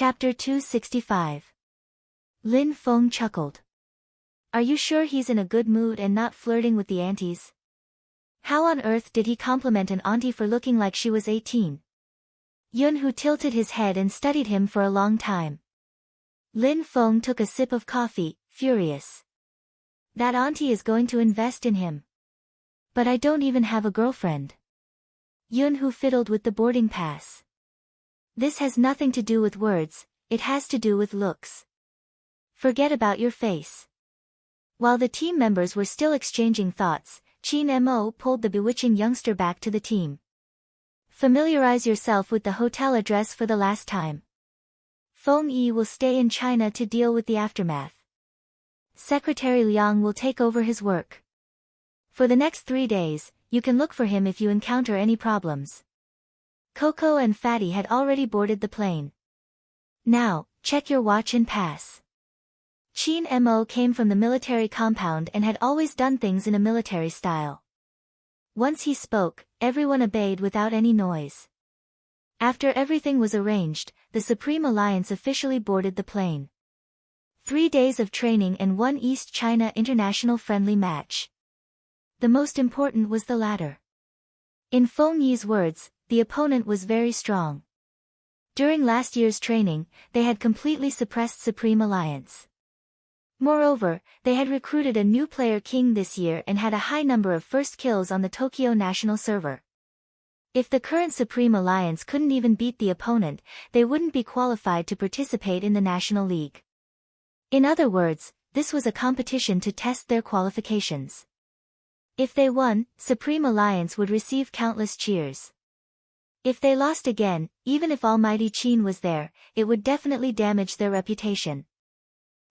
Chapter 265. Lin Feng chuckled. Are you sure he's in a good mood and not flirting with the aunties? How on earth did he compliment an auntie for looking like she was 18? Yunhu tilted his head and studied him for a long time. Lin Feng took a sip of coffee, furious. That auntie is going to invest in him. But I don't even have a girlfriend. Yunhu fiddled with the boarding pass. This has nothing to do with words, it has to do with looks. Forget about your face. While the team members were still exchanging thoughts, Qin Mo pulled the bewitching youngster back to the team. Familiarize yourself with the hotel address for the last time. Feng Yi will stay in China to deal with the aftermath. Secretary Liang will take over his work. For the next 3 days, you can look for him if you encounter any problems. Coco and Fatty had already boarded the plane. Now, check your watch and pass. Qin Mo came from the military compound and had always done things in a military style. Once he spoke, everyone obeyed without any noise. After everything was arranged, the Supreme Alliance officially boarded the plane. 3 days of training and 1 East China international friendly match. The most important was the latter. In Feng Yi's words, the opponent was very strong. During last year's training, they had completely suppressed Supreme Alliance. Moreover, they had recruited a new player king this year and had a high number of first kills on the Tokyo national server. If the current Supreme Alliance couldn't even beat the opponent, they wouldn't be qualified to participate in the National League. In other words, this was a competition to test their qualifications. If they won, Supreme Alliance would receive countless cheers. If they lost again, even if Almighty Qin was there, it would definitely damage their reputation.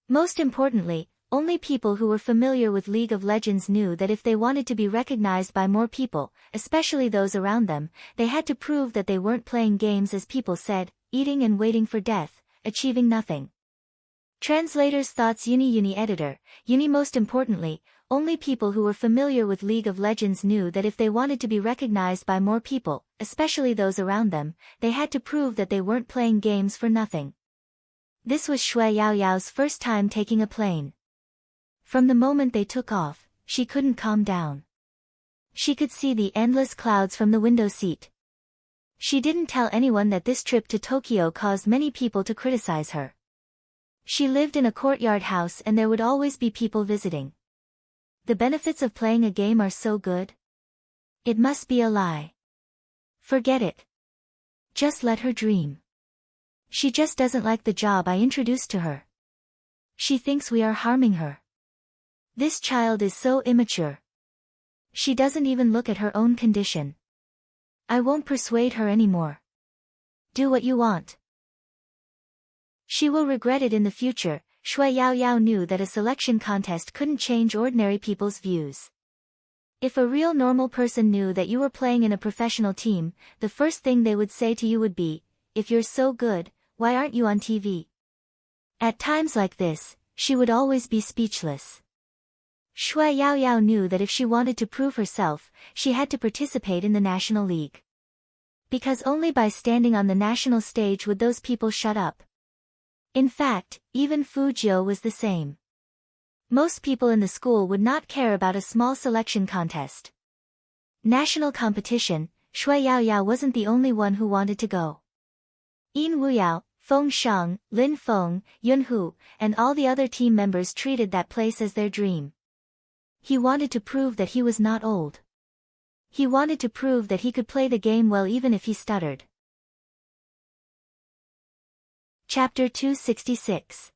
Most importantly, only people who were familiar with League of Legends knew that if they wanted to be recognized by more people, especially those around them, they had to prove that they weren't playing games as people said, eating and waiting for death, achieving nothing. Translator's thoughts. Uni editor. Most importantly, only people who were familiar with League of Legends knew that if they wanted to be recognized by more people, especially those around them, they had to prove that they weren't playing games for nothing. This was Shui Yaoyao's first time taking a plane. From the moment they took off, she couldn't calm down. She could see the endless clouds from the window seat. She didn't tell anyone that this trip to Tokyo caused many people to criticize her. She lived in a courtyard house and there would always be people visiting. The benefits of playing a game are so good. It must be a lie. Forget it. Just let her dream. She just doesn't like the job I introduced to her. She thinks we are harming her. This child is so immature. She doesn't even look at her own condition. I won't persuade her anymore. Do what you want. She will regret it in the future. Shui Yaoyao knew that a selection contest couldn't change ordinary people's views. If a real normal person knew that you were playing in a professional team, the first thing they would say to you would be, if you're so good, why aren't you on TV? At times like this, she would always be speechless. Shui Yaoyao knew that if she wanted to prove herself, she had to participate in the National League. Because only by standing on the national stage would those people shut up. In fact, even Fu Jiu was the same. Most people in the school would not care about a small selection contest. National competition, Shui Yaoyao wasn't the only one who wanted to go. Yin Wuyao, Feng Sheng, Lin Feng, Yunhu, and all the other team members treated that place as their dream. He wanted to prove that he was not old. He wanted to prove that he could play the game well even if he stuttered. Chapter 266.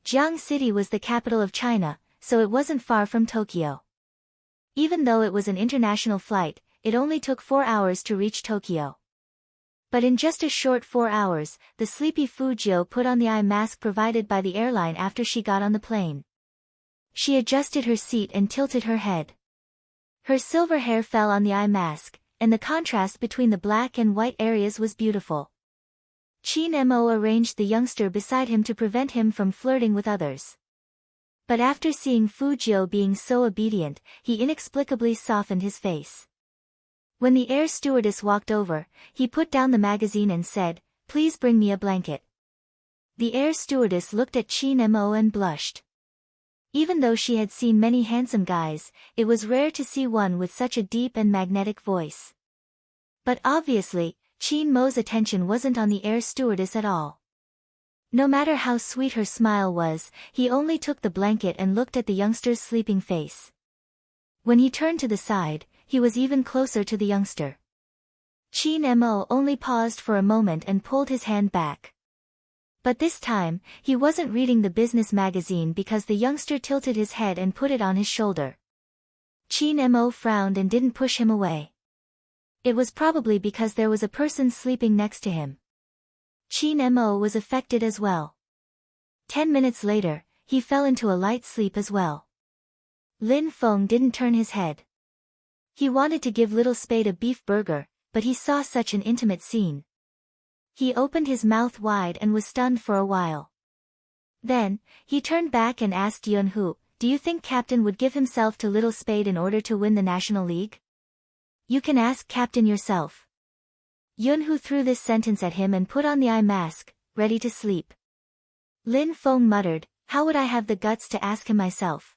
Jiang City was the capital of China, so it wasn't far from Tokyo. Even though it was an international flight, it only took 4 hours to reach Tokyo. But in just a short 4 hours, the sleepy Fu Jiu put on the eye mask provided by the airline after she got on the plane. She adjusted her seat and tilted her head. Her silver hair fell on the eye mask, and the contrast between the black and white areas was beautiful. Qin Mo arranged the youngster beside him to prevent him from flirting with others. But after seeing Fu Jiu being so obedient, he inexplicably softened his face. When the air stewardess walked over, he put down the magazine and said, "Please bring me a blanket." The air stewardess looked at Qin Mo and blushed. Even though she had seen many handsome guys, it was rare to see one with such a deep and magnetic voice. But obviously, Qin Mo's attention wasn't on the air stewardess at all. No matter how sweet her smile was, he only took the blanket and looked at the youngster's sleeping face. When he turned to the side, he was even closer to the youngster. Qin Mo only paused for a moment and pulled his hand back. But this time, he wasn't reading the business magazine because the youngster tilted his head and put it on his shoulder. Qin Mo frowned and didn't push him away. It was probably because there was a person sleeping next to him. Qin Mo was affected as well. 10 minutes later, he fell into a light sleep as well. Lin Feng didn't turn his head. He wanted to give Little Spade a beef burger, but he saw such an intimate scene. He opened his mouth wide and was stunned for a while. Then, he turned back and asked Yunhu, "Do you think Captain would give himself to Little Spade in order to win the National League?" "You can ask Captain yourself." Yunhu threw this sentence at him and put on the eye mask, ready to sleep. Lin Feng muttered, "How would I have the guts to ask him myself?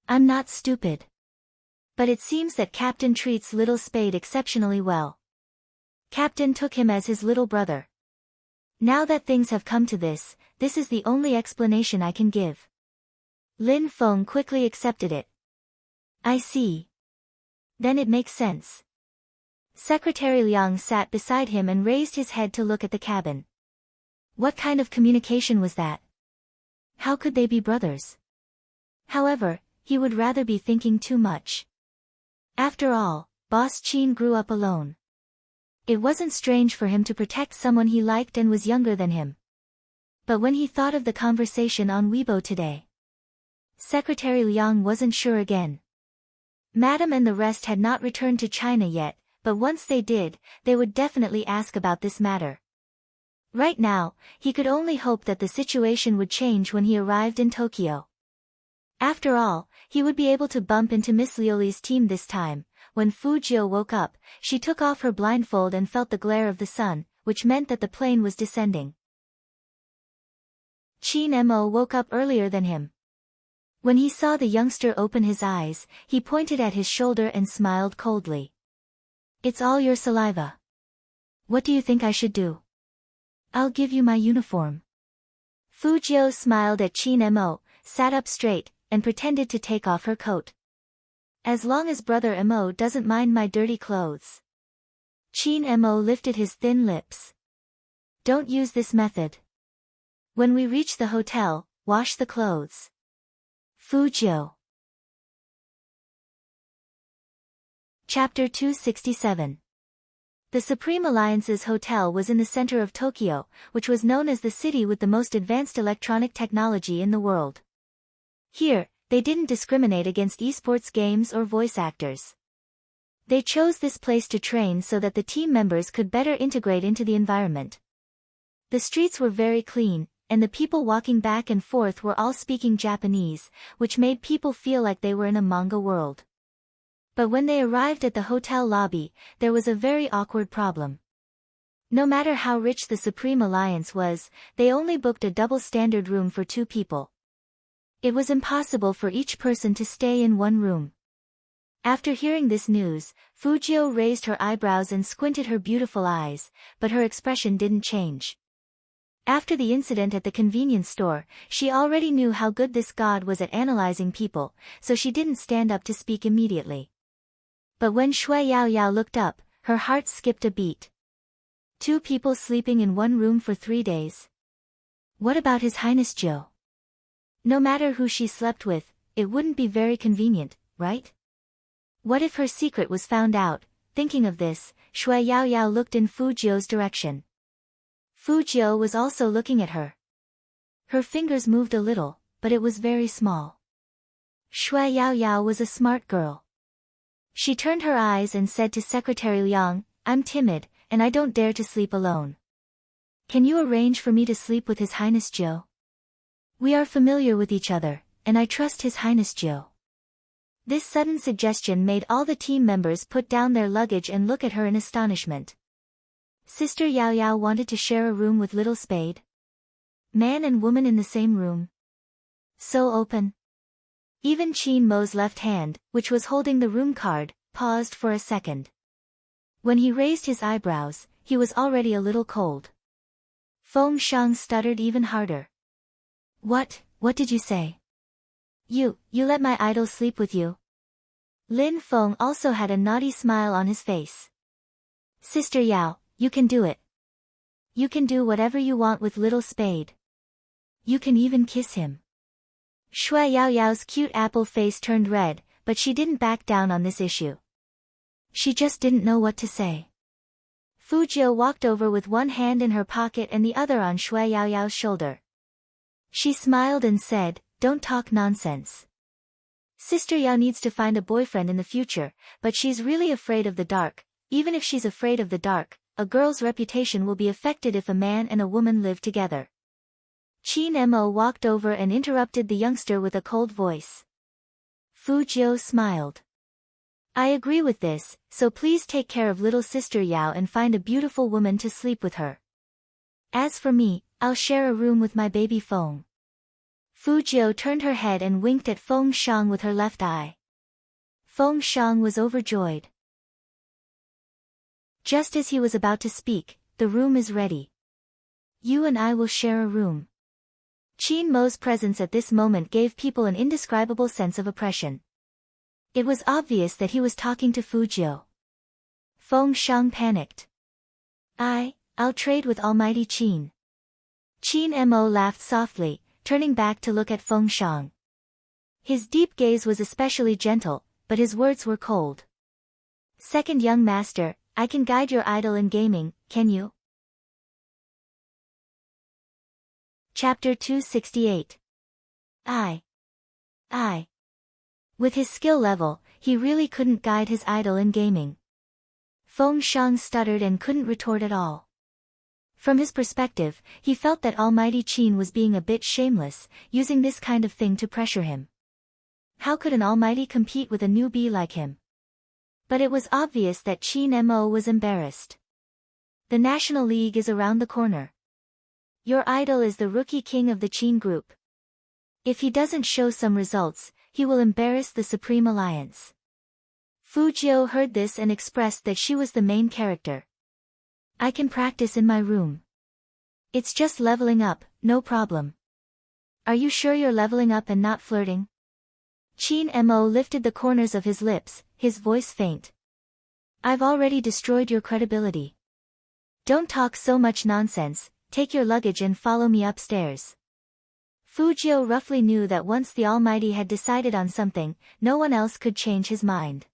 I'm not stupid." But it seems that Captain treats Little Spade exceptionally well. Captain took him as his little brother. Now that things have come to this, this is the only explanation I can give. Lin Feng quickly accepted it. "I see. Then it makes sense." Secretary Liang sat beside him and raised his head to look at the cabin. What kind of communication was that? How could they be brothers? However, he would rather be thinking too much. After all, Boss Qin grew up alone. It wasn't strange for him to protect someone he liked and was younger than him. But when he thought of the conversation on Weibo today, Secretary Liang wasn't sure again. Madam and the rest had not returned to China yet, but once they did, they would definitely ask about this matter. Right now, he could only hope that the situation would change when he arrived in Tokyo. After all, he would be able to bump into Miss Lioli's team this time. When Fu Jiu woke up, she took off her blindfold and felt the glare of the sun, which meant that the plane was descending. Qin Mo woke up earlier than him. When he saw the youngster open his eyes, he pointed at his shoulder and smiled coldly. "It's all your saliva. What do you think I should do?" "I'll give you my uniform." Fu Jiu smiled at Qin Mo, sat up straight, and pretended to take off her coat. "As long as Brother Mo doesn't mind my dirty clothes." Qin Mo lifted his thin lips. "Don't use this method. When we reach the hotel, wash the clothes." Fu Jiu. Chapter 267. The Supreme Alliance's hotel was in the center of Tokyo, which was known as the city with the most advanced electronic technology in the world. Here, they didn't discriminate against esports games or voice actors. They chose this place to train so that the team members could better integrate into the environment. The streets were very clean, and the people walking back and forth were all speaking Japanese, which made people feel like they were in a manga world. But when they arrived at the hotel lobby, there was a very awkward problem. No matter how rich the Supreme Alliance was, they only booked a double standard room for 2 people. It was impossible for each person to stay in one room. After hearing this news, Fu Jiu raised her eyebrows and squinted her beautiful eyes, but her expression didn't change. After the incident at the convenience store, she already knew how good this god was at analyzing people, so she didn't stand up to speak immediately. But when Shui Yao Yao looked up, her heart skipped a beat. 2 people sleeping in one room for 3 days? What about His Highness Jiu? No matter who she slept with, it wouldn't be very convenient, right? What if her secret was found out? Thinking of this, Shui Yao Yao looked in Fu Jiu's direction. Fu Jiu was also looking at her. Her fingers moved a little, but it was very small. Shui Yao Yao was a smart girl. She turned her eyes and said to Secretary Liang, "I'm timid, and I don't dare to sleep alone. Can you arrange for me to sleep with His Highness Jiu? We are familiar with each other, and I trust His Highness Jiu." This sudden suggestion made all the team members put down their luggage and look at her in astonishment. Sister Yao Yao wanted to share a room with Little Spade? Man and woman in the same room. So open. Even Qin Mo's left hand, which was holding the room card, paused for a second. When he raised his eyebrows, he was already a little cold. Feng Shang stuttered even harder. What did you say? You let my idol sleep with you? Lin Feng also had a naughty smile on his face. Sister Yao, you can do it. You can do whatever you want with little Spade. You can even kiss him. Shui Yao Yao's cute apple face turned red, but she didn't back down on this issue. She just didn't know what to say. Fu Jiu walked over with one hand in her pocket and the other on Shui Yao Yao's shoulder. She smiled and said, "Don't talk nonsense. Sister Yao needs to find a boyfriend in the future, but she's really afraid of the dark. Even if she's afraid of the dark, a girl's reputation will be affected if a man and a woman live together." Qin Mo walked over and interrupted the youngster with a cold voice. Fu Jiu smiled. I agree with this, so please take care of little sister Yao and find a beautiful woman to sleep with her. As for me, I'll share a room with my baby Feng. Fu Jiu turned her head and winked at Feng Shang with her left eye. Feng Shang was overjoyed. Just as he was about to speak, the room is ready. You and I will share a room. Qin Mo's presence at this moment gave people an indescribable sense of oppression. It was obvious that he was talking to Fu Jiu. Feng Shang panicked. I'll trade with Almighty Qin. Qin Mo laughed softly, turning back to look at Feng Shang. His deep gaze was especially gentle, but his words were cold. Second young master, I can guide your idol in gaming, can you? Chapter 268. I. With his skill level, he really couldn't guide his idol in gaming. Feng Shang stuttered and couldn't retort at all. From his perspective, he felt that Almighty Qin was being a bit shameless, using this kind of thing to pressure him. How could an almighty compete with a newbie like him? But it was obvious that Qin Mo was embarrassed. The National League is around the corner. Your idol is the rookie king of the Qin group. If he doesn't show some results, he will embarrass the Supreme Alliance. Fu Jiu heard this and expressed that she was the main character. I can practice in my room. It's just leveling up, no problem. Are you sure you're leveling up and not flirting? Qin Mo lifted the corners of his lips, his voice faint. I've already destroyed your credibility. Don't talk so much nonsense, take your luggage and follow me upstairs. Fu Jiu roughly knew that once the Almighty had decided on something, no one else could change his mind.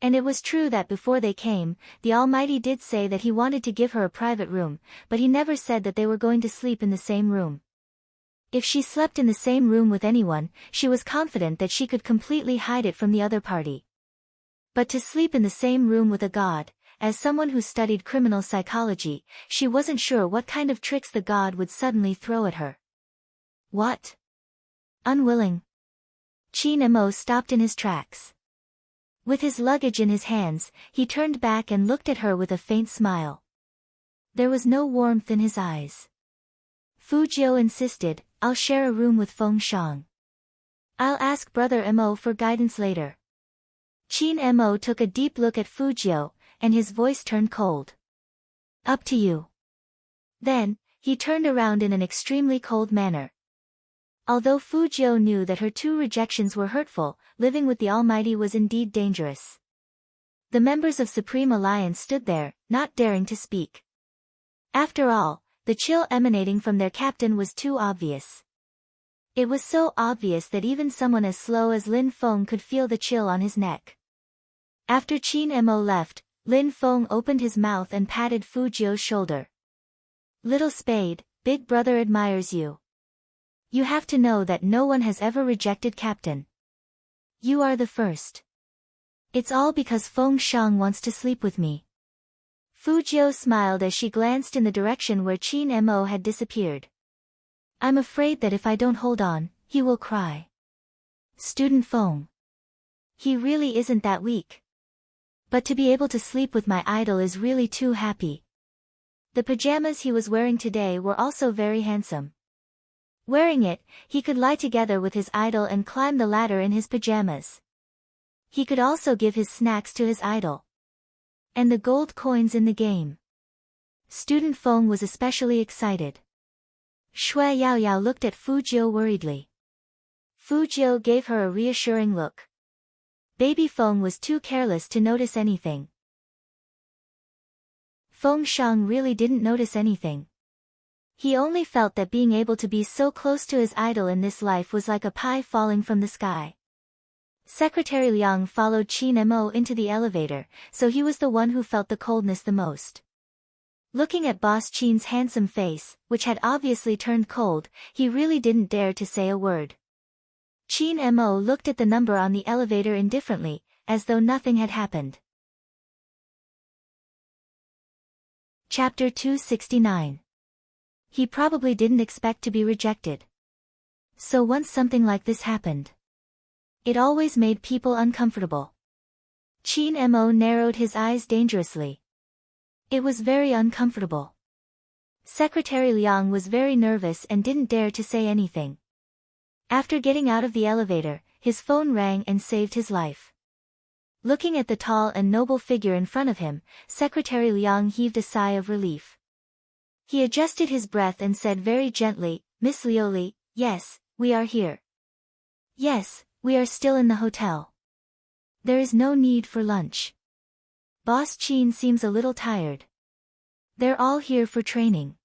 And it was true that before they came, the Almighty did say that he wanted to give her a private room, but he never said that they were going to sleep in the same room. If she slept in the same room with anyone, she was confident that she could completely hide it from the other party. But to sleep in the same room with a god, as someone who studied criminal psychology, she wasn't sure what kind of tricks the god would suddenly throw at her. What? Unwilling. Qin Mo stopped in his tracks. With his luggage in his hands, he turned back and looked at her with a faint smile. There was no warmth in his eyes. Fu Jiu insisted, I'll share a room with Feng Shang. I'll ask Brother Mo for guidance later. Qin Mo took a deep look at Fu Jiu, and his voice turned cold. Up to you. Then, he turned around in an extremely cold manner. Although Fu Jiu knew that her two rejections were hurtful, living with the Almighty was indeed dangerous. The members of Supreme Alliance stood there, not daring to speak. After all, the chill emanating from their captain was too obvious. It was so obvious that even someone as slow as Lin Feng could feel the chill on his neck. After Qin Mo left, Lin Feng opened his mouth and patted Fu Jiu's shoulder. Little Spade, Big Brother admires you. You have to know that no one has ever rejected Captain. You are the first. It's all because Feng Shang wants to sleep with me. Fu Jiu smiled as she glanced in the direction where Qin Mo had disappeared. I'm afraid that if I don't hold on, he will cry. Student Feng. He really isn't that weak. But to be able to sleep with my idol is really too happy. The pajamas he was wearing today were also very handsome. Wearing it, he could lie together with his idol and climb the ladder in his pajamas. He could also give his snacks to his idol. And the gold coins in the game. Student Feng was especially excited. Shui Yaoyao looked at Fu Jiu worriedly. Fu Jiu gave her a reassuring look. Baby Feng was too careless to notice anything. Feng Shang really didn't notice anything. He only felt that being able to be so close to his idol in this life was like a pie falling from the sky. Secretary Liang followed Qin Mo into the elevator, so he was the one who felt the coldness the most. Looking at Boss Qin's handsome face, which had obviously turned cold, he really didn't dare to say a word. Qin Mo looked at the number on the elevator indifferently, as though nothing had happened. Chapter 269. He probably didn't expect to be rejected. So once something like this happened, it always made people uncomfortable. Qin Mo narrowed his eyes dangerously. It was very uncomfortable. Secretary Liang was very nervous and didn't dare to say anything. After getting out of the elevator, his phone rang and saved his life. Looking at the tall and noble figure in front of him, Secretary Liang heaved a sigh of relief. He adjusted his breath and said very gently, "Miss Lioli, yes, we are here. Yes, we are still in the hotel. There is no need for lunch. Boss Qin seems a little tired. They're all here for training.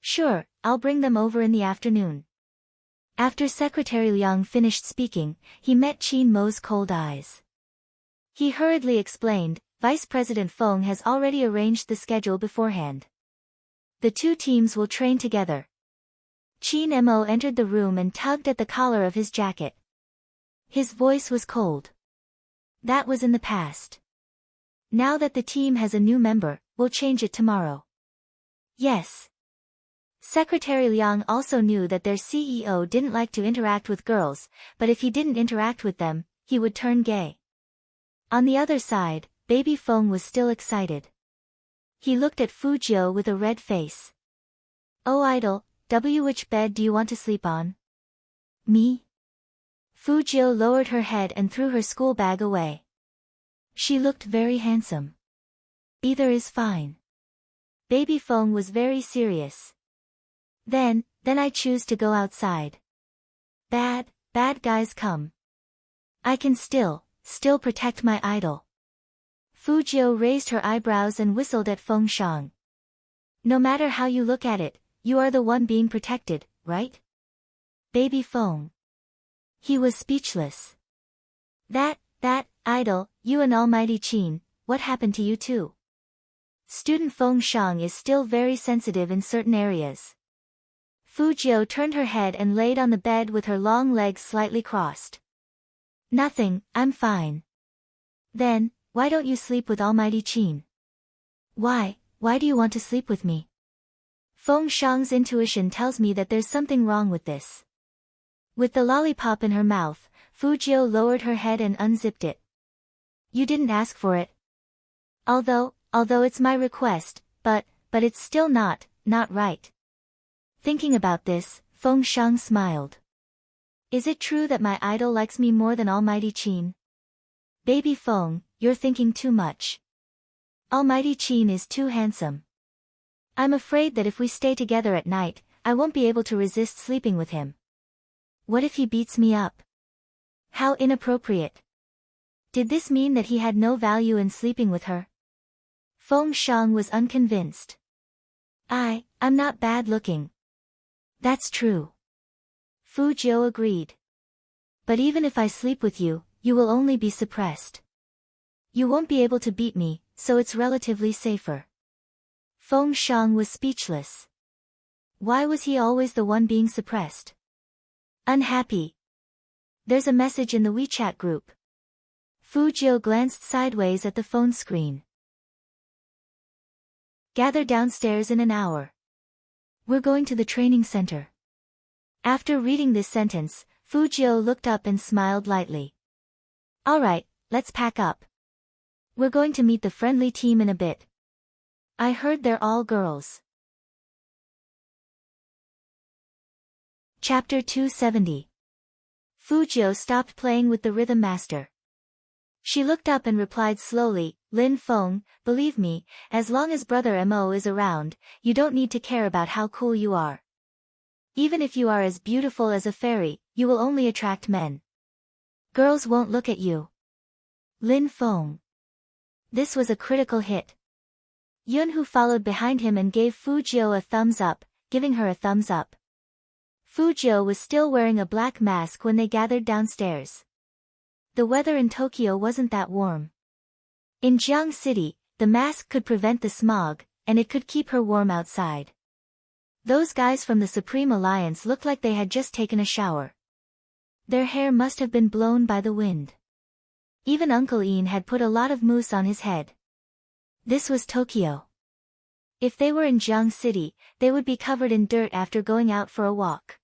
Sure, I'll bring them over in the afternoon." After Secretary Liang finished speaking, he met Qin Mo's cold eyes. He hurriedly explained, "Vice President Feng has already arranged the schedule beforehand. The two teams will train together." Qin Mo entered the room and tugged at the collar of his jacket. His voice was cold. That was in the past. Now that the team has a new member, we'll change it tomorrow. Yes. Secretary Liang also knew that their CEO didn't like to interact with girls, but if he didn't interact with them, he would turn gay. On the other side, Baby Feng was still excited. He looked at Fu Jiu with a red face. "Oh idol, which bed do you want to sleep on?" "Me?" Fu Jiu lowered her head and threw her school bag away. She looked very handsome. "Either is fine." Baby Feng was very serious. Then I choose to go outside. Bad guys come. I can still protect my idol." Fu Jiu raised her eyebrows and whistled at Feng Shang. "No matter how you look at it, you are the one being protected, right?" Baby Feng. He was speechless. That idol, you and Almighty Qin, what happened to you too?" Student Feng Shang is still very sensitive in certain areas. Fu Jiu turned her head and laid on the bed with her long legs slightly crossed. "Nothing, I'm fine." "Then, why don't you sleep with Almighty Qin?" Why do you want to sleep with me?" Feng Shang's intuition tells me that there's something wrong with this. With the lollipop in her mouth, Fu Jiu lowered her head and unzipped it. "You didn't ask for it." Although it's my request, but it's still not right." Thinking about this, Feng Shang smiled. "Is it true that my idol likes me more than Almighty Qin?" "Baby Feng, you're thinking too much. Almighty Qin is too handsome. I'm afraid that if we stay together at night, I won't be able to resist sleeping with him. What if he beats me up? How inappropriate. Did this mean that he had no value in sleeping with her?" Feng Shang was unconvinced. I'm not bad looking." "That's true." Fu Jiu agreed. "But even if I sleep with you, you will only be suppressed. You won't be able to beat me, so it's relatively safer." Feng Shang was speechless. Why was he always the one being suppressed? Unhappy. There's a message in the WeChat group. Fu Jiu glanced sideways at the phone screen. "Gather downstairs in an hour. We're going to the training center." After reading this sentence, Fu Jiu looked up and smiled lightly. "All right, let's pack up. We're going to meet the friendly team in a bit. I heard they're all girls." Chapter 270. Fujio stopped playing with the rhythm master. She looked up and replied slowly, Lin Feng, believe me, as long as Brother Mo is around, you don't need to care about how cool you are. Even if you are as beautiful as a fairy, you will only attract men. Girls won't look at you. Lin Feng. This was a critical hit. Yunhu followed behind him and gave Fujio a thumbs up, giving her a thumbs up. Fujio was still wearing a black mask when they gathered downstairs. The weather in Tokyo wasn't that warm. In Jiang City, the mask could prevent the smog, and it could keep her warm outside. Those guys from the Supreme Alliance looked like they had just taken a shower. Their hair must have been blown by the wind. Even Uncle Ian had put a lot of mousse on his head. This was Tokyo. If they were in Jiang City, they would be covered in dirt after going out for a walk.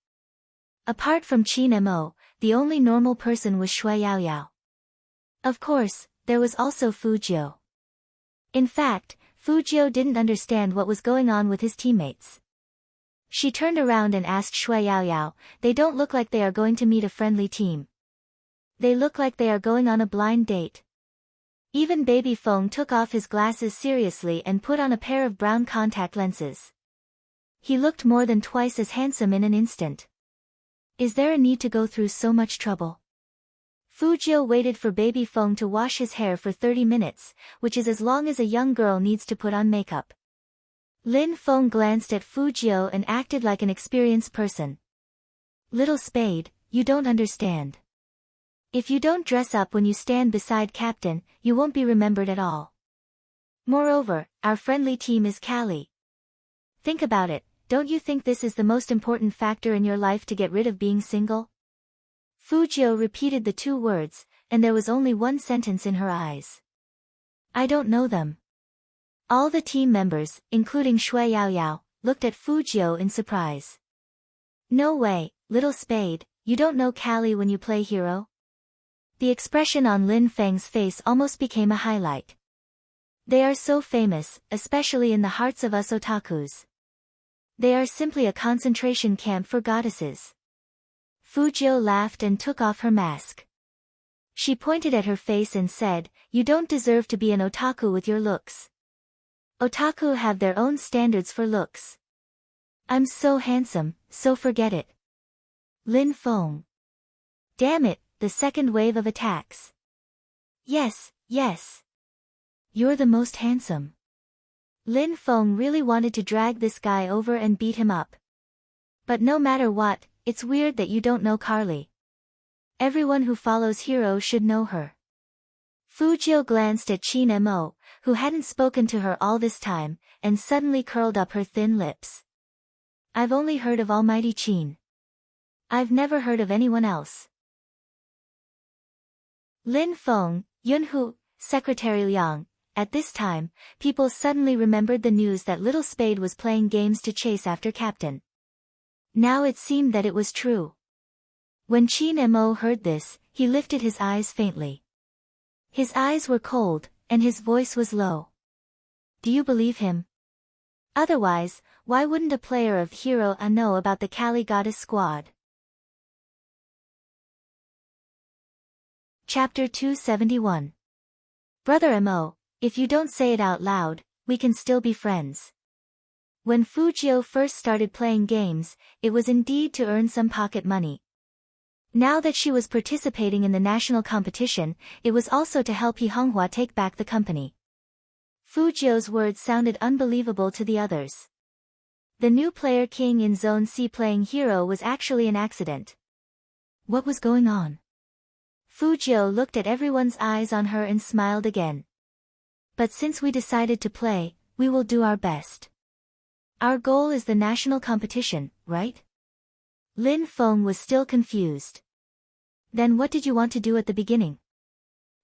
Apart from Qin Mo, the only normal person was Shui Yaoyao. Of course, there was also Fujio. In fact, Fujio didn't understand what was going on with his teammates. She turned around and asked Shui Yaoyao, they don't look like they are going to meet a friendly team. They look like they are going on a blind date. Even Baby Feng took off his glasses seriously and put on a pair of brown contact lenses. He looked more than twice as handsome in an instant. Is there a need to go through so much trouble? Fujio waited for Baby Feng to wash his hair for 30 minutes, which is as long as a young girl needs to put on makeup. Lin Feng glanced at Fujio and acted like an experienced person. Little Spade, you don't understand. If you don't dress up when you stand beside Captain, you won't be remembered at all. Moreover, our friendly team is Callie. Think about it, don't you think this is the most important factor in your life to get rid of being single? Fujio repeated the two words, and there was only one sentence in her eyes. I don't know them. All the team members, including Shui Yaoyao, looked at Fujio in surprise. No way, Little Spade, you don't know Callie when you play hero? The expression on Lin Feng's face almost became a highlight. They are so famous, especially in the hearts of us otakus. They are simply a concentration camp for goddesses. Fujio laughed and took off her mask. She pointed at her face and said, you don't deserve to be an otaku with your looks. Otaku have their own standards for looks. I'm so handsome, so forget it. Lin Feng. Damn it, the second wave of attacks. Yes, yes. You're the most handsome. Lin Feng really wanted to drag this guy over and beat him up. But no matter what, it's weird that you don't know Carly. Everyone who follows Hero should know her. Fujio glanced at Qin Mo, who hadn't spoken to her all this time, and suddenly curled up her thin lips. I've only heard of Almighty Qin. I've never heard of anyone else. Lin Feng, Yunhu, Secretary Liang. At this time, people suddenly remembered the news that Little Spade was playing games to chase after Captain. Now it seemed that it was true. When Qin Mo heard this, he lifted his eyes faintly. His eyes were cold, and his voice was low. Do you believe him? Otherwise, why wouldn't a player of Hero know about the Kali Goddess Squad? Chapter 271. Brother Mo, if you don't say it out loud, we can still be friends. When Fujio first started playing games, it was indeed to earn some pocket money. Now that she was participating in the national competition, it was also to help He Honghua take back the company. Fujio's words sounded unbelievable to the others. The new player king in Zone C playing hero was actually an accident. What was going on? Fujio looked at everyone's eyes on her and smiled again. But since we decided to play, we will do our best. Our goal is the national competition, right? Lin Feng was still confused. Then what did you want to do at the beginning?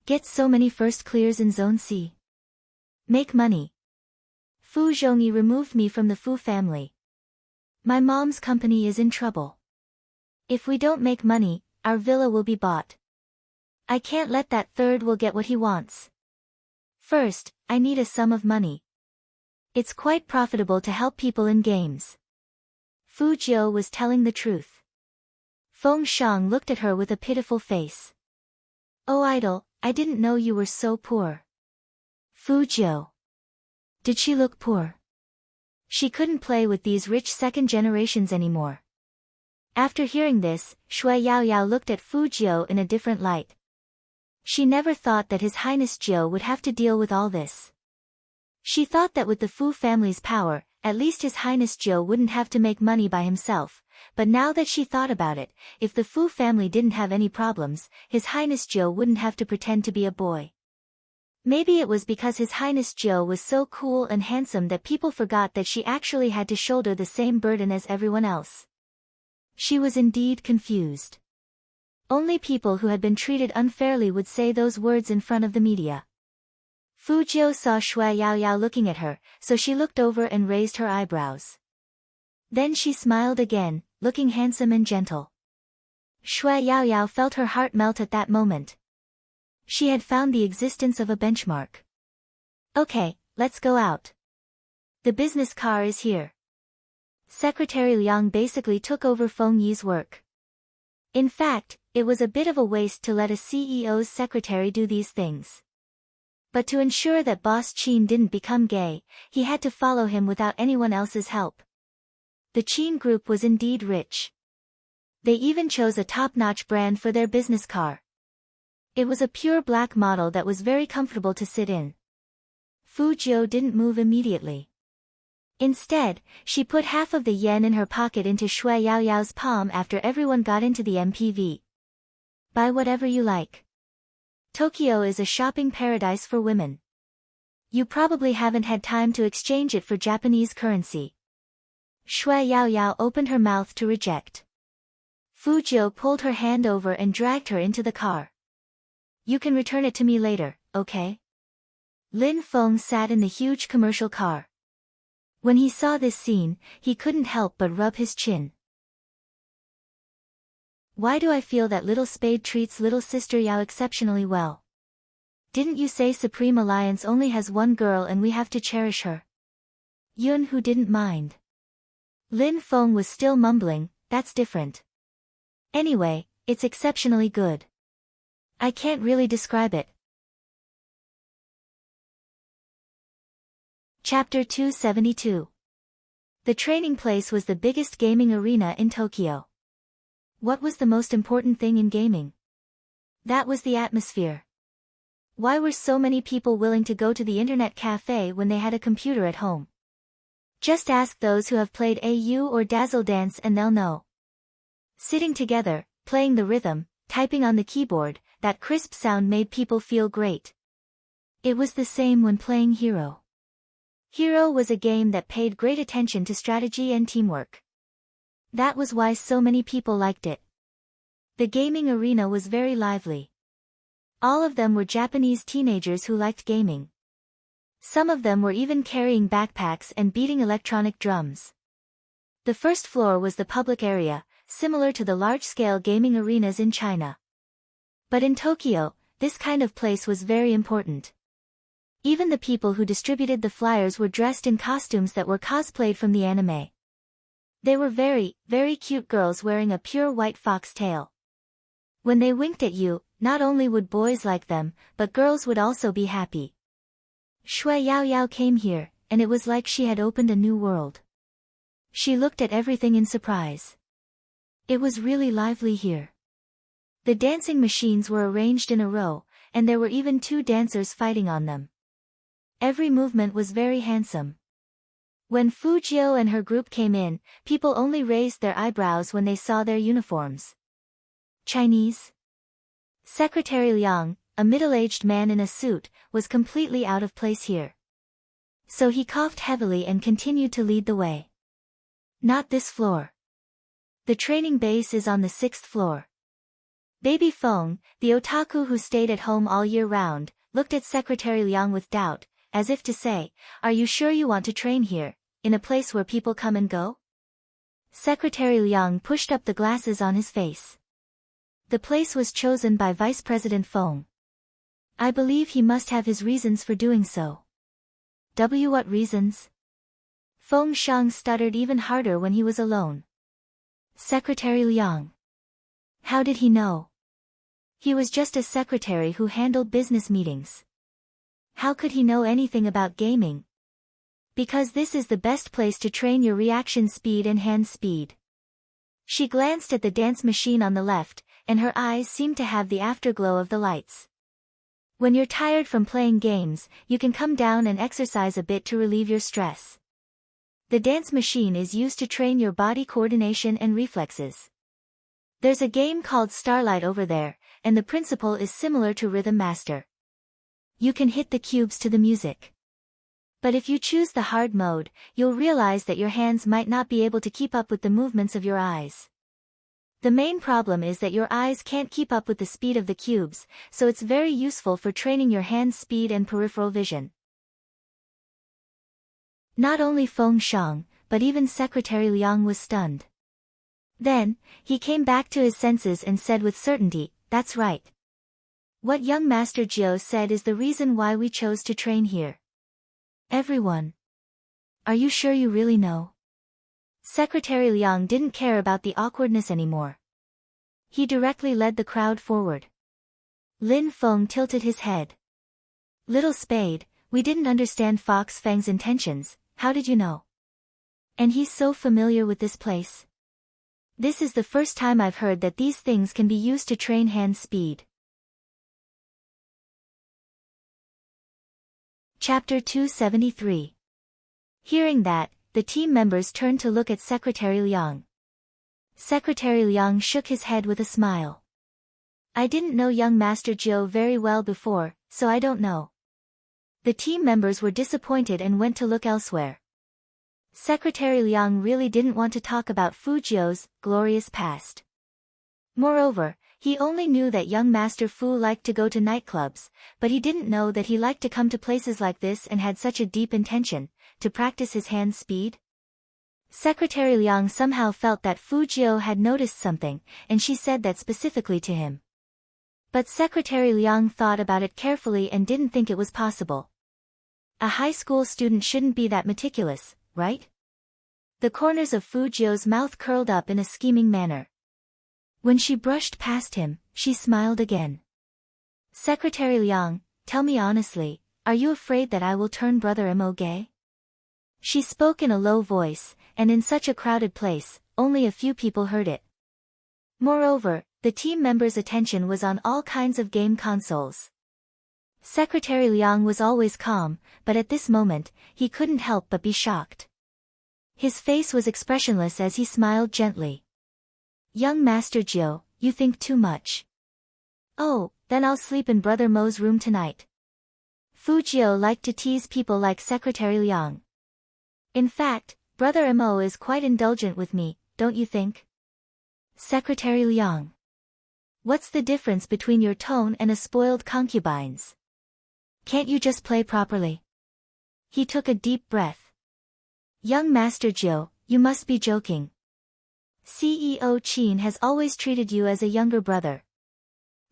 Get so many first clears in Zone C. Make money. Fu Zhongyi removed me from the Fu family. My mom's company is in trouble. If we don't make money, our villa will be bought. I can't let that third will get what he wants. First, I need a sum of money. It's quite profitable to help people in games. Fujio was telling the truth. Feng Shang looked at her with a pitiful face. Oh idol, I didn't know you were so poor. Fu Jiu. Did she look poor? She couldn't play with these rich second generations anymore. After hearing this, Shui Yaoyao looked at Fu Jiu in a different light. She never thought that His Highness Jiu would have to deal with all this. She thought that with the Fu family's power, at least His Highness Jiu wouldn't have to make money by himself, but now that she thought about it, if the Fu family didn't have any problems, His Highness Jiu wouldn't have to pretend to be a boy. Maybe it was because His Highness Jiu was so cool and handsome that people forgot that she actually had to shoulder the same burden as everyone else. She was indeed confused. Only people who had been treated unfairly would say those words in front of the media. Fu Jiu saw Shui Yaoyao looking at her, so she looked over and raised her eyebrows. Then she smiled again, looking handsome and gentle. Shui Yaoyao felt her heart melt at that moment. She had found the existence of a benchmark. Okay, let's go out. The business car is here. Secretary Liang basically took over Feng Yi's work. In fact, it was a bit of a waste to let a CEO's secretary do these things. But to ensure that Boss Qin didn't become gay, he had to follow him without anyone else's help. The Qin group was indeed rich. They even chose a top-notch brand for their business car. It was a pure black model that was very comfortable to sit in. Fu Jiu didn't move immediately. Instead, she put half of the yen in her pocket into Shui Yaoyao's palm after everyone got into the MPV. Buy whatever you like. Tokyo is a shopping paradise for women. You probably haven't had time to exchange it for Japanese currency. Shui Yaoyao opened her mouth to reject. Fu Jiu pulled her hand over and dragged her into the car. You can return it to me later, okay? Lin Feng sat in the huge commercial car. When he saw this scene, he couldn't help but rub his chin. Why do I feel that little Spade treats little sister Yao exceptionally well? Didn't you say Supreme Alliance only has one girl and we have to cherish her? Yun who didn't mind. Lin Feng was still mumbling, that's different. Anyway, it's exceptionally good. I can't really describe it. Chapter 272. The training place was the biggest gaming arena in Tokyo. What was the most important thing in gaming? That was the atmosphere. Why were so many people willing to go to the internet cafe when they had a computer at home? Just ask those who have played AU or Dazzle Dance and they'll know. Sitting together, playing the rhythm, typing on the keyboard, that crisp sound made people feel great. It was the same when playing Hero. Hero was a game that paid great attention to strategy and teamwork. That was why so many people liked it. The gaming arena was very lively. All of them were Japanese teenagers who liked gaming. Some of them were even carrying backpacks and beating electronic drums. The first floor was the public area, similar to the large-scale gaming arenas in China. But in Tokyo, this kind of place was very important. Even the people who distributed the flyers were dressed in costumes that were cosplayed from the anime. They were very, very cute girls wearing a pure white fox tail. When they winked at you, not only would boys like them, but girls would also be happy. Shui Yaoyao came here, and it was like she had opened a new world. She looked at everything in surprise. It was really lively here. The dancing machines were arranged in a row, and there were even two dancers fighting on them. Every movement was very handsome. When Fu Jiu and her group came in, people only raised their eyebrows when they saw their uniforms. Chinese? Secretary Liang, a middle-aged man in a suit, was completely out of place here. So he coughed heavily and continued to lead the way. Not this floor. The training base is on the 6th floor. Baby Feng, the otaku who stayed at home all year round, looked at Secretary Liang with doubt, as if to say, are you sure you want to train here, in a place where people come and go? Secretary Liang pushed up the glasses on his face. The place was chosen by Vice President Feng. I believe he must have his reasons for doing so. What reasons? Feng Shang stuttered even harder when he was alone. Secretary Liang. How did he know? He was just a secretary who handled business meetings. How could he know anything about gaming? Because this is the best place to train your reaction speed and hand speed. She glanced at the dance machine on the left, and her eyes seemed to have the afterglow of the lights. When you're tired from playing games, you can come down and exercise a bit to relieve your stress. The dance machine is used to train your body coordination and reflexes. There's a game called Starlight over there, and the principle is similar to Rhythm Master. You can hit the cubes to the music. But if you choose the hard mode, you'll realize that your hands might not be able to keep up with the movements of your eyes. The main problem is that your eyes can't keep up with the speed of the cubes, so it's very useful for training your hand speed and peripheral vision. Not only Feng Shang, but even Secretary Liang was stunned. Then, he came back to his senses and said with certainty, "That's right. What young Master Jiu said is the reason why we chose to train here." Everyone. Are you sure you really know? Secretary Liang didn't care about the awkwardness anymore. He directly led the crowd forward. Lin Feng tilted his head. "Little Spade, we didn't understand Fox Fang's intentions, how did you know? And he's so familiar with this place. This is the first time I've heard that these things can be used to train hand speed." Chapter 273. Hearing that, the team members turned to look at Secretary Liang. Secretary Liang shook his head with a smile. "I didn't know young Master Jiu very well before, so I don't know." The team members were disappointed and went to look elsewhere. Secretary Liang really didn't want to talk about Fu Jiu's glorious past. Moreover, he only knew that young Master Fu liked to go to nightclubs, but he didn't know that he liked to come to places like this and had such a deep intention, to practice his hand speed. Secretary Liang somehow felt that Fu Jiu had noticed something, and she said that specifically to him. But Secretary Liang thought about it carefully and didn't think it was possible. A high school student shouldn't be that meticulous, right? The corners of Fu Jiu's mouth curled up in a scheming manner. When she brushed past him, she smiled again. "Secretary Liang, tell me honestly, are you afraid that I will turn Brother Mo gay?" She spoke in a low voice, and in such a crowded place, only a few people heard it. Moreover, the team members' attention was on all kinds of game consoles. Secretary Liang was always calm, but at this moment, he couldn't help but be shocked. His face was expressionless as he smiled gently. "Young Master Jiu, you think too much." "Oh, then I'll sleep in Brother Mo's room tonight." Fu Jiu liked to tease people like Secretary Liang. "In fact, Brother Mo is quite indulgent with me, don't you think?" Secretary Liang. "What's the difference between your tone and a spoiled concubine's? Can't you just play properly?" He took a deep breath. "Young Master Jiu, you must be joking. CEO Qin has always treated you as a younger brother.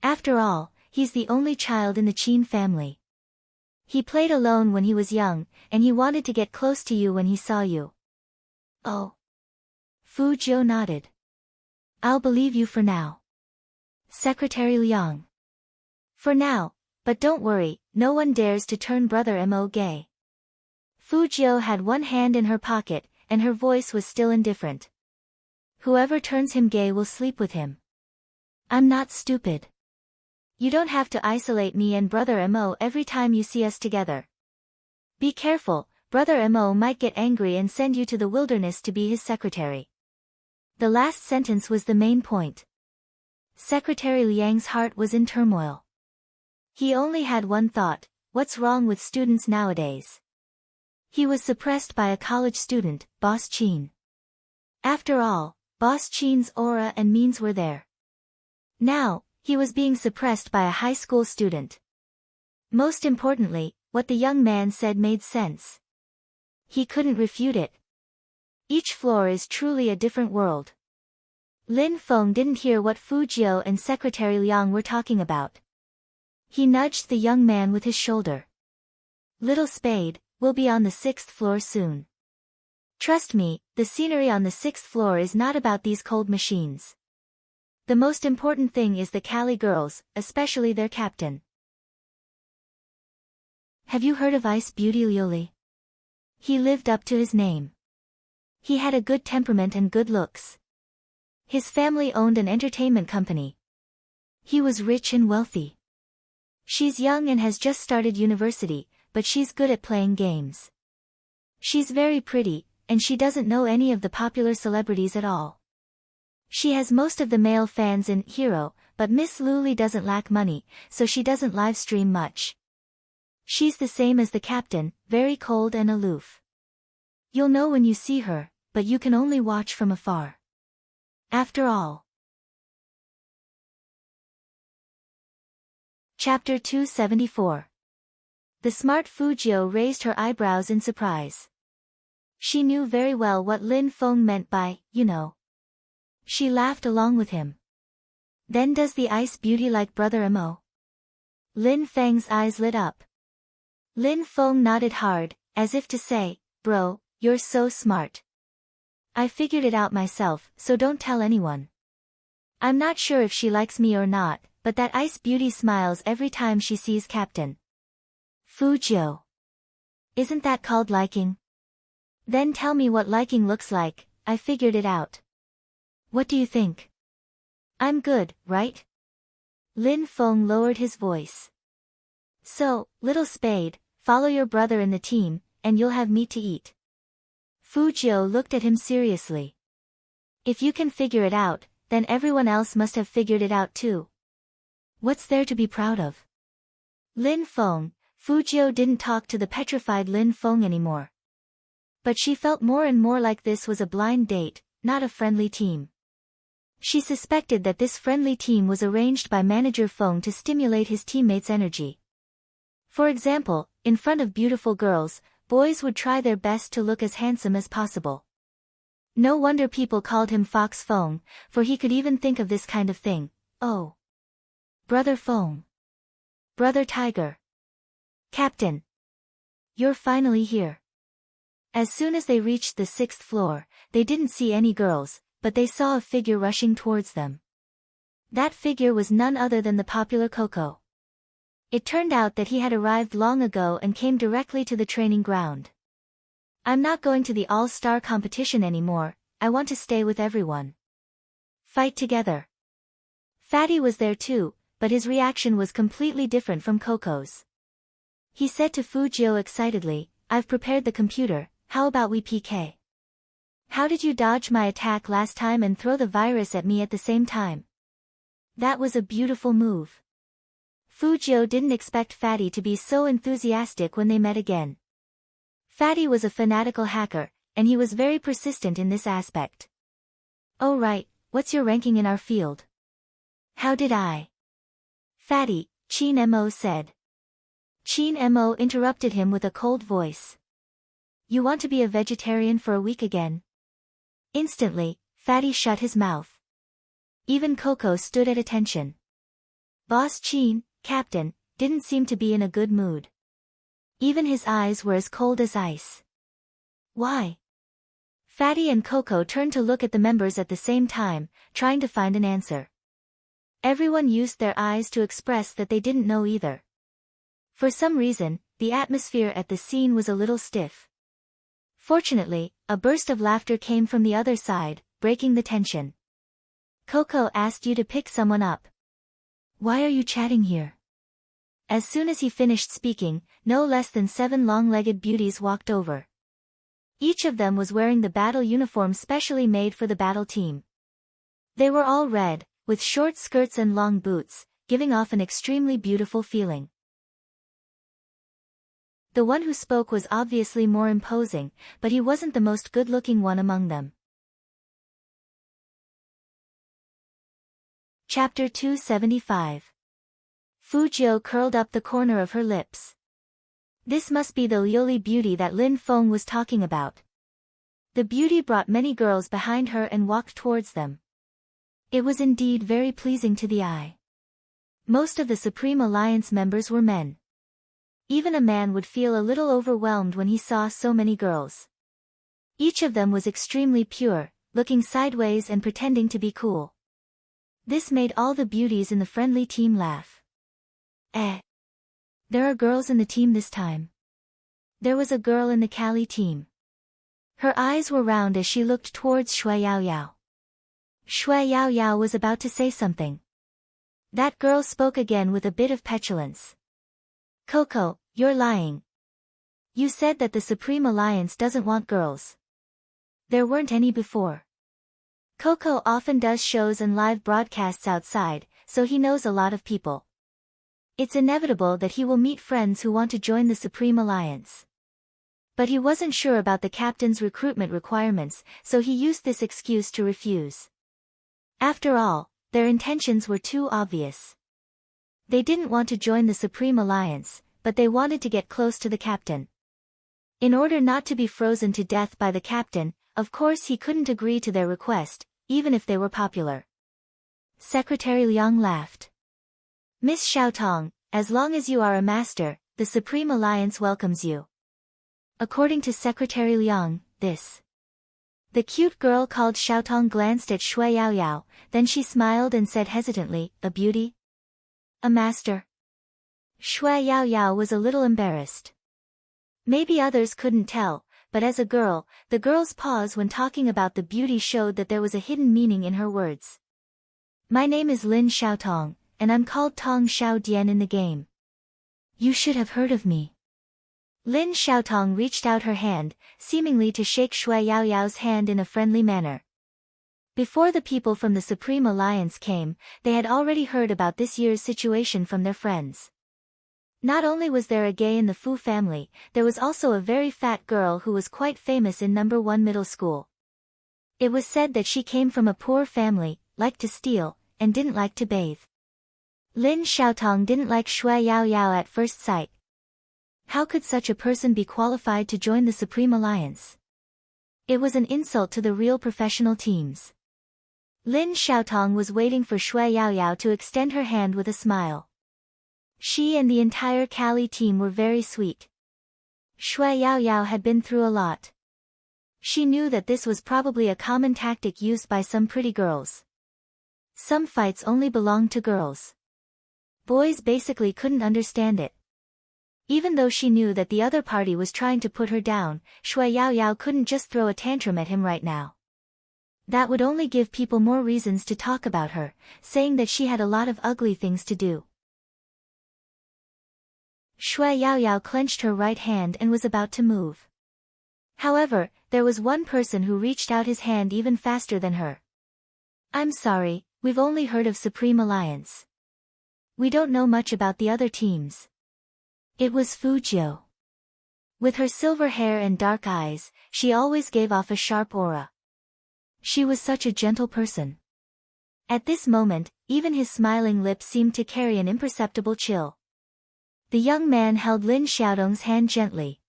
After all, he's the only child in the Qin family. He played alone when he was young, and he wanted to get close to you when he saw you." "Oh." Fu Jiu nodded. "I'll believe you for now." Secretary Liang. "For now, but don't worry, no one dares to turn Brother Mo gay." Fu Jiu had one hand in her pocket, and her voice was still indifferent. "Whoever turns him gay will sleep with him. I'm not stupid. You don't have to isolate me and Brother Mo every time you see us together. Be careful, Brother Mo might get angry and send you to the wilderness to be his secretary." The last sentence was the main point. Secretary Liang's heart was in turmoil. He only had one thought: what's wrong with students nowadays? He was suppressed by a college student, Boss Qin. After all, Boss Qin's aura and means were there. Now, he was being suppressed by a high school student. Most importantly, what the young man said made sense. He couldn't refute it. Each floor is truly a different world. Lin Feng didn't hear what Fu Jiu and Secretary Liang were talking about. He nudged the young man with his shoulder. "Little Spade, we'll be on the 6th floor soon. Trust me, the scenery on the 6th floor is not about these cold machines." The most important thing is the Cali girls, especially their captain. Have you heard of Ice Beauty Lioli? He lived up to his name. He had a good temperament and good looks. His family owned an entertainment company. He was rich and wealthy. She's young and has just started university, but she's good at playing games. She's very pretty, and she doesn't know any of the popular celebrities at all. She has most of the male fans in Hero, but Miss Luli doesn't lack money, so she doesn't live stream much. She's the same as the captain, very cold and aloof. You'll know when you see her, but you can only watch from afar. After all. Chapter 274. The smart Fujio raised her eyebrows in surprise. She knew very well what Lin Feng meant by, you know. She laughed along with him. Then does the Ice Beauty like Brother Mo? Lin Feng's eyes lit up. Lin Feng nodded hard, as if to say, bro, you're so smart. I figured it out myself, so don't tell anyone. I'm not sure if she likes me or not, but that Ice Beauty smiles every time she sees Captain Fujio. Isn't that called liking? Then tell me what liking looks like. I figured it out. What do you think? I'm good, right? Lin Feng lowered his voice. So, little spade, follow your brother in the team, and you'll have meat to eat. Fujio looked at him seriously. If you can figure it out, then everyone else must have figured it out too. What's there to be proud of? Lin Feng, Fujio didn't talk to the petrified Lin Feng anymore. But she felt more and more like this was a blind date, not a friendly team. She suspected that this friendly team was arranged by Manager Feng to stimulate his teammates' energy. For example, in front of beautiful girls, boys would try their best to look as handsome as possible. No wonder people called him Fox Feng, for he could even think of this kind of thing. Oh. Brother Feng. Brother Tiger. Captain. You're finally here. As soon as they reached the 6th floor, they didn't see any girls, but they saw a figure rushing towards them. That figure was none other than the popular Coco. It turned out that he had arrived long ago and came directly to the training ground. I'm not going to the all-star competition anymore, I want to stay with everyone. Fight together. Fatty was there too, but his reaction was completely different from Coco's. He said to Fujio excitedly, I've prepared the computer, how about we PK? How did you dodge my attack last time and throw the virus at me at the same time? That was a beautiful move. Fujio didn't expect Fatty to be so enthusiastic when they met again. Fatty was a fanatical hacker, and he was very persistent in this aspect. Oh right, what's your ranking in our field? How did I? Fatty, Chin Mo said. Chin Mo interrupted him with a cold voice. You want to be a vegetarian for a week again? Instantly, Fatty shut his mouth. Even Coco stood at attention. Boss Chin, Captain, didn't seem to be in a good mood. Even his eyes were as cold as ice. Why? Fatty and Coco turned to look at the members at the same time, trying to find an answer. Everyone used their eyes to express that they didn't know either. For some reason, the atmosphere at the scene was a little stiff. Fortunately, a burst of laughter came from the other side, breaking the tension. Coco asked you to pick someone up. Why are you chatting here? As soon as he finished speaking, no less than 7 long-legged beauties walked over. Each of them was wearing the battle uniform specially made for the battle team. They were all red, with short skirts and long boots, giving off an extremely beautiful feeling. The one who spoke was obviously more imposing, but he wasn't the most good-looking one among them. Chapter 275. Fujio curled up the corner of her lips. This must be the Lioli beauty that Lin Feng was talking about. The beauty brought many girls behind her and walked towards them. It was indeed very pleasing to the eye. Most of the Supreme Alliance members were men. Even a man would feel a little overwhelmed when he saw so many girls. Each of them was extremely pure, looking sideways and pretending to be cool. This made all the beauties in the friendly team laugh. There are girls in the team this time. There was a girl in the Callie team. Her eyes were round as she looked towards Shui Yao Yao. Shui Yao Yao was about to say something. That girl spoke again with a bit of petulance. Coco, you're lying. You said that the Supreme Alliance doesn't want girls. There weren't any before. Coco often does shows and live broadcasts outside, so he knows a lot of people. It's inevitable that he will meet friends who want to join the Supreme Alliance. But he wasn't sure about the captain's recruitment requirements, so he used this excuse to refuse. After all, their intentions were too obvious. They didn't want to join the Supreme Alliance, but they wanted to get close to the captain. In order not to be frozen to death by the captain, of course he couldn't agree to their request, even if they were popular. Secretary Liang laughed. Miss Xiaotong, as long as you are a master, the Supreme Alliance welcomes you. According to Secretary Liang, The cute girl called Xiaotong glanced at Shui Yao Yao, then she smiled and said hesitantly, a beauty? A master? Shui Yao Yao was a little embarrassed. Maybe others couldn't tell, but as a girl, the girl's pause when talking about the beauty showed that there was a hidden meaning in her words. My name is Lin Xiaotong, and I'm called Tong Xiao Dian in the game. You should have heard of me. Lin Xiaotong reached out her hand, seemingly to shake Shui Yao Yao's hand in a friendly manner. Before the people from the Supreme Alliance came, they had already heard about this year's situation from their friends. Not only was there a gay in the Fu family, there was also a very fat girl who was quite famous in No. 1 middle school. It was said that she came from a poor family, liked to steal, and didn't like to bathe. Lin Xiaotong didn't like Shui Yao Yao at first sight. How could such a person be qualified to join the Supreme Alliance? It was an insult to the real professional teams. Lin Xiaotong was waiting for Shui Yao Yao to extend her hand with a smile. She and the entire Callie team were very sweet. Shui Yao Yao had been through a lot. She knew that this was probably a common tactic used by some pretty girls. Some fights only belonged to girls. Boys basically couldn't understand it. Even though she knew that the other party was trying to put her down, Shui Yao Yao couldn't just throw a tantrum at him right now. That would only give people more reasons to talk about her, saying that she had a lot of ugly things to do. Shui Yao Yao clenched her right hand and was about to move. However, there was one person who reached out his hand even faster than her. I'm sorry, we've only heard of Supreme Alliance. We don't know much about the other teams. It was Fu Jiu. With her silver hair and dark eyes, she always gave off a sharp aura. She was such a gentle person. At this moment, even his smiling lips seemed to carry an imperceptible chill. The young man held Lin Xiaotong's hand gently.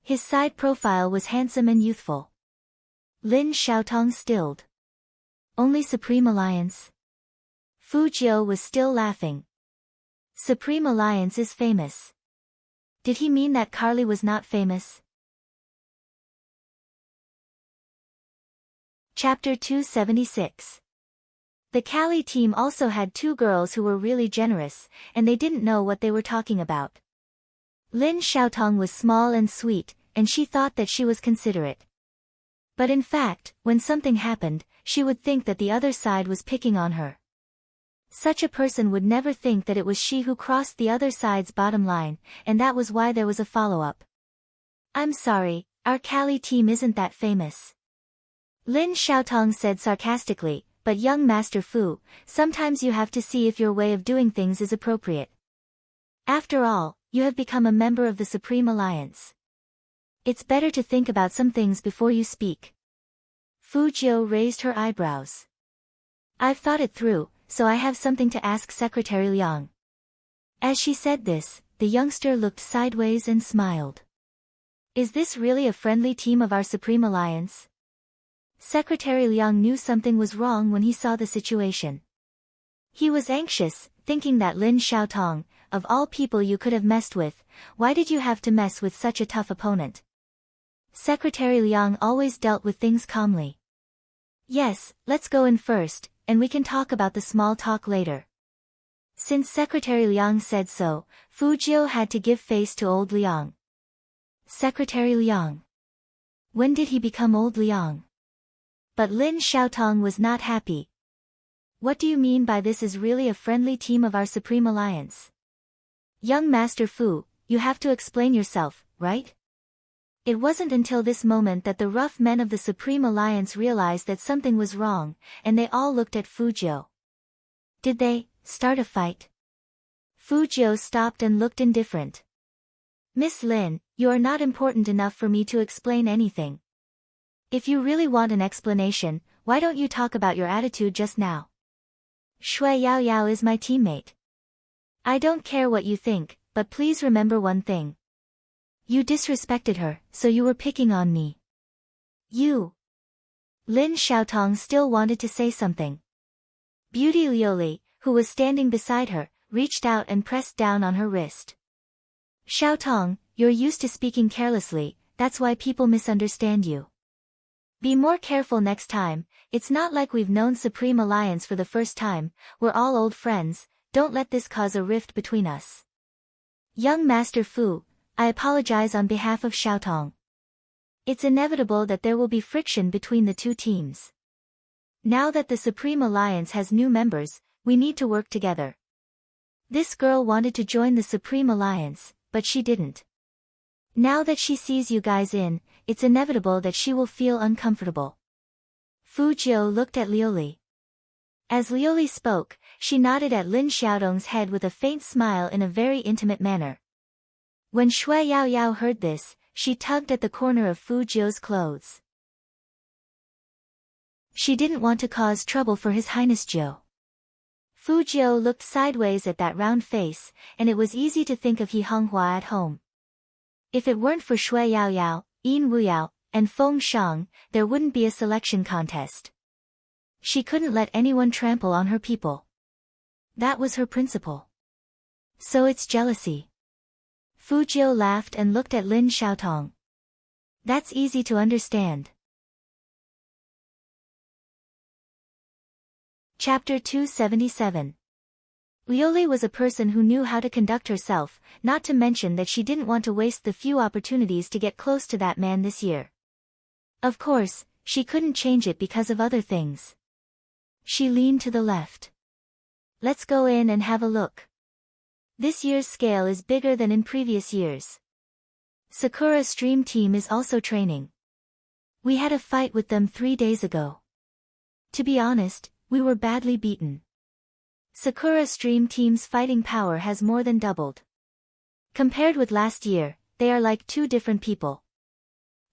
His side profile was handsome and youthful. Lin Xiaotong stilled. Only Supreme Alliance? Fu Jiu was still laughing. Supreme Alliance is famous. Did he mean that Carly was not famous? Chapter 276. The Callie team also had two girls who were really generous, and they didn't know what they were talking about. Lin Xiaotong was small and sweet, and she thought that she was considerate. But in fact, when something happened, she would think that the other side was picking on her. Such a person would never think that it was she who crossed the other side's bottom line, and that was why there was a follow-up. I'm sorry, our Callie team isn't that famous. Lin Xiaotong said sarcastically, but young Master Fu, sometimes you have to see if your way of doing things is appropriate. After all, you have become a member of the Supreme Alliance. It's better to think about some things before you speak. Fu Jiu raised her eyebrows. I've thought it through, so I have something to ask Secretary Liang. As she said this, the youngster looked sideways and smiled. Is this really a friendly team of our Supreme Alliance? Secretary Liang knew something was wrong when he saw the situation. He was anxious, thinking that Lin Xiaotong, of all people you could have messed with, why did you have to mess with such a tough opponent? Secretary Liang always dealt with things calmly. Yes, let's go in first, and we can talk about the small talk later. Since Secretary Liang said so, Fu Jiu had to give face to old Liang. Secretary Liang. When did he become old Liang? But Lin Xiaotong was not happy. What do you mean by this is really a friendly team of our Supreme Alliance? Young Master Fu, you have to explain yourself, right? It wasn't until this moment that the rough men of the Supreme Alliance realized that something was wrong, and they all looked at Fu Jiu. Did they start a fight? Fu Jiu stopped and looked indifferent. Miss Lin, you are not important enough for me to explain anything. If you really want an explanation, why don't you talk about your attitude just now? Shui Yao Yao is my teammate. I don't care what you think, but please remember one thing. You disrespected her, so you were picking on me. You. Lin Xiaotong still wanted to say something. Beauty Liuli, who was standing beside her, reached out and pressed down on her wrist. Xiaotong, you're used to speaking carelessly, that's why people misunderstand you. Be more careful next time, it's not like we've known Supreme Alliance for the first time, we're all old friends, don't let this cause a rift between us. Young Master Fu, I apologize on behalf of Xiaotong. It's inevitable that there will be friction between the two teams. Now that the Supreme Alliance has new members, we need to work together. This girl wanted to join the Supreme Alliance, but she didn't. Now that she sees you guys in, it's inevitable that she will feel uncomfortable. Fu Jiu looked at Liuli. As Liuli spoke, she nodded at Lin Xiaotong's head with a faint smile in a very intimate manner. When Shui Yao Yao heard this, she tugged at the corner of Fu Jiu's clothes. She didn't want to cause trouble for His Highness Jiu. Fu Jiu looked sideways at that round face, and it was easy to think of He Honghua at home. If it weren't for Shui Yao Yao, Yin Wuyao, and Feng Shang, there wouldn't be a selection contest. She couldn't let anyone trample on her people. That was her principle. So it's jealousy. Fu Jiu laughed and looked at Lin Xiaotong. That's easy to understand. Chapter 277. Liuli was a person who knew how to conduct herself, not to mention that she didn't want to waste the few opportunities to get close to that man this year. Of course, she couldn't change it because of other things. She leaned to the left. Let's go in and have a look. This year's scale is bigger than in previous years. Sakura Stream Team is also training. We had a fight with them 3 days ago. To be honest, we were badly beaten. Sakura Stream Team's fighting power has more than doubled. Compared with last year, they are like two different people.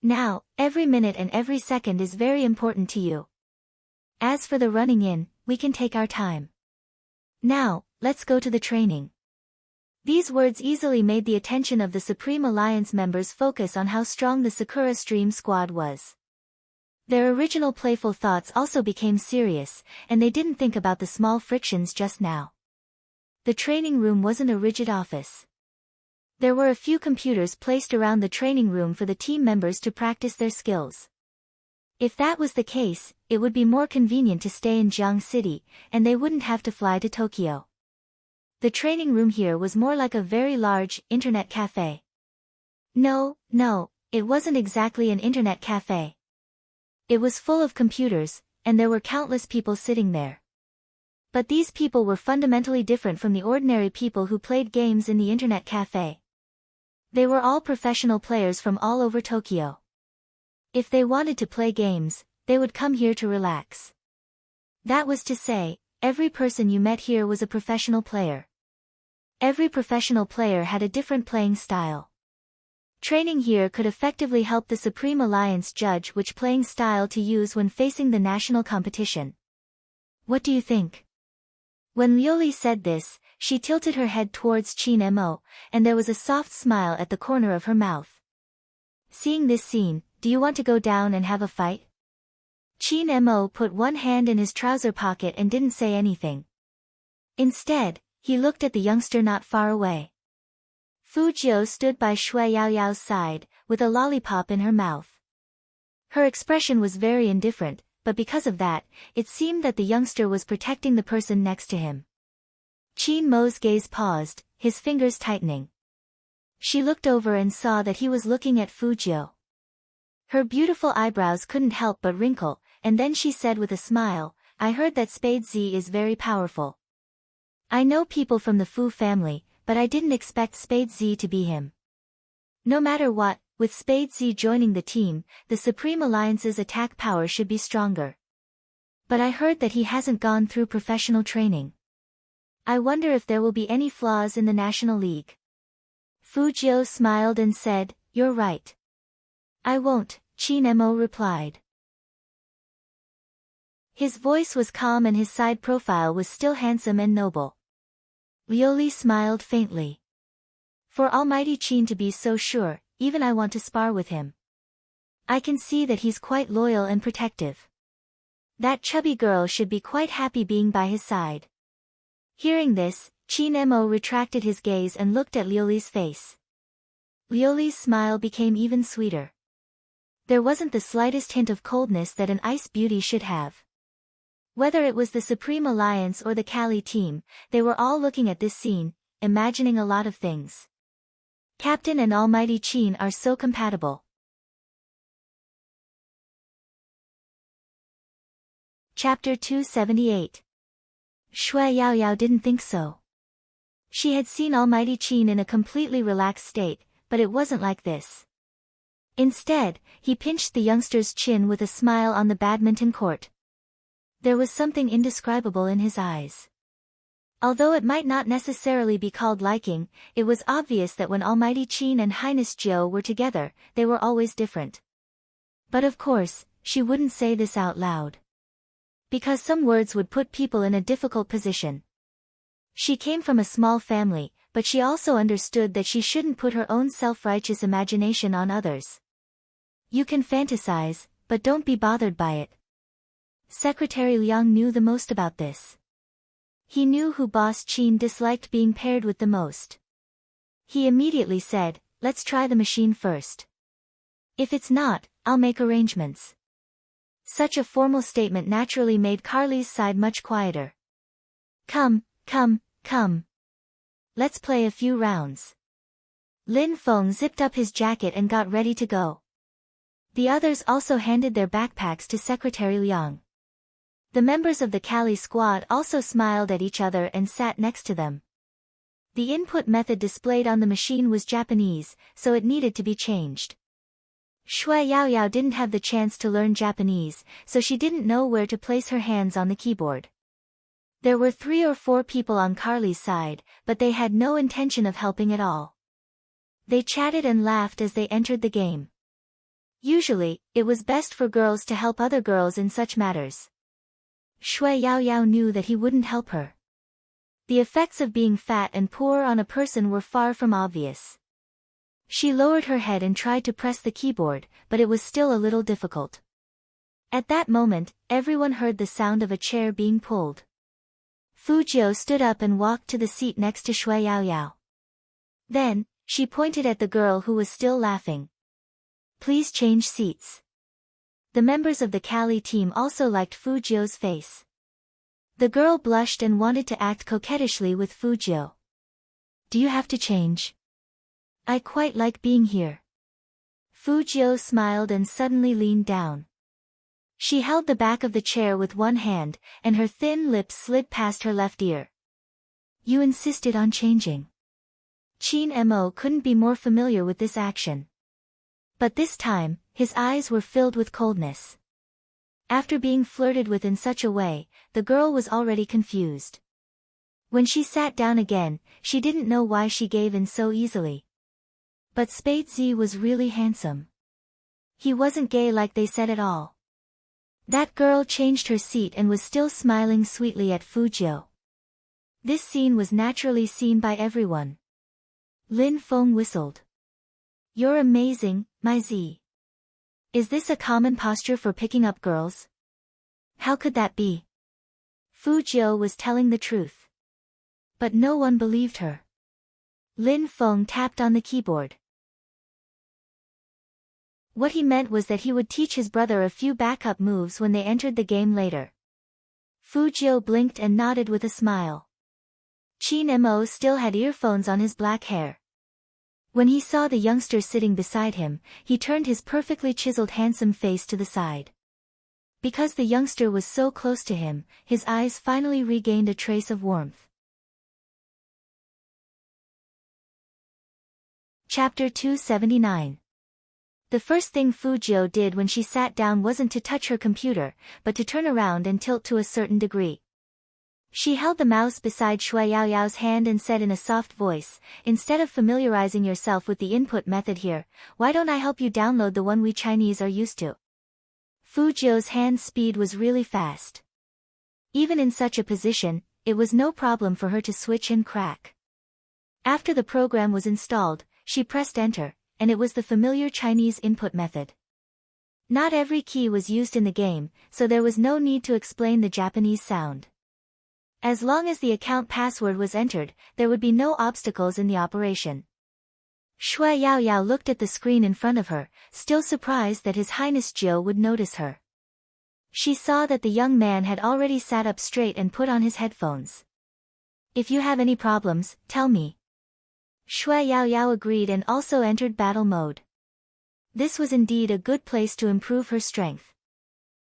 Now, every minute and every second is very important to you. As for the running in, we can take our time. Now, let's go to the training. These words easily made the attention of the Supreme Alliance members focus on how strong the Sakura Stream squad was. Their original playful thoughts also became serious, and they didn't think about the small frictions just now. The training room wasn't a rigid office. There were a few computers placed around the training room for the team members to practice their skills. If that was the case, it would be more convenient to stay in Jiang City, and they wouldn't have to fly to Tokyo. The training room here was more like a very large internet cafe. No, it wasn't exactly an internet cafe. It was full of computers, and there were countless people sitting there. But these people were fundamentally different from the ordinary people who played games in the internet cafe. They were all professional players from all over Tokyo. If they wanted to play games, they would come here to relax. That was to say, every person you met here was a professional player. Every professional player had a different playing style. Training here could effectively help the Supreme Alliance judge which playing style to use when facing the national competition. What do you think? When Liuli said this, she tilted her head towards Qin Mo, and there was a soft smile at the corner of her mouth. Seeing this scene, do you want to go down and have a fight? Qin Mo put one hand in his trouser pocket and didn't say anything. Instead, he looked at the youngster not far away. Fu Jiu stood by Shui Yao Yao's side, with a lollipop in her mouth. Her expression was very indifferent, but because of that, it seemed that the youngster was protecting the person next to him. Qin Mo's gaze paused, his fingers tightening. She looked over and saw that he was looking at Fu Jiu. Her beautiful eyebrows couldn't help but wrinkle, and then she said with a smile, "I heard that Spade Z is very powerful. I know people from the Fu family, but I didn't expect Spade Z to be him. No matter what, with Spade Z joining the team, the Supreme Alliance's attack power should be stronger. But I heard that he hasn't gone through professional training. I wonder if there will be any flaws in the National League." Fu Jiu smiled and said, "You're right. I won't," Qin Mo replied. His voice was calm and his side profile was still handsome and noble. Liuli smiled faintly. "For Almighty Qin to be so sure, even I want to spar with him. I can see that he's quite loyal and protective. That chubby girl should be quite happy being by his side." Hearing this, Qin Mo retracted his gaze and looked at Liuli's face. Liuli's smile became even sweeter. There wasn't the slightest hint of coldness that an ice beauty should have. Whether it was the Supreme Alliance or the Kali team, they were all looking at this scene, imagining a lot of things. Captain and Almighty Qin are so compatible. Chapter 278. Shui Yaoyao didn't think so. She had seen Almighty Qin in a completely relaxed state, but it wasn't like this. Instead, he pinched the youngster's chin with a smile on the badminton court. There was something indescribable in his eyes. Although it might not necessarily be called liking, it was obvious that when Almighty Qin and Highness Jiu were together, they were always different. But of course, she wouldn't say this out loud. Because some words would put people in a difficult position. She came from a small family, but she also understood that she shouldn't put her own self-righteous imagination on others. You can fantasize, but don't be bothered by it. Secretary Liang knew the most about this. He knew who Boss Qin disliked being paired with the most. He immediately said, "Let's try the machine first. If it's not, I'll make arrangements." Such a formal statement naturally made Carly's side much quieter. Come. Let's play a few rounds." Lin Feng zipped up his jacket and got ready to go. The others also handed their backpacks to Secretary Liang. The members of the Kali squad also smiled at each other and sat next to them. The input method displayed on the machine was Japanese, so it needed to be changed. Shui Yaoyao didn't have the chance to learn Japanese, so she didn't know where to place her hands on the keyboard. There were 3 or 4 people on Carly's side, but they had no intention of helping at all. They chatted and laughed as they entered the game. Usually, it was best for girls to help other girls in such matters. Shui Yaoyao knew that he wouldn't help her. The effects of being fat and poor on a person were far from obvious. She lowered her head and tried to press the keyboard, but it was still a little difficult. At that moment, everyone heard the sound of a chair being pulled. Fu Jiu stood up and walked to the seat next to Shui Yaoyao. Then, she pointed at the girl who was still laughing. "Please change seats." The members of the Kali team also liked Fu Jiu's face. The girl blushed and wanted to act coquettishly with Fu Jiu. "Do you have to change? I quite like being here." Fu Jiu smiled and suddenly leaned down. She held the back of the chair with one hand, and her thin lips slid past her left ear. "You insisted on changing." Qin Mo couldn't be more familiar with this action. But this time, his eyes were filled with coldness. After being flirted with in such a way, the girl was already confused. When she sat down again, she didn't know why she gave in so easily. But Spade Z was really handsome. He wasn't gay like they said at all. That girl changed her seat and was still smiling sweetly at Fu Jiu. This scene was naturally seen by everyone. Lin Feng whistled. "You're amazing, my Z. Is this a common posture for picking up girls? How could that be?" Fu Jiu was telling the truth. But no one believed her. Lin Feng tapped on the keyboard. What he meant was that he would teach his brother a few backup moves when they entered the game later. Fu Jiu blinked and nodded with a smile. Qin Mo still had earphones on his black hair. When he saw the youngster sitting beside him, he turned his perfectly chiseled handsome face to the side. Because the youngster was so close to him, his eyes finally regained a trace of warmth. Chapter 279. The first thing Fu Jiu did when she sat down wasn't to touch her computer, but to turn around and tilt to a certain degree. She held the mouse beside Shui Yaoyao's hand and said in a soft voice, "Instead of familiarizing yourself with the input method here, why don't I help you download the one we Chinese are used to?" Fu Jiu's hand speed was really fast. Even in such a position, it was no problem for her to switch and crack. After the program was installed, she pressed enter, and it was the familiar Chinese input method. Not every key was used in the game, so there was no need to explain the Japanese sound. As long as the account password was entered, there would be no obstacles in the operation. Shui Yaoyao looked at the screen in front of her, still surprised that His Highness Jiu would notice her. She saw that the young man had already sat up straight and put on his headphones. "If you have any problems, tell me." Shui Yaoyao agreed and also entered battle mode. This was indeed a good place to improve her strength.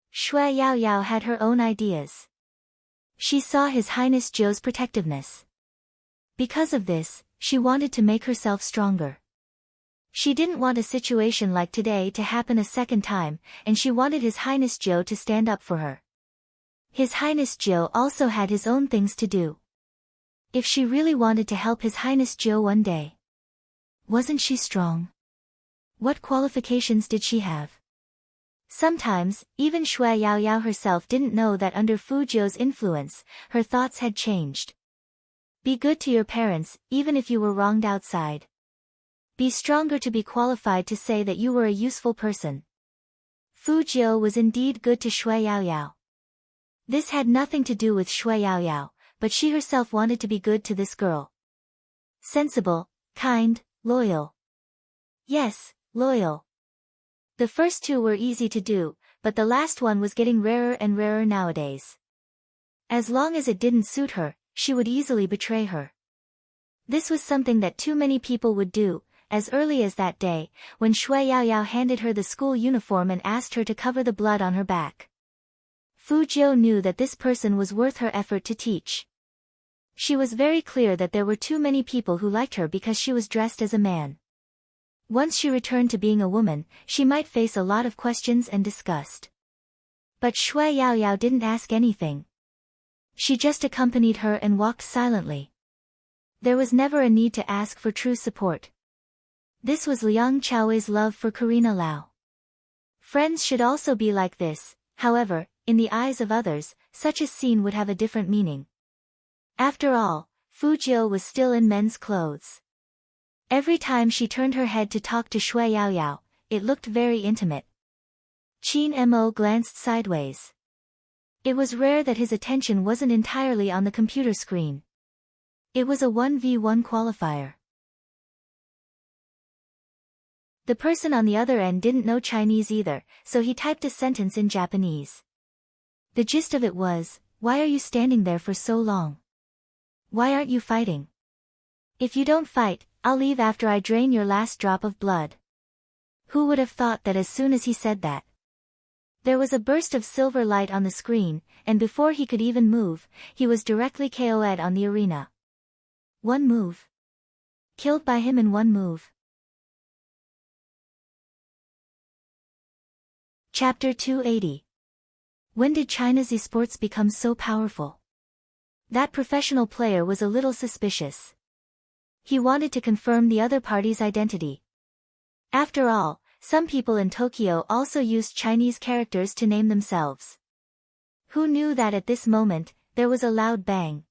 Shui Yaoyao had her own ideas. She saw His Highness Jiu's protectiveness. Because of this, she wanted to make herself stronger. She didn't want a situation like today to happen a second time, and she wanted His Highness Jiu to stand up for her. His Highness Jiu also had his own things to do. If she really wanted to help His Highness Jiu one day. Wasn't she strong? What qualifications did she have? Sometimes, even Shui Yaoyao herself didn't know that under Fu Jiu's influence, her thoughts had changed. Be good to your parents, even if you were wronged outside. Be stronger to be qualified to say that you were a useful person. Fu Jiu was indeed good to Shui Yaoyao. This had nothing to do with Shui Yaoyao, but she herself wanted to be good to this girl. Sensible, kind, loyal. Yes, loyal. The first two were easy to do, but the last one was getting rarer and rarer nowadays. As long as it didn't suit her, she would easily betray her. This was something that too many people would do, as early as that day, when Shui Yaoyao handed her the school uniform and asked her to cover the blood on her back. Fu Jiu knew that this person was worth her effort to teach. She was very clear that there were too many people who liked her because she was dressed as a man. Once she returned to being a woman, she might face a lot of questions and disgust. But Shui Yaoyao didn't ask anything. She just accompanied her and walked silently. There was never a need to ask for true support. This was Liang Chaowei's love for Karina Lau. Friends should also be like this, however, in the eyes of others, such a scene would have a different meaning. After all, Fu Jiu was still in men's clothes. Every time she turned her head to talk to Shui Yaoyao, it looked very intimate. Qin Mo glanced sideways. It was rare that his attention wasn't entirely on the computer screen. It was a 1v1 qualifier. The person on the other end didn't know Chinese either, so he typed a sentence in Japanese. The gist of it was, "Why are you standing there for so long? Why aren't you fighting? If you don't fight, I'll leave after I drain your last drop of blood." Who would have thought that as soon as he said that? There was a burst of silver light on the screen, and before he could even move, he was directly KO'd on the arena. One move. Killed by him in one move. Chapter 280. When did China's esports become so powerful? That professional player was a little suspicious. He wanted to confirm the other party's identity. After all, some people in Tokyo also used Chinese characters to name themselves. Who knew that at this moment, there was a loud bang.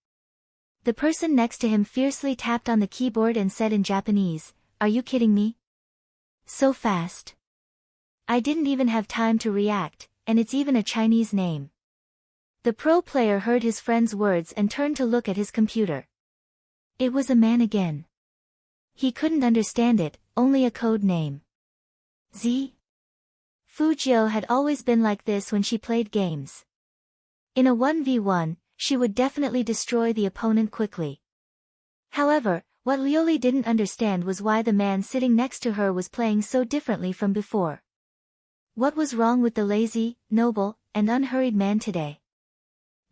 The person next to him fiercely tapped on the keyboard and said in Japanese, "Are you kidding me? So fast. I didn't even have time to react, and it's even a Chinese name." The pro player heard his friend's words and turned to look at his computer. It was a man again. He couldn't understand it, only a code name. Z? Fujio had always been like this when she played games. In a 1v1, she would definitely destroy the opponent quickly. However, what Lioli didn't understand was why the man sitting next to her was playing so differently from before. What was wrong with the lazy, noble, and unhurried man today?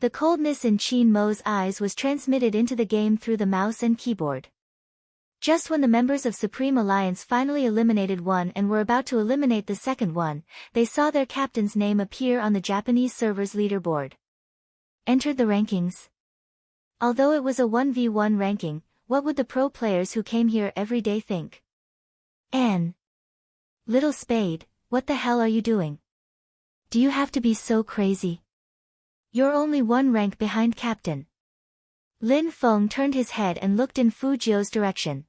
The coldness in Qin Mo's eyes was transmitted into the game through the mouse and keyboard. Just when the members of Supreme Alliance finally eliminated one and were about to eliminate the second one, they saw their captain's name appear on the Japanese server's leaderboard. Entered the rankings. Although it was a 1v1 ranking, what would the pro players who came here every day think? Anne. Little Spade, what the hell are you doing? Do you have to be so crazy? You're only one rank behind captain. Lin Feng turned his head and looked in Fujio's direction.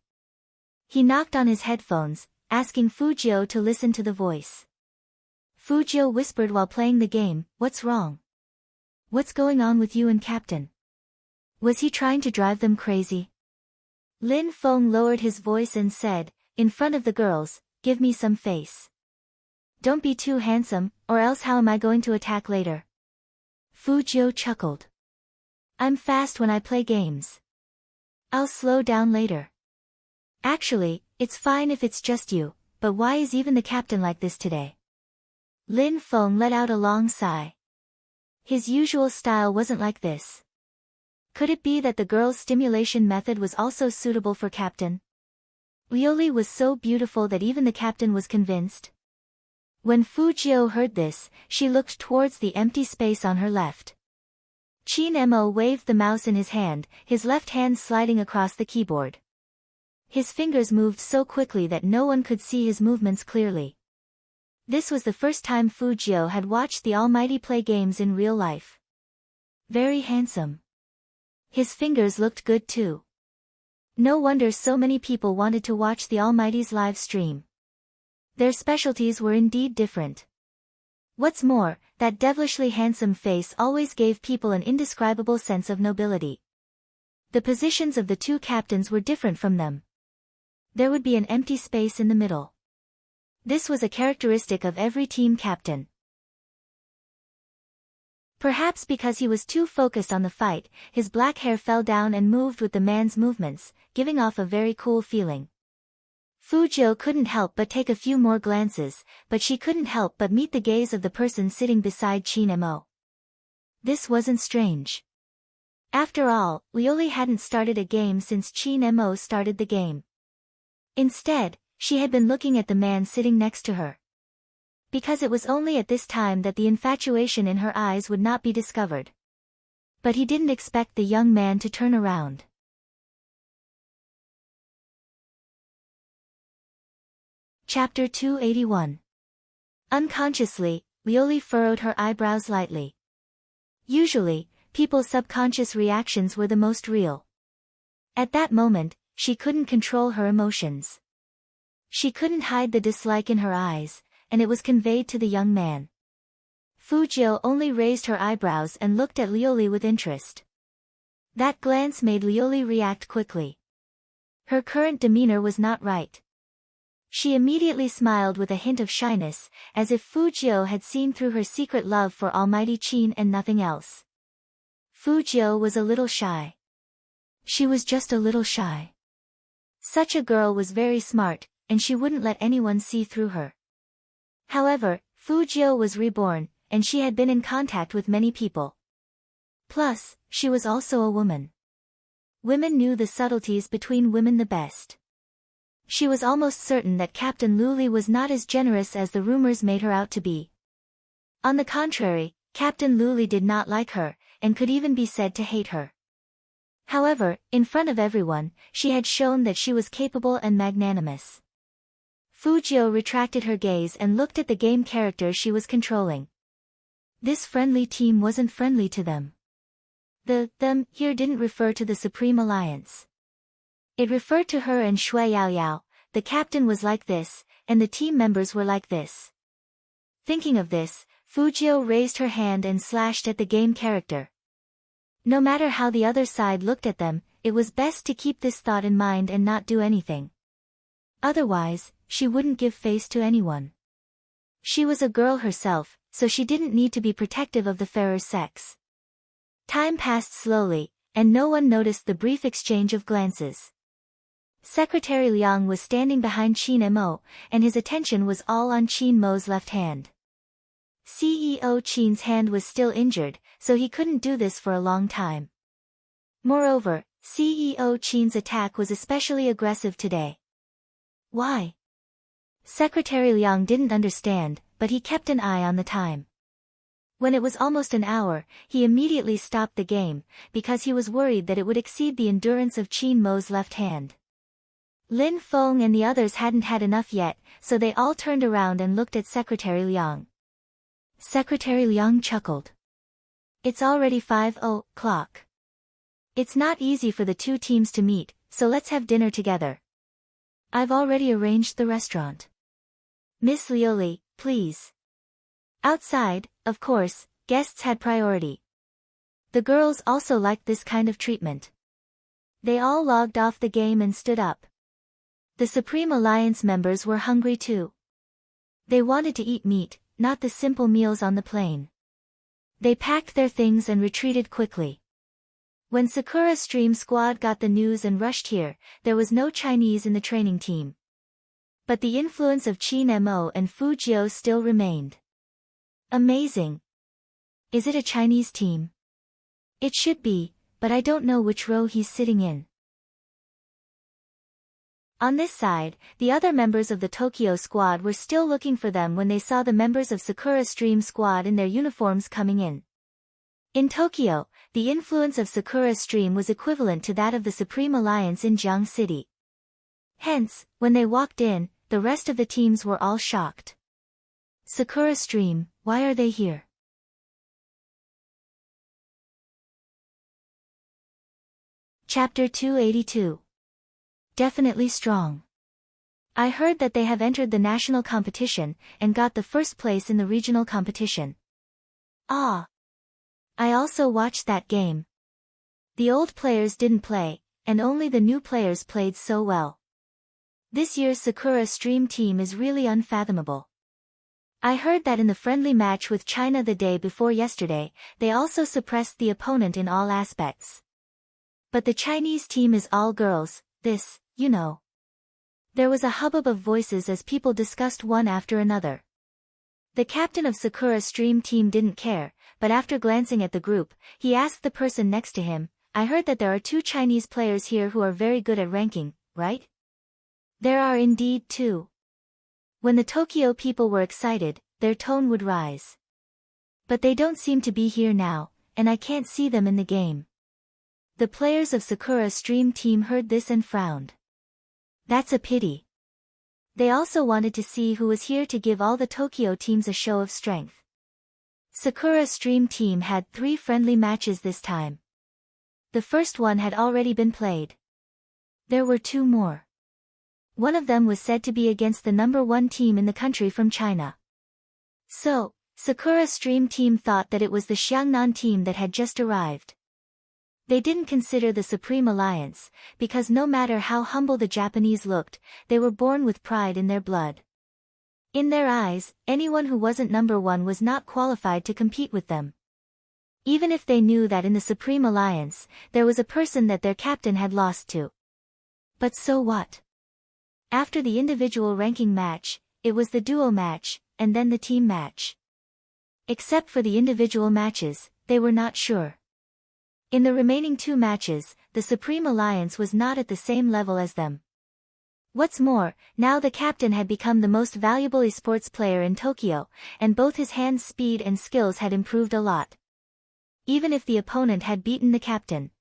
He knocked on his headphones, asking Fujio to listen to the voice. Fujio whispered while playing the game, "What's wrong? What's going on with you and Captain? Was he trying to drive them crazy?" Lin Feng lowered his voice and said, "In front of the girls, give me some face. Don't be too handsome, or else how am I going to attack later?" Fujio chuckled. "I'm fast when I play games. I'll slow down later. Actually, it's fine if it's just you, but why is even the captain like this today?" Lin Feng let out a long sigh. His usual style wasn't like this. Could it be that the girl's stimulation method was also suitable for captain? Lioli was so beautiful that even the captain was convinced. When Fujio heard this, she looked towards the empty space on her left. Qin Mo waved the mouse in his hand, his left hand sliding across the keyboard. His fingers moved so quickly that no one could see his movements clearly. This was the first time Fujio had watched the Almighty play games in real life. Very handsome. His fingers looked good too. No wonder so many people wanted to watch the Almighty's live stream. Their specialties were indeed different. What's more, that devilishly handsome face always gave people an indescribable sense of nobility. The positions of the two captains were different from them. There would be an empty space in the middle. This was a characteristic of every team captain. Perhaps because he was too focused on the fight, his black hair fell down and moved with the man's movements, giving off a very cool feeling. Fujio couldn't help but take a few more glances, but she couldn't help but meet the gaze of the person sitting beside Qin Mo. This wasn't strange. After all, Lioli hadn't started a game since Qin Mo started the game. Instead, she had been looking at the man sitting next to her. Because it was only at this time that the infatuation in her eyes would not be discovered. But he didn't expect the young man to turn around. Chapter 281. Unconsciously, Lioli furrowed her eyebrows lightly. Usually, people's subconscious reactions were the most real. At that moment, she couldn't control her emotions. She couldn't hide the dislike in her eyes, and it was conveyed to the young man. Fujio only raised her eyebrows and looked at Lioli with interest. That glance made Lioli react quickly. Her current demeanor was not right. She immediately smiled with a hint of shyness, as if Fujio had seen through her secret love for Almighty Qin and nothing else. Fujio was a little shy. She was just a little shy. Such a girl was very smart, and she wouldn't let anyone see through her. However, Fujio was reborn, and she had been in contact with many people. Plus, she was also a woman. Women knew the subtleties between women the best. She was almost certain that Captain Luli was not as generous as the rumors made her out to be. On the contrary, Captain Luli did not like her, and could even be said to hate her. However, in front of everyone, she had shown that she was capable and magnanimous. Fujio retracted her gaze and looked at the game character she was controlling. This friendly team wasn't friendly to them. The them here didn't refer to the Supreme Alliance. It referred to her and Shui Yaoyao. The captain was like this, and the team members were like this. Thinking of this, Fujio raised her hand and slashed at the game character. No matter how the other side looked at them, it was best to keep this thought in mind and not do anything. Otherwise, she wouldn't give face to anyone. She was a girl herself, so she didn't need to be protective of the fairer sex. Time passed slowly, and no one noticed the brief exchange of glances. Secretary Liang was standing behind Qin Mo, and his attention was all on Qin Mo's left hand. CEO Qin's hand was still injured, so he couldn't do this for a long time. Moreover, CEO Qin's attack was especially aggressive today. Why? Secretary Liang didn't understand, but he kept an eye on the time. When it was almost an hour, he immediately stopped the game, because he was worried that it would exceed the endurance of Qin Mo's left hand. Lin Feng and the others hadn't had enough yet, so they all turned around and looked at Secretary Liang. Secretary Liang chuckled. It's already 5:00. It's not easy for the two teams to meet, so let's have dinner together. I've already arranged the restaurant. Miss Lioli, please. Outside, of course, guests had priority. The girls also liked this kind of treatment. They all logged off the game and stood up. The Supreme Alliance members were hungry too. They wanted to eat meat, not the simple meals on the plane. They packed their things and retreated quickly. When Sakura Stream Squad got the news and rushed here, there was no Chinese in the training team. But the influence of Qin Mo and Fu Jiao still remained. Amazing. Is it a Chinese team? It should be, but I don't know which row he's sitting in. On this side, the other members of the Tokyo squad were still looking for them when they saw the members of Sakura Stream Squad in their uniforms coming in. In Tokyo, the influence of Sakura Stream was equivalent to that of the Supreme Alliance in Jiang City. Hence, when they walked in, the rest of the teams were all shocked. Sakura Stream, why are they here? Chapter 282. Definitely strong. I heard that they have entered the national competition, and got the first place in the regional competition. Ah! I also watched that game. The old players didn't play, and only the new players played so well. This year's Sakura Stream team is really unfathomable. I heard that in the friendly match with China the day before yesterday, they also suppressed the opponent in all aspects. But the Chinese team is all girls, this, you know. There was a hubbub of voices as people discussed one after another. The captain of Sakura Stream team didn't care, but after glancing at the group, he asked the person next to him, I heard that there are 2 Chinese players here who are very good at ranking, right? There are indeed 2. When the Tokyo people were excited, their tone would rise. But they don't seem to be here now, and I can't see them in the game. The players of Sakura Stream team heard this and frowned. That's a pity. They also wanted to see who was here to give all the Tokyo teams a show of strength. Sakura Stream team had 3 friendly matches this time. The first one had already been played. There were 2 more. One of them was said to be against the number 1 team in the country from China. So, Sakura Stream team thought that it was the Xiangnan team that had just arrived. They didn't consider the Supreme Alliance, because no matter how humble the Japanese looked, they were born with pride in their blood. In their eyes, anyone who wasn't number 1 was not qualified to compete with them. Even if they knew that in the Supreme Alliance, there was a person that their captain had lost to. But so what? After the individual ranking match, it was the duo match, and then the team match. Except for the individual matches, they were not sure. In the remaining 2 matches, the Supreme Alliance was not at the same level as them. What's more, now the captain had become the most valuable esports player in Tokyo, and both his hand speed and skills had improved a lot. Even if the opponent had beaten the captain.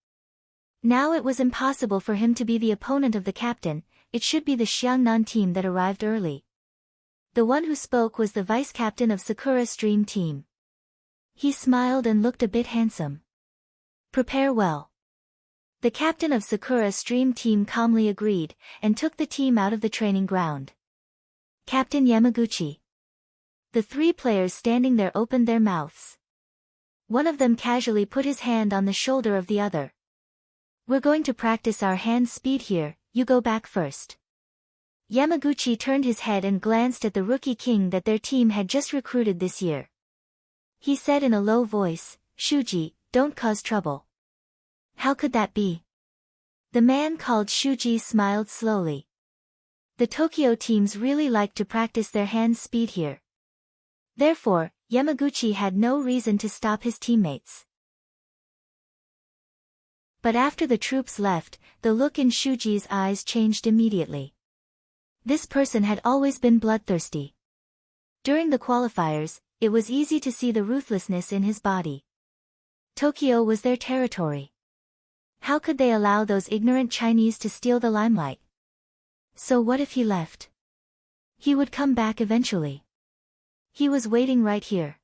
Now it was impossible for him to be the opponent of the captain, it should be the Xiangnan team that arrived early. The one who spoke was the vice-captain of Sakura Stream team. He smiled and looked a bit handsome. Prepare well. The captain of Sakura Stream team calmly agreed, and took the team out of the training ground. Captain Yamaguchi. The 3 players standing there opened their mouths. One of them casually put his hand on the shoulder of the other. We're going to practice our hand speed here, you go back first. Yamaguchi turned his head and glanced at the rookie king that their team had just recruited this year. He said in a low voice, "Shuji, don't cause trouble." "How could that be?" The man called Shuji smiled slowly. The Tokyo teams really like to practice their hand speed here. Therefore, Yamaguchi had no reason to stop his teammates. But after the troops left, the look in Shuji's eyes changed immediately. This person had always been bloodthirsty. During the qualifiers, it was easy to see the ruthlessness in his body. Tokyo was their territory. How could they allow those ignorant Chinese to steal the limelight? So what if he left? He would come back eventually. He was waiting right here.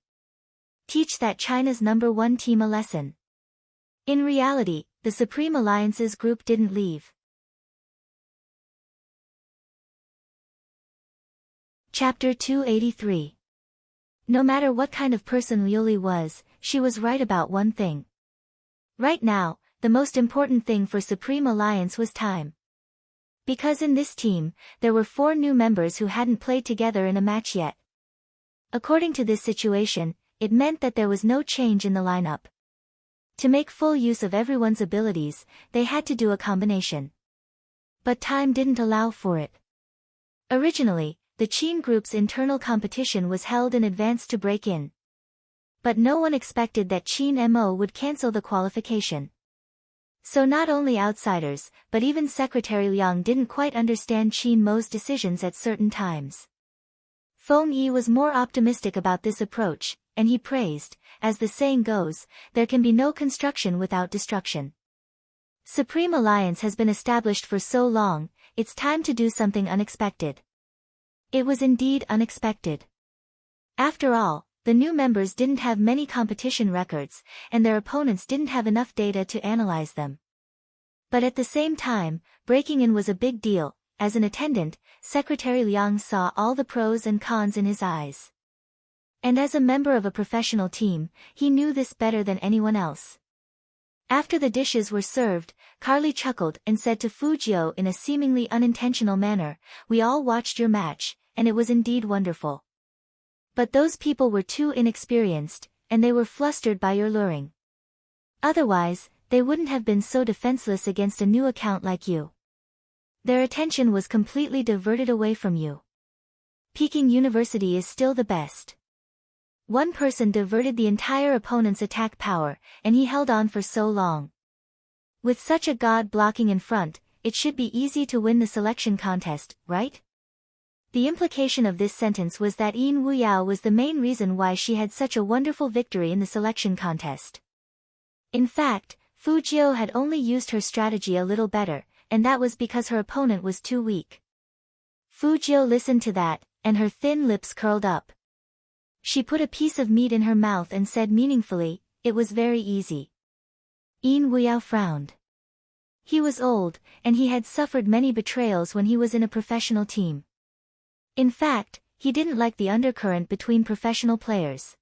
Teach that China's #1 team a lesson. In reality, the Supreme Alliance's group didn't leave. Chapter 283. No matter what kind of person Liuli was, she was right about one thing. Right now, the most important thing for Supreme Alliance was time. Because in this team, there were 4 new members who hadn't played together in a match yet. According to this situation, it meant that there was no change in the lineup. To make full use of everyone's abilities, they had to do a combination. But time didn't allow for it. Originally, the Qin group's internal competition was held in advance to break in. But no one expected that Qin MO would cancel the qualification. So not only outsiders, but even Secretary Liang didn't quite understand Qin Mo's decisions at certain times. Feng Yi was more optimistic about this approach, and he praised, as the saying goes, there can be no construction without destruction. Supreme Alliance has been established for so long, it's time to do something unexpected. It was indeed unexpected. After all, the new members didn't have many competition records, and their opponents didn't have enough data to analyze them. But at the same time, breaking in was a big deal. As an attendant, Secretary Liang saw all the pros and cons in his eyes. And as a member of a professional team, he knew this better than anyone else. After the dishes were served, Carly chuckled and said to Fujio in a seemingly unintentional manner, "We all watched your match, and it was indeed wonderful. But those people were too inexperienced, and they were flustered by your luring. Otherwise, they wouldn't have been so defenseless against a new account like you. Their attention was completely diverted away from you. Peking University is still the best." One person diverted the entire opponent's attack power, and he held on for so long. With such a god blocking in front, it should be easy to win the selection contest, right? The implication of this sentence was that Yin Wuyao was the main reason why she had such a wonderful victory in the selection contest. In fact, Fujio had only used her strategy a little better, and that was because her opponent was too weak. Fujio listened to that, and her thin lips curled up. She put a piece of meat in her mouth and said meaningfully, "It was very easy." Yin Wuyao frowned. He was old, and he had suffered many betrayals when he was in a professional team. In fact, he didn't like the undercurrent between professional players.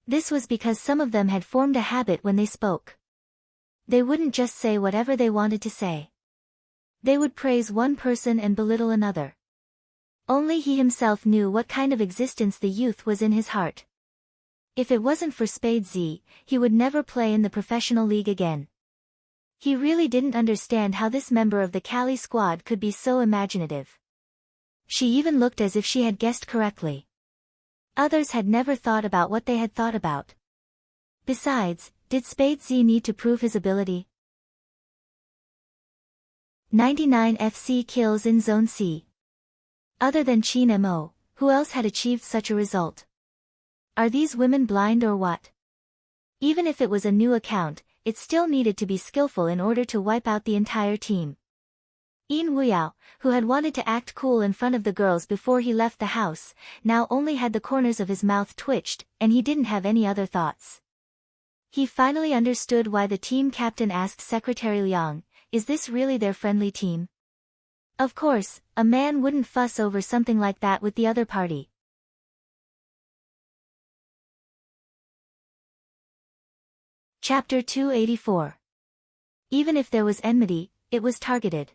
This was because some of them had formed a habit when they spoke. They wouldn't just say whatever they wanted to say. They would praise one person and belittle another. Only he himself knew what kind of existence the youth was in his heart. If it wasn't for Spade Z, he would never play in the professional league again. He really didn't understand how this member of the Cali squad could be so imaginative. She even looked as if she had guessed correctly. Others had never thought about what they had thought about. Besides, did Spade Z need to prove his ability? 99 FC kills in Zone C. Other than Qin Mo, who else had achieved such a result? Are these women blind or what? Even if it was a new account, it still needed to be skillful in order to wipe out the entire team. Yin Wuyao, who had wanted to act cool in front of the girls before he left the house, now only had the corners of his mouth twitched, and he didn't have any other thoughts. He finally understood why the team captain asked Secretary Liang, "Is this really their friendly team?" Of course, a man wouldn't fuss over something like that with the other party. Chapter 284. Even if there was enmity, it was targeted.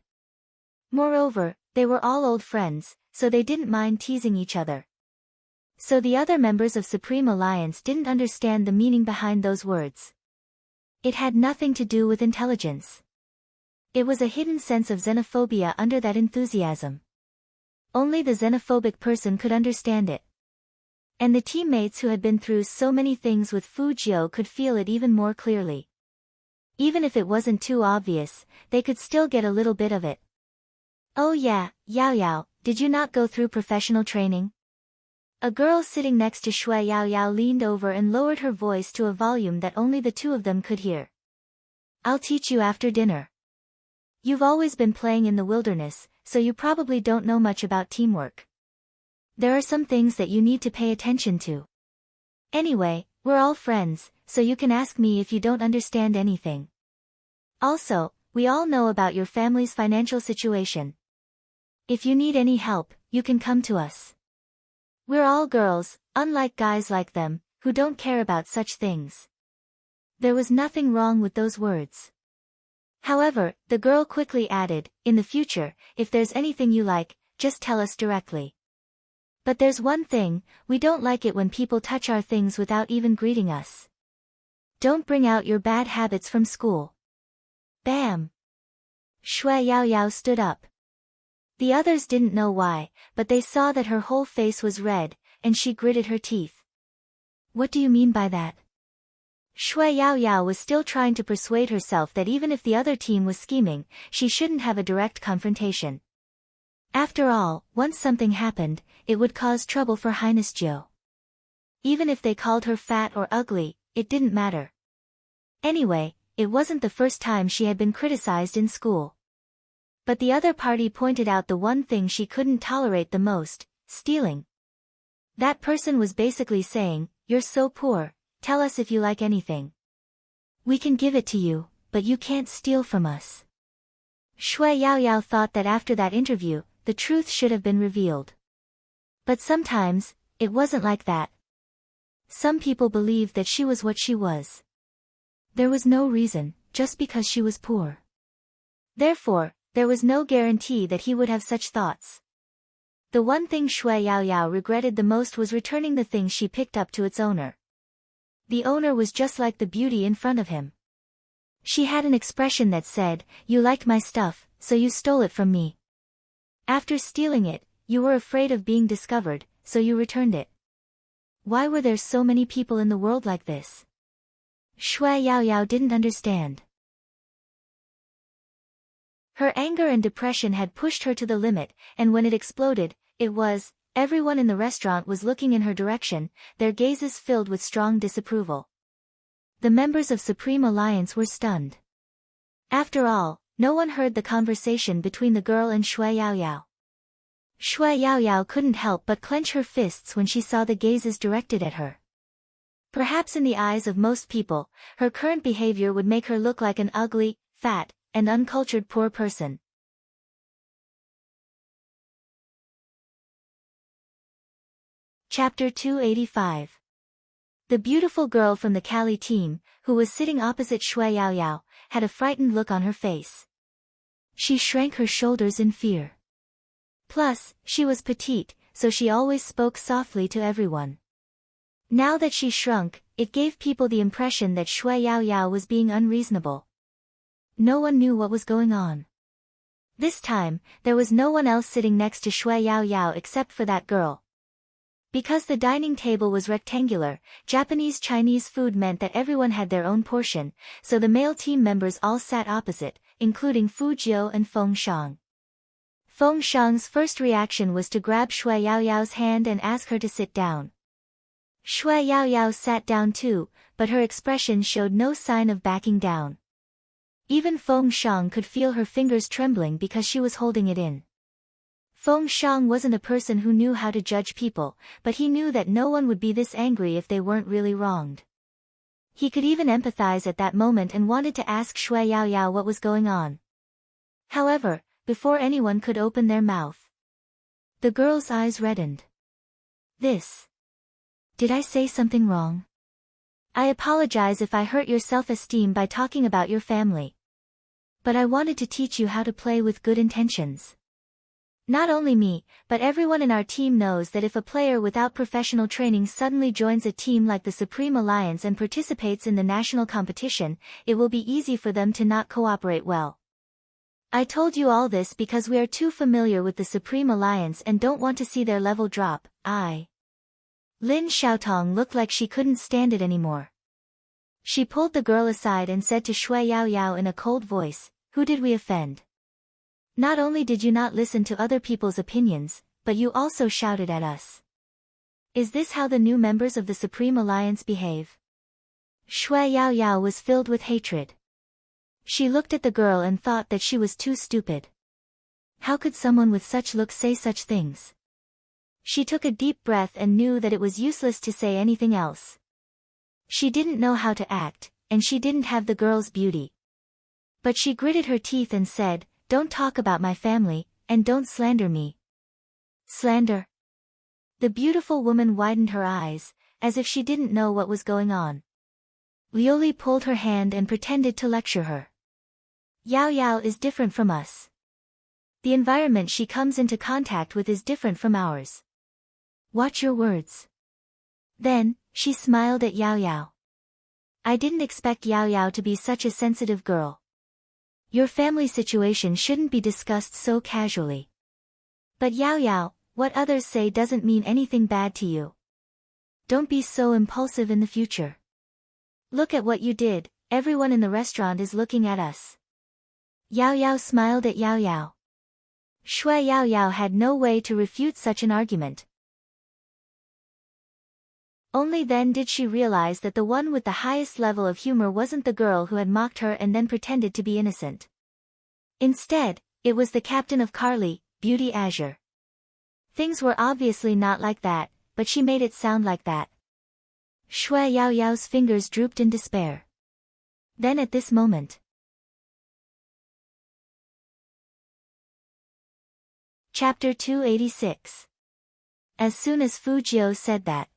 Moreover, They were all old friends, so they didn't mind teasing each other. So the other members of Supreme Alliance didn't understand the meaning behind those words. It had nothing to do with intelligence. It was a hidden sense of xenophobia under that enthusiasm. Only the xenophobic person could understand it. And the teammates who had been through so many things with Fujio could feel it even more clearly. Even if it wasn't too obvious, they could still get a little bit of it. Oh yeah, Yao Yao, did you not go through professional training? A girl sitting next to Shui Yao Yao leaned over and lowered her voice to a volume that only the two of them could hear. I'll teach you after dinner. You've always been playing in the wilderness, so you probably don't know much about teamwork. There are some things that you need to pay attention to. Anyway, we're all friends, so you can ask me if you don't understand anything. Also, we all know about your family's financial situation. If you need any help, you can come to us. We're all girls, unlike guys like them, who don't care about such things. There was nothing wrong with those words. However, the girl quickly added, in the future, if there's anything you like, just tell us directly. But there's one thing, we don't like it when people touch our things without even greeting us. Don't bring out your bad habits from school. Bam! Shui Yao Yao stood up. The others didn't know why, but they saw that her whole face was red, and she gritted her teeth. What do you mean by that? Shui Yao Yao was still trying to persuade herself that even if the other team was scheming, she shouldn't have a direct confrontation. After all, once something happened, it would cause trouble for Highness Jiu. Even if they called her fat or ugly, it didn't matter. Anyway, it wasn't the first time she had been criticized in school. But the other party pointed out the one thing she couldn't tolerate the most, stealing. That person was basically saying, you're so poor, tell us if you like anything. We can give it to you, but you can't steal from us. Shui Yao Yao thought that after that interview, the truth should have been revealed. But sometimes, it wasn't like that. Some people believed that she was what she was. There was no reason, just because she was poor. Therefore, there was no guarantee that he would have such thoughts. The one thing Shui Yao Yao regretted the most was returning the thing she picked up to its owner. The owner was just like the beauty in front of him. She had an expression that said, you liked my stuff, so you stole it from me. After stealing it, you were afraid of being discovered, so you returned it. Why were there so many people in the world like this? Shui Yao Yao didn't understand. Her anger and depression had pushed her to the limit, and when it exploded, everyone in the restaurant was looking in her direction, their gazes filled with strong disapproval. The members of Supreme Alliance were stunned. After all, no one heard the conversation between the girl and Shui Yao Yao. Shui Yao Yao couldn't help but clench her fists when she saw the gazes directed at her. Perhaps in the eyes of most people, her current behavior would make her look like an ugly, fat, and uncultured poor person. Chapter 285. The beautiful girl from the Cali team, who was sitting opposite Shui Yao Yao, had a frightened look on her face. She shrank her shoulders in fear. Plus, she was petite, so she always spoke softly to everyone. Now that she shrunk, it gave people the impression that Shui Yao Yao was being unreasonable. No one knew what was going on. This time, there was no one else sitting next to Shui Yao Yao except for that girl. Because the dining table was rectangular, Japanese-Chinese food meant that everyone had their own portion, so the male team members all sat opposite, including Fujio and Feng Shang. Feng Shang's first reaction was to grab Shui Yao Yao's hand and ask her to sit down. Shui Yao Yao sat down too, but her expression showed no sign of backing down. Even Feng Shang could feel her fingers trembling because she was holding it in. Feng Shang wasn't a person who knew how to judge people, but he knew that no one would be this angry if they weren't really wronged. He could even empathize at that moment and wanted to ask Shui Yao Yao what was going on. However, before anyone could open their mouth, the girl's eyes reddened. Did I say something wrong? I apologize if I hurt your self-esteem by talking about your family. But I wanted to teach you how to play with good intentions. Not only me, but everyone in our team knows that if a player without professional training suddenly joins a team like the Supreme Alliance and participates in the national competition, it will be easy for them to not cooperate well. I told you all this because we are too familiar with the Supreme Alliance and don't want to see their level drop. Lin Xiaotong looked like she couldn't stand it anymore. She pulled the girl aside and said to Shui Yao Yao in a cold voice, "Who did we offend? Not only did you not listen to other people's opinions, but you also shouted at us. Is this how the new members of the Supreme Alliance behave?" Shui Yao Yao was filled with hatred. She looked at the girl and thought that she was too stupid. How could someone with such looks say such things? She took a deep breath and knew that it was useless to say anything else. She didn't know how to act, and she didn't have the girl's beauty. But she gritted her teeth and said, "Don't talk about my family, and don't slander me." Slander? The beautiful woman widened her eyes, as if she didn't know what was going on. Lioli pulled her hand and pretended to lecture her. Yao Yao is different from us. The environment she comes into contact with is different from ours. Watch your words. Then, she smiled at Yao Yao. I didn't expect Yao Yao to be such a sensitive girl. Your family situation shouldn't be discussed so casually. But Yao Yao, what others say doesn't mean anything bad to you. Don't be so impulsive in the future. Look at what you did, everyone in the restaurant is looking at us. Yao Yao smiled at Yao Yao. Shui Yao Yao had no way to refute such an argument. Only then did she realize that the one with the highest level of humor wasn't the girl who had mocked her and then pretended to be innocent. Instead, it was the captain of Carly, Beauty Azure. Things were obviously not like that, but she made it sound like that. Shui Yao Yao's fingers drooped in despair. Then at this moment. Chapter 286. As soon as Fu Jiu said that,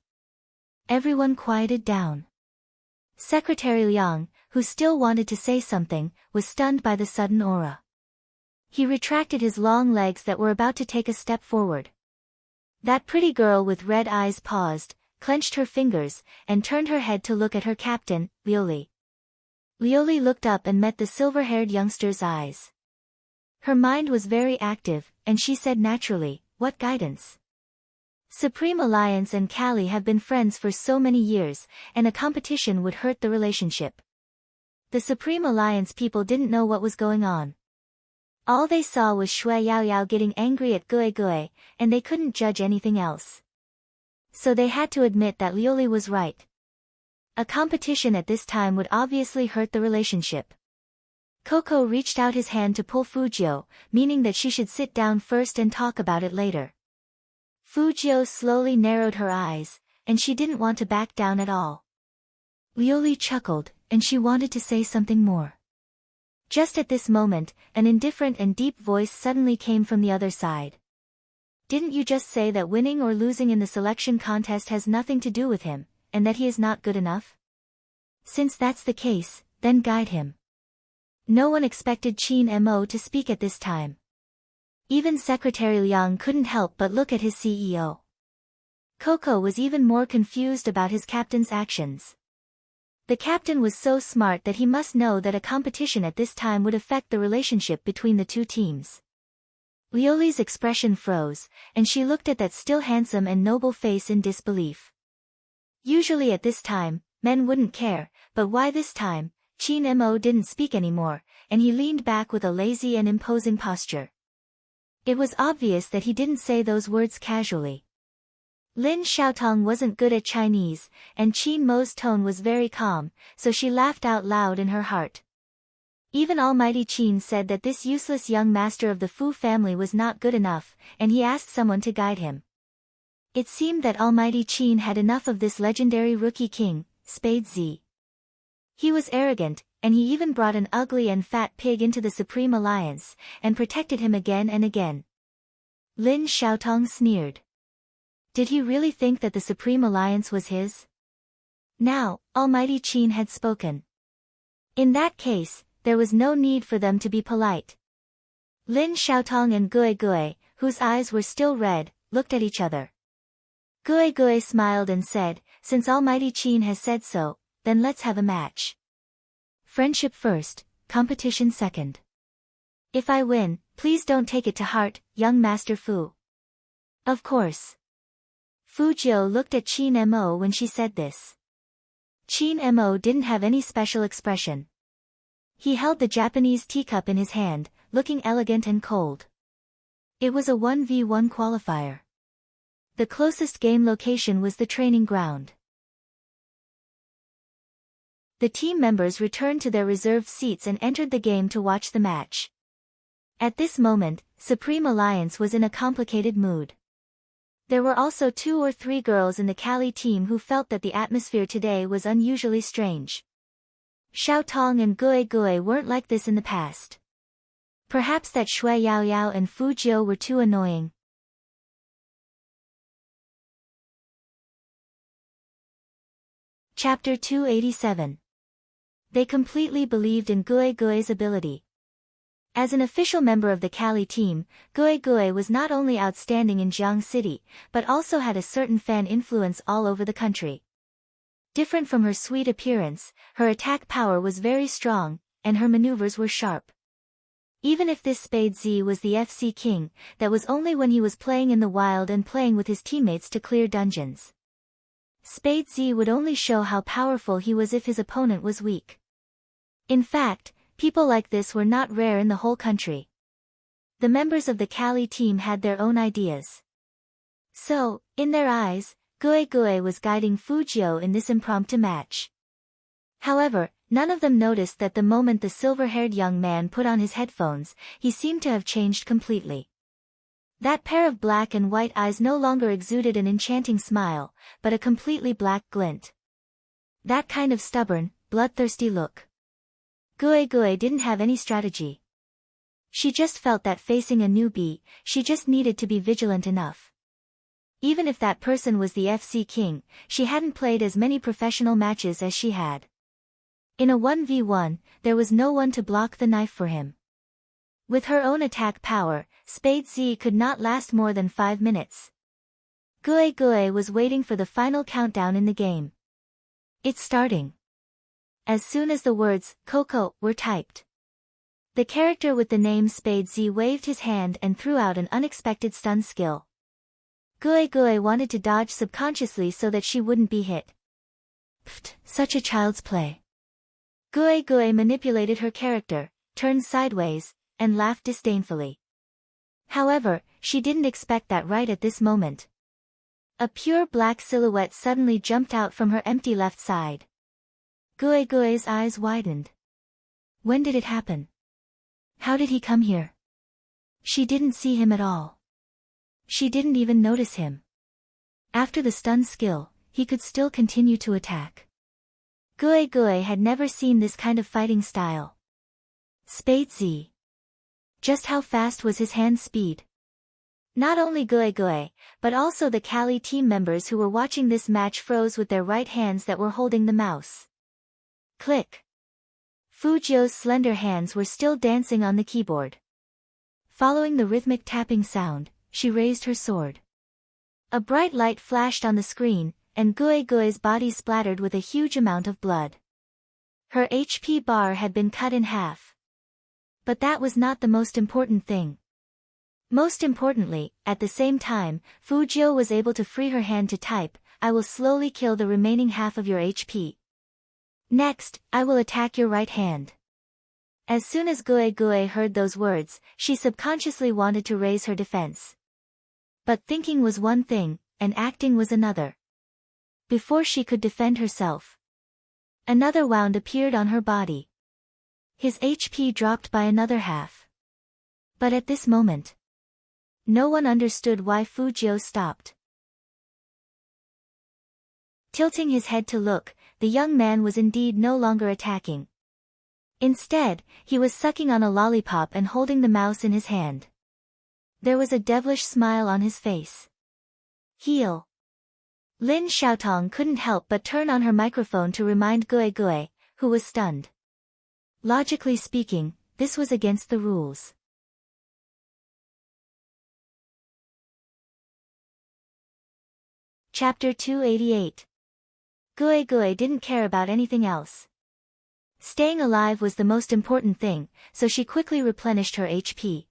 everyone quieted down. Secretary Liang, who still wanted to say something, was stunned by the sudden aura. He retracted his long legs that were about to take a step forward. That pretty girl with red eyes paused, clenched her fingers, and turned her head to look at her captain, Lioli. Lioli looked up and met the silver-haired youngster's eyes. Her mind was very active, and she said naturally, "What guidance?" Supreme Alliance and Callie have been friends for so many years, and a competition would hurt the relationship. The Supreme Alliance people didn't know what was going on. All they saw was Shui Yao Yao getting angry at Gui Gui, and they couldn't judge anything else. So they had to admit that Lioli was right. A competition at this time would obviously hurt the relationship. Coco reached out his hand to pull Fujio, meaning that she should sit down first and talk about it later. Fujio slowly narrowed her eyes, and she didn't want to back down at all. Lioli chuckled, and she wanted to say something more. Just at this moment, an indifferent and deep voice suddenly came from the other side. Didn't you just say that winning or losing in the selection contest has nothing to do with him, and that he is not good enough? Since that's the case, then guide him. No one expected Qin Mo to speak at this time. Even Secretary Liang couldn't help but look at his CEO. Coco was even more confused about his captain's actions. The captain was so smart that he must know that a competition at this time would affect the relationship between the two teams. Lioli's expression froze, and she looked at that still handsome and noble face in disbelief. Usually at this time, men wouldn't care, but why this time? Qin Mo didn't speak anymore, and he leaned back with a lazy and imposing posture. It was obvious that he didn't say those words casually. Lin Xiaotong wasn't good at Chinese, and Qin Mo's tone was very calm, so she laughed out loud in her heart. Even Almighty Qin said that this useless young master of the Fu family was not good enough, and he asked someone to guide him. It seemed that Almighty Qin had enough of this legendary rookie king, Spade Z. He was arrogant, and he even brought an ugly and fat pig into the Supreme Alliance, and protected him again and again. Lin Xiaotong sneered. Did he really think that the Supreme Alliance was his? Now, Almighty Qin had spoken. In that case, there was no need for them to be polite. Lin Xiaotong and Gui Gui, whose eyes were still red, looked at each other. Gue Gue smiled and said, "Since Almighty Qin has said so, then let's have a match. Friendship first, competition second. If I win, please don't take it to heart, young Master Fu." Of course. Fu Jiu looked at Qin Mo when she said this. Qin Mo didn't have any special expression. He held the Japanese teacup in his hand, looking elegant and cold. It was a 1v1 qualifier. The closest game location was the training ground. The team members returned to their reserved seats and entered the game to watch the match. At this moment, Supreme Alliance was in a complicated mood. There were also 2 or 3 girls in the Cali team who felt that the atmosphere today was unusually strange. Xiao Tong and Gue Gue weren't like this in the past. Perhaps that Shui Yao Yao and Fu Jiu were too annoying. Chapter 287. They completely believed in Gue Gue's ability. As an official member of the Cali team, Gue Gue was not only outstanding in Jiang City, but also had a certain fan influence all over the country. Different from her sweet appearance, her attack power was very strong, and her maneuvers were sharp. Even if this Spade Z was the FC King, that was only when he was playing in the wild and playing with his teammates to clear dungeons. Spade Z would only show how powerful he was if his opponent was weak. In fact, people like this were not rare in the whole country. The members of the Cali team had their own ideas. So, in their eyes, Gue Gue was guiding Fu Jiu in this impromptu match. However, none of them noticed that the moment the silver-haired young man put on his headphones, he seemed to have changed completely. That pair of black and white eyes no longer exuded an enchanting smile, but a completely black glint. That kind of stubborn, bloodthirsty look. Gue Gue didn't have any strategy. She just felt that facing a newbie, she just needed to be vigilant enough. Even if that person was the FC King, she hadn't played as many professional matches as she had. In a 1v1, there was no one to block the knife for him. With her own attack power, Spade Z could not last more than 5 minutes. Gue Gue was waiting for the final countdown in the game. It's starting. As soon as the words, Coco, were typed, the character with the name Spade Z waved his hand and threw out an unexpected stun skill. Gue Gue wanted to dodge subconsciously so that she wouldn't be hit. Pfft, such a child's play. Gue Gue manipulated her character, turned sideways, and laughed disdainfully. However, she didn't expect that right at this moment. A pure black silhouette suddenly jumped out from her empty left side. Gue Gue's eyes widened. When did it happen? How did he come here? She didn't see him at all. She didn't even notice him. After the stun skill, he could still continue to attack. Gue Gue had never seen this kind of fighting style. Spade Z. Just how fast was his hand speed? Not only Gue Gue, but also the Cali team members who were watching this match froze with their right hands that were holding the mouse. Click. Fu Jiu's slender hands were still dancing on the keyboard. Following the rhythmic tapping sound, she raised her sword. A bright light flashed on the screen, and Gue Gue's body splattered with a huge amount of blood. Her HP bar had been cut in half. But that was not the most important thing. Most importantly, at the same time, Fu Jiu was able to free her hand to type, "I will slowly kill the remaining half of your HP. Next, I will attack your right hand." As soon as Gue Gue heard those words, she subconsciously wanted to raise her defense. But thinking was one thing, and acting was another. Before she could defend herself, another wound appeared on her body. His HP dropped by another half. But at this moment, no one understood why Fu Jiu stopped. Tilting his head to look, the young man was indeed no longer attacking. Instead, he was sucking on a lollipop and holding the mouse in his hand. There was a devilish smile on his face. Heal. Lin Xiaotong couldn't help but turn on her microphone to remind Gue Gue, who was stunned. Logically speaking, this was against the rules. Chapter 288. Gue Gue didn't care about anything else. Staying alive was the most important thing, so she quickly replenished her HP.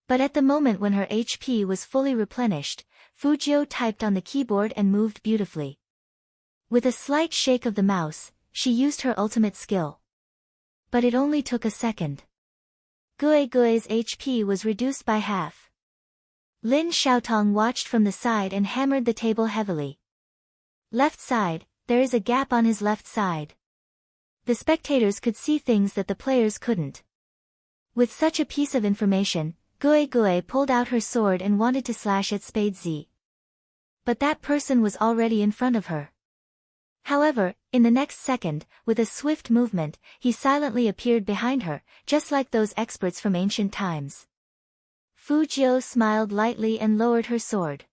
But at the moment when her HP was fully replenished, Fujio typed on the keyboard and moved beautifully. With a slight shake of the mouse, she used her ultimate skill. But it only took a second. Gue Gue's HP was reduced by half. Lin Xiaotong watched from the side and hammered the table heavily. Left side, there is a gap on his left side. The spectators could see things that the players couldn't. With such a piece of information, Gue Gue pulled out her sword and wanted to slash at Spade Z. But that person was already in front of her. However, in the next second, with a swift movement, he silently appeared behind her, just like those experts from ancient times. Fujio smiled lightly and lowered her sword.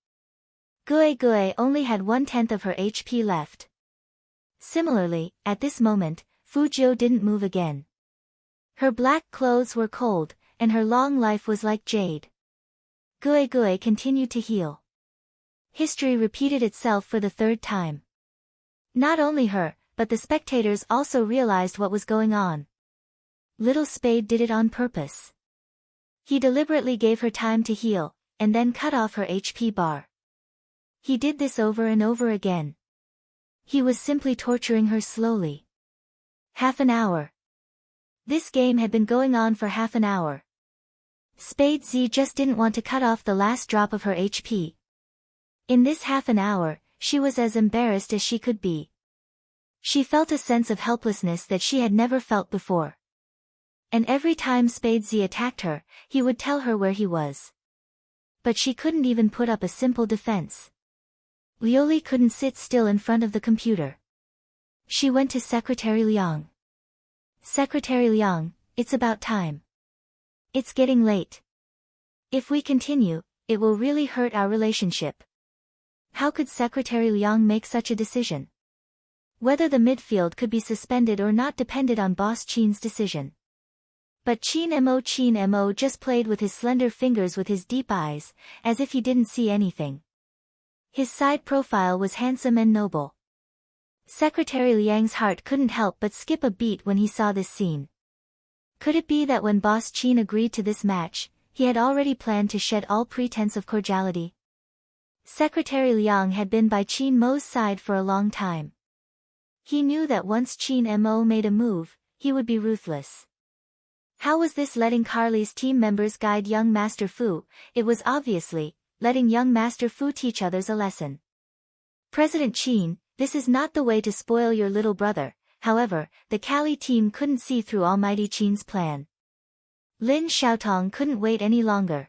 Gue Gue only had 1/10 of her HP left. Similarly, at this moment, Fujio didn't move again. Her black clothes were cold, and her long life was like jade. Gue Gue continued to heal. History repeated itself for the third time. Not only her, but the spectators also realized what was going on. Little Spade did it on purpose. He deliberately gave her time to heal, and then cut off her HP bar. He did this over and over again. He was simply torturing her slowly. Half an hour. This game had been going on for half an hour. Spade Z just didn't want to cut off the last drop of her HP. In this half an hour, she was as embarrassed as she could be. She felt a sense of helplessness that she had never felt before. And every time Spade Z attacked her, he would tell her where he was. But she couldn't even put up a simple defense. Lioli couldn't sit still in front of the computer. She went to Secretary Liang. Secretary Liang, it's about time. It's getting late. If we continue, it will really hurt our relationship. How could Secretary Liang make such a decision? Whether the midfield could be suspended or not depended on Boss Qin's decision. But Qin Mo just played with his slender fingers with his deep eyes, as if he didn't see anything. His side profile was handsome and noble. Secretary Liang's heart couldn't help but skip a beat when he saw this scene. Could it be that when Boss Qin agreed to this match, he had already planned to shed all pretense of cordiality? Secretary Liang had been by Qin Mo's side for a long time. He knew that once Qin Mo made a move, he would be ruthless. How was this letting Carly's team members guide young Master Fu? It was obviously letting young Master Fu teach others a lesson. President Qin, this is not the way to spoil your little brother. However, the Cali team couldn't see through Almighty Qin's plan. Lin Xiaotong couldn't wait any longer.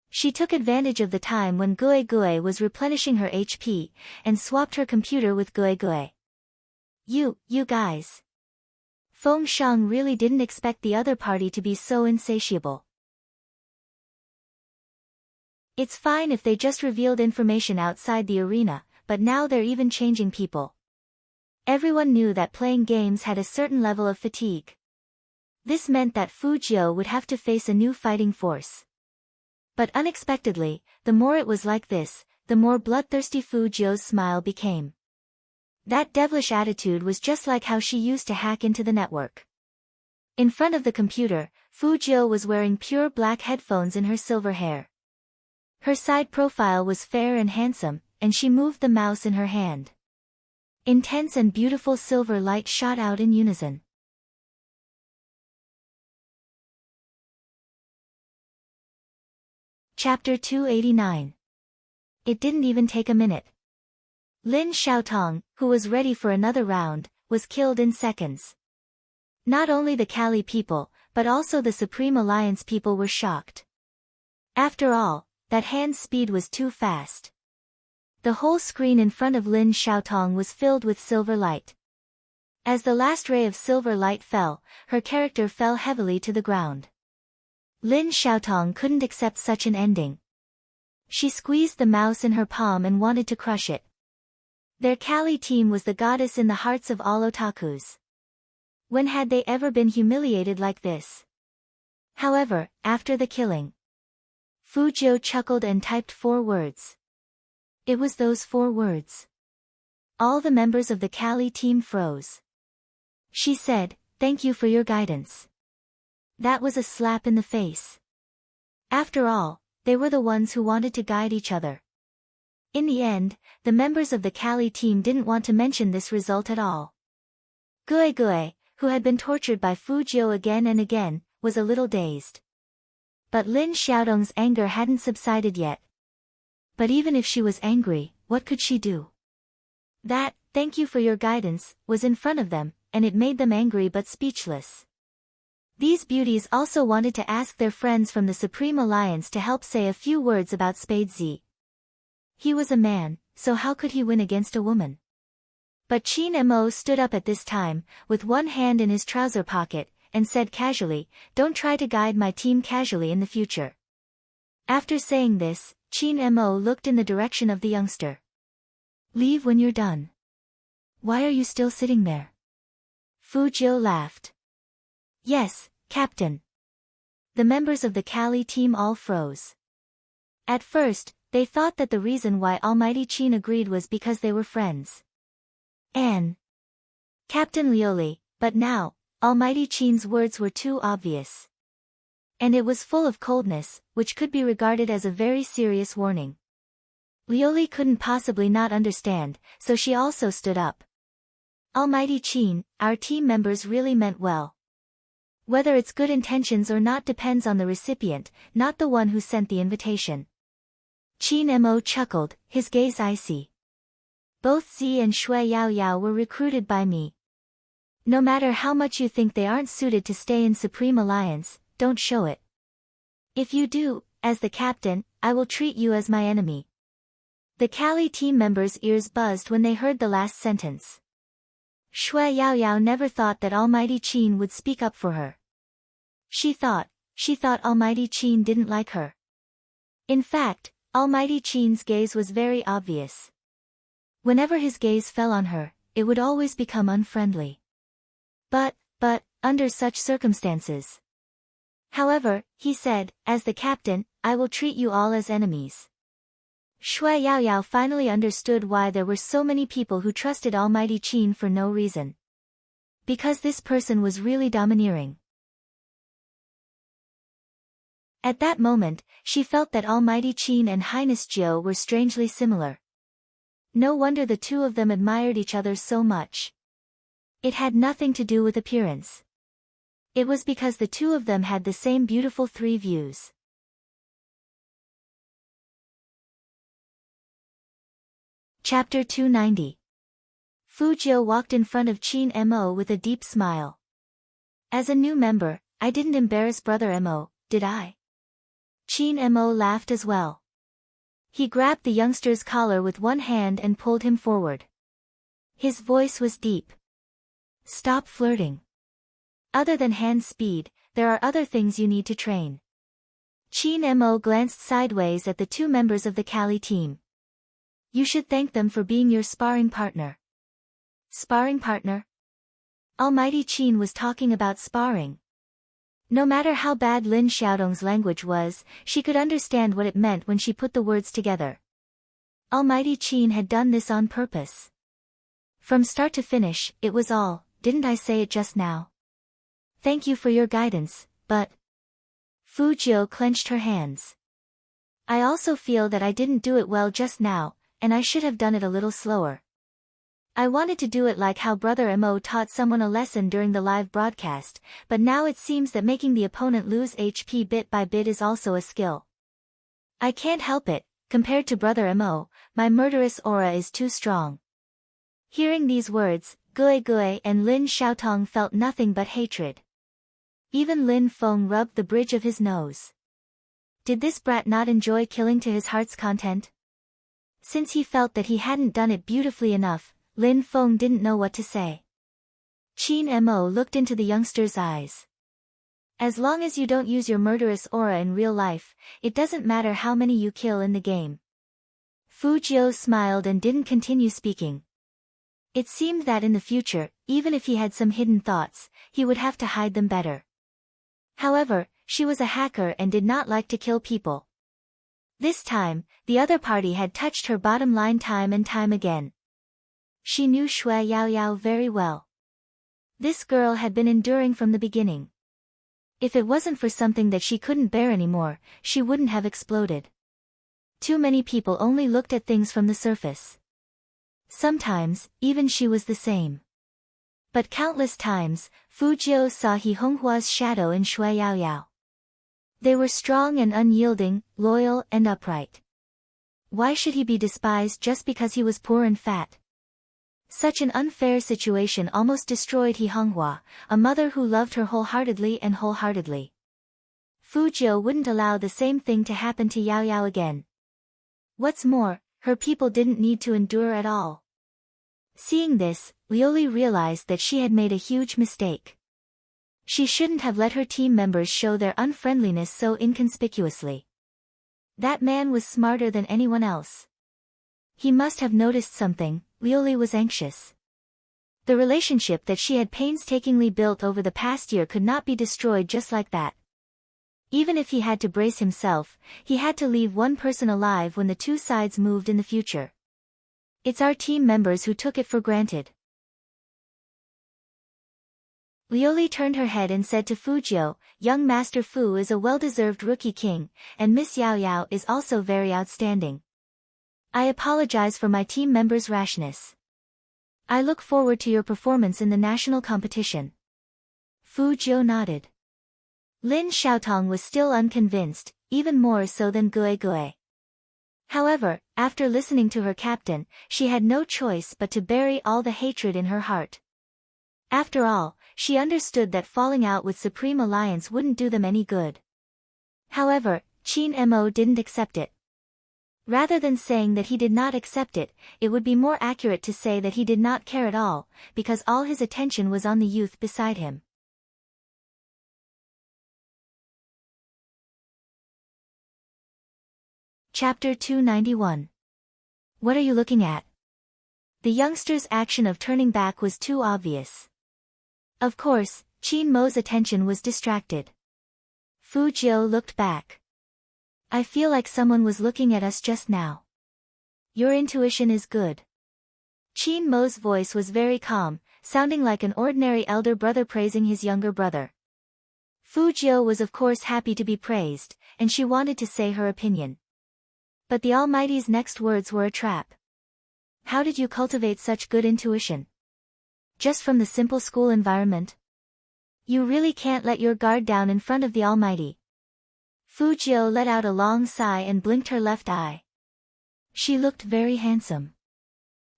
She took advantage of the time when Gue Gue was replenishing her HP, and swapped her computer with Gue Gue. You guys. Feng Shang really didn't expect the other party to be so insatiable. It's fine if they just revealed information outside the arena, but now they're even changing people. Everyone knew that playing games had a certain level of fatigue. This meant that Fujio would have to face a new fighting force. But unexpectedly, the more it was like this, the more bloodthirsty Fujio's smile became. That devilish attitude was just like how she used to hack into the network. In front of the computer, Fujio was wearing pure black headphones in her silver hair. Her side profile was fair and handsome, and she moved the mouse in her hand. Intense and beautiful silver light shot out in unison. Chapter 289. It didn't even take a minute. Lin Xiaotong, who was ready for another round, was killed in seconds. Not only the Cali people, but also the Supreme Alliance people were shocked. After all, that hand's speed was too fast. The whole screen in front of Lin Xiaotong was filled with silver light. As the last ray of silver light fell, her character fell heavily to the ground. Lin Xiaotong couldn't accept such an ending. She squeezed the mouse in her palm and wanted to crush it. Their Cali team was the goddess in the hearts of all otakus. When had they ever been humiliated like this? However, after the killing, Fujio chuckled and typed 4 words. It was those 4 words. All the members of the Callie team froze. She said, "Thank you for your guidance." That was a slap in the face. After all, they were the ones who wanted to guide each other. In the end, the members of the Callie team didn't want to mention this result at all. Gue Gue, who had been tortured by Fu Jiu again and again, was a little dazed. But Lin Xiaodong's anger hadn't subsided yet. But even if she was angry, what could she do? That, "Thank you for your guidance," was in front of them, and it made them angry but speechless. These beauties also wanted to ask their friends from the Supreme Alliance to help say a few words about Spade Z. He was a man, so how could he win against a woman? But Qin Mo stood up at this time, with one hand in his trouser pocket, and said casually, "Don't try to guide my team casually in the future." After saying this, Qin Mo looked in the direction of the youngster. "Leave when you're done. Why are you still sitting there?" Fu Jiu laughed. "Yes, Captain." The members of the Callie team all froze. At first, they thought that the reason why Almighty Qin agreed was because they were friends. And Captain Lioli, but now, Almighty Qin's words were too obvious. And it was full of coldness, which could be regarded as a very serious warning. Lioli couldn't possibly not understand, so she also stood up. "Almighty Qin, our team members really meant well. Whether it's good intentions or not depends on the recipient, not the one who sent the invitation." Qin Mo chuckled, his gaze icy. "Both Zi and Shui Yao Yao were recruited by me. No matter how much you think they aren't suited to stay in Supreme Alliance, don't show it. If you do, as the captain, I will treat you as my enemy." The Callie team members' ears buzzed when they heard the last sentence. Shui Yao Yao never thought that Almighty Qin would speak up for her. She thought Almighty Qin didn't like her. In fact, Almighty Qin's gaze was very obvious. Whenever his gaze fell on her, it would always become unfriendly. But, under such circumstances. However, he said, "As the captain, I will treat you all as enemies." Shui Yao Yao finally understood why there were so many people who trusted Almighty Qin for no reason. Because this person was really domineering. At that moment, she felt that Almighty Qin and Highness Jiu were strangely similar. No wonder the two of them admired each other so much. It had nothing to do with appearance. It was because the two of them had the same beautiful 3 views. Chapter 290. Fu Jiu walked in front of Qin Mo with a deep smile. "As a new member, I didn't embarrass Brother Mo, did I?" Qin Mo laughed as well. He grabbed the youngster's collar with one hand and pulled him forward. His voice was deep. "Stop flirting. Other than hand speed, there are other things you need to train." Qin Mo glanced sideways at the 2 members of the Callie team. "You should thank them for being your sparring partner." Sparring partner? Almighty Qin was talking about sparring. No matter how bad Lin Xiaodong's language was, she could understand what it meant when she put the words together. Almighty Qin had done this on purpose. From start to finish, it was all, "Didn't I say it just now? Thank you for your guidance, but..." Fu Jiu clenched her hands. "I also feel that I didn't do it well just now, and I should have done it a little slower. I wanted to do it like how Brother Mo taught someone a lesson during the live broadcast, but now it seems that making the opponent lose HP bit by bit is also a skill. I can't help it, compared to Brother Mo, my murderous aura is too strong." Hearing these words, Gue Gue and Lin Xiaotong felt nothing but hatred. Even Lin Feng rubbed the bridge of his nose. Did this brat not enjoy killing to his heart's content? Since he felt that he hadn't done it beautifully enough, Lin Feng didn't know what to say. Qin Mo looked into the youngster's eyes. "As long as you don't use your murderous aura in real life, it doesn't matter how many you kill in the game." Fu Jiu smiled and didn't continue speaking. It seemed that in the future, even if he had some hidden thoughts, he would have to hide them better. However, she was a hacker and did not like to kill people. This time, the other party had touched her bottom line time and time again. She knew Shui Yao Yao very well. This girl had been enduring from the beginning. If it wasn't for something that she couldn't bear anymore, she wouldn't have exploded. Too many people only looked at things from the surface. Sometimes, even she was the same. But countless times, Fu Jiu saw He Honghua's shadow in Shui Yao Yao. They were strong and unyielding, loyal and upright. Why should he be despised just because he was poor and fat? Such an unfair situation almost destroyed He Honghua, a mother who loved her wholeheartedly. Fu Jiu wouldn't allow the same thing to happen to Yao Yao again. What's more, her people didn't need to endure at all. Seeing this, Liuli realized that she had made a huge mistake. She shouldn't have let her team members show their unfriendliness so inconspicuously. That man was smarter than anyone else. He must have noticed something. Liuli was anxious. The relationship that she had painstakingly built over the past year could not be destroyed just like that. Even if he had to brace himself, he had to leave one person alive when the two sides moved in the future. It's our team members who took it for granted. Liuli turned her head and said to Fu Jiu, "Young Master Fu is a well-deserved rookie king, and Miss Yao Yao is also very outstanding. I apologize for my team members' rashness. I look forward to your performance in the national competition." Fu Jiu nodded. Lin Xiaotong was still unconvinced, even more so than Gue Gue. However, after listening to her captain, she had no choice but to bury all the hatred in her heart. After all, she understood that falling out with Supreme Alliance wouldn't do them any good. However, Qin Mo didn't accept it. Rather than saying that he did not accept it, it would be more accurate to say that he did not care at all, because all his attention was on the youth beside him. Chapter 291. What are you looking at? The youngster's action of turning back was too obvious. Of course, Qin Mo's attention was distracted. Fu Jiu looked back. I feel like someone was looking at us just now. Your intuition is good. Qin Mo's voice was very calm, sounding like an ordinary elder brother praising his younger brother. Fu Jiu was of course happy to be praised, and she wanted to say her opinion. But the Almighty's next words were a trap. How did you cultivate such good intuition? Just from the simple school environment? You really can't let your guard down in front of the Almighty. Fu Jiu let out a long sigh and blinked her left eye. She looked very handsome.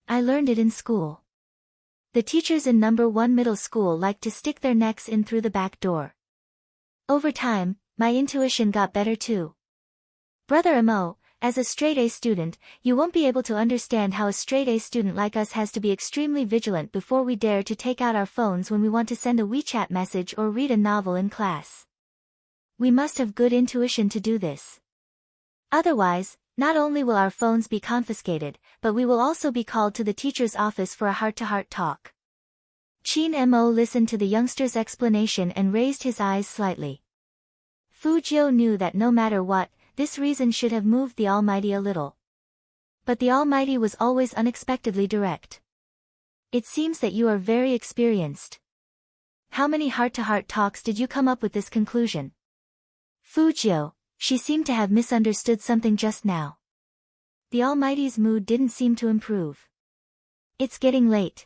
I learned it in school. The teachers in number 1 middle school liked to stick their necks in through the back door. Over time, my intuition got better too. Brother Mo, as a straight-A student, you won't be able to understand how a straight-A student like us has to be extremely vigilant before we dare to take out our phones when we want to send a WeChat message or read a novel in class. We must have good intuition to do this. Otherwise, not only will our phones be confiscated, but we will also be called to the teacher's office for a heart-to-heart talk. Qin Mo listened to the youngster's explanation and raised his eyes slightly. Fu Jiu knew that no matter what, this reason should have moved the Almighty a little. But the Almighty was always unexpectedly direct. It seems that you are very experienced. How many heart-to-heart talks did you come up with this conclusion? Fu Jiu, she seemed to have misunderstood something just now. The Almighty's mood didn't seem to improve. It's getting late.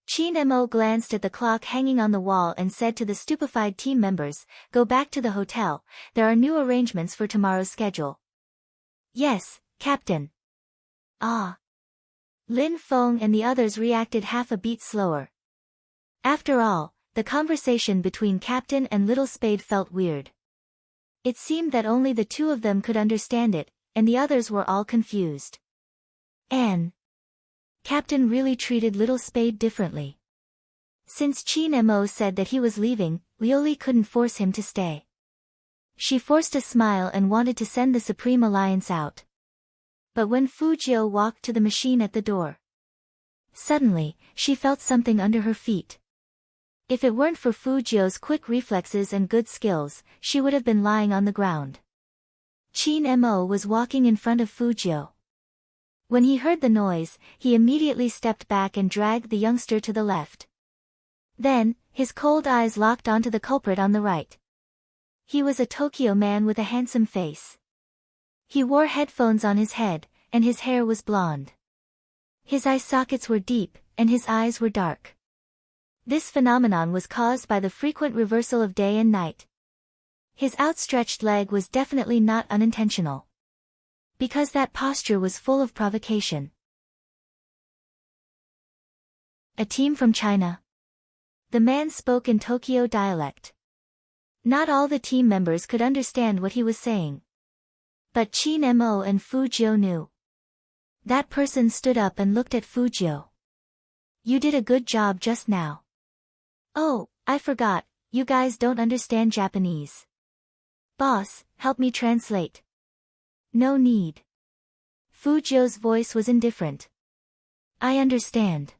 Qin Mo glanced at the clock hanging on the wall and said to the stupefied team members, "Go back to the hotel, there are new arrangements for tomorrow's schedule." "Yes, Captain." "Ah." Lin Feng and the others reacted half a beat slower. After all, the conversation between Captain and Little Spade felt weird. It seemed that only the two of them could understand it, and the others were all confused. And Captain really treated Little Spade differently. Since Qin Mo said that he was leaving, Liuli couldn't force him to stay. She forced a smile and wanted to send the Supreme Alliance out. But when Fu Jiu walked to the machine at the door, suddenly, she felt something under her feet. If it weren't for Fu Jiu's quick reflexes and good skills, she would have been lying on the ground. Qin Mo was walking in front of Fujio. When he heard the noise, he immediately stepped back and dragged the youngster to the left. Then, his cold eyes locked onto the culprit on the right. He was a Tokyo man with a handsome face. He wore headphones on his head, and his hair was blonde. His eye sockets were deep, and his eyes were dark. This phenomenon was caused by the frequent reversal of day and night. His outstretched leg was definitely not unintentional, because that posture was full of provocation. A team from China. The man spoke in Tokyo dialect. Not all the team members could understand what he was saying. But Qin Mo and Fujio knew. That person stood up and looked at Fujio. You did a good job just now. Oh, I forgot, you guys don't understand Japanese. Boss, help me translate. No need. Fujio's voice was indifferent. I understand.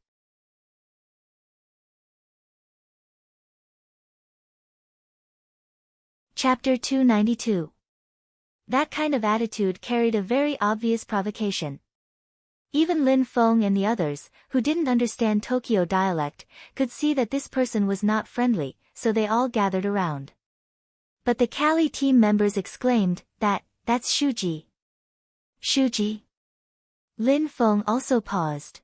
Chapter 292. That kind of attitude carried a very obvious provocation. Even Lin Feng and the others, who didn't understand Tokyo dialect, could see that this person was not friendly, so they all gathered around. But the Cali team members exclaimed, that's Shuji. Shuji? Lin Feng also paused.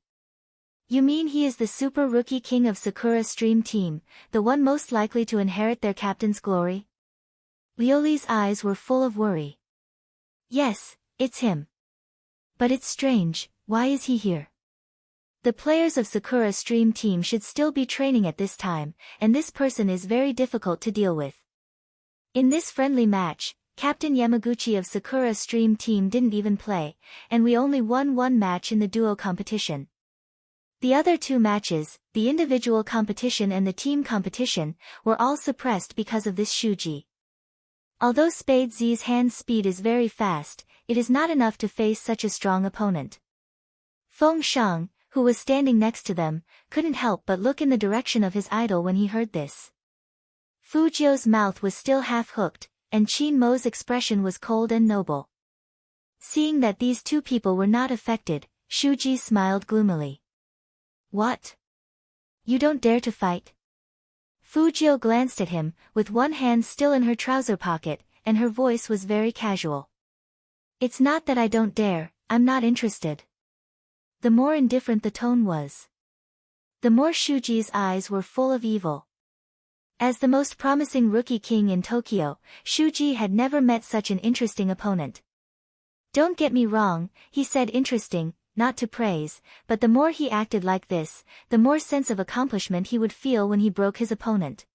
You mean he is the super rookie king of Sakura Stream Team, the one most likely to inherit their captain's glory? Lioli's eyes were full of worry. Yes, it's him. But it's strange, why is he here? The players of Sakura Stream Team should still be training at this time, and this person is very difficult to deal with. In this friendly match, Captain Yamaguchi of Sakura Stream Team didn't even play, and we only won one match in the duo competition. The other two matches, the individual competition and the team competition, were all suppressed because of this Shuji. Although Spade Z's hand speed is very fast, it is not enough to face such a strong opponent. Feng Shang, who was standing next to them, couldn't help but look in the direction of his idol when he heard this. Fujio's mouth was still half-hooked, and Qin Mo's expression was cold and noble. Seeing that these two people were not affected, Shuji smiled gloomily. What? You don't dare to fight? Fujio glanced at him, with one hand still in her trouser pocket, and her voice was very casual. It's not that I don't dare, I'm not interested. The more indifferent the tone was, the more Shuji's eyes were full of evil. As the most promising rookie king in Tokyo, Shuji had never met such an interesting opponent. Don't get me wrong, he said interesting, not to praise, but the more he acted like this, the more sense of accomplishment he would feel when he broke his opponent.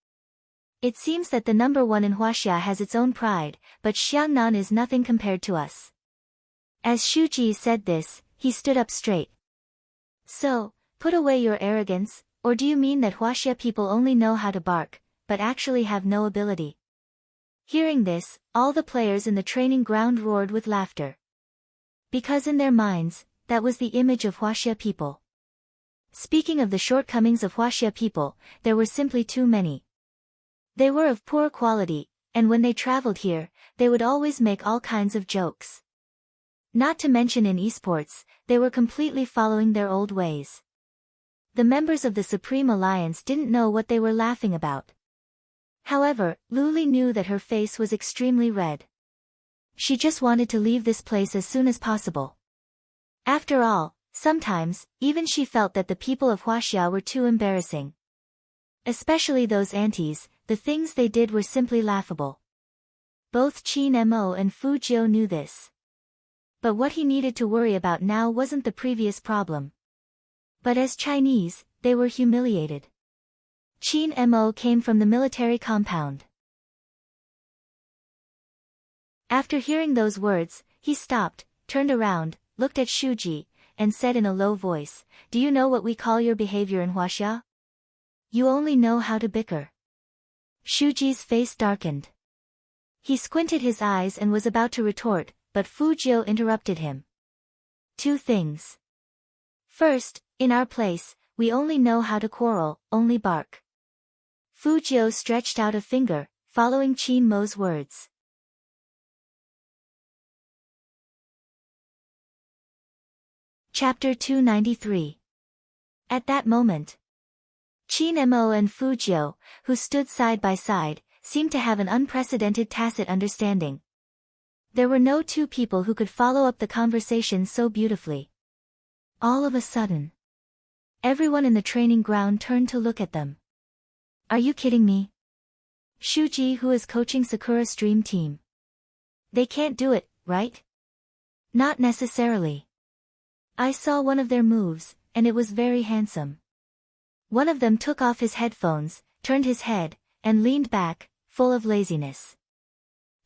It seems that the number one in Huaxia has its own pride, but Xiangnan is nothing compared to us. As Shuji said this, he stood up straight. So, put away your arrogance, or do you mean that Huaxia people only know how to bark, but actually have no ability? Hearing this, all the players in the training ground roared with laughter. Because in their minds, that was the image of Huaxia people. Speaking of the shortcomings of Huaxia people, there were simply too many. They were of poor quality, and when they traveled here, they would always make all kinds of jokes. Not to mention in esports, they were completely following their old ways. The members of the Supreme Alliance didn't know what they were laughing about. However, Luli knew that her face was extremely red. She just wanted to leave this place as soon as possible. After all, sometimes, even she felt that the people of Huaxia were too embarrassing. Especially those aunties, the things they did were simply laughable. Both Qin Mo and Fujio knew this. But what he needed to worry about now wasn't the previous problem. But as Chinese, they were humiliated. Qin Mo came from the military compound. After hearing those words, he stopped, turned around, looked at Shuji, and said in a low voice, "Do you know what we call your behavior in Huaxia? You only know how to bicker." Shuji's face darkened. He squinted his eyes and was about to retort, but Fujio interrupted him. Two things. First, in our place, we only know how to quarrel, only bark. Fujio stretched out a finger, following Qin Mo's words. Chapter 293. At that moment, Qin Mo and Fu Jiu, who stood side by side, seemed to have an unprecedented tacit understanding. There were no two people who could follow up the conversation so beautifully. All of a sudden, everyone in the training ground turned to look at them. Are you kidding me? Shuji, who is coaching Sakura's dream team. They can't do it, right? Not necessarily. I saw one of their moves, and it was very handsome. One of them took off his headphones, turned his head, and leaned back, full of laziness.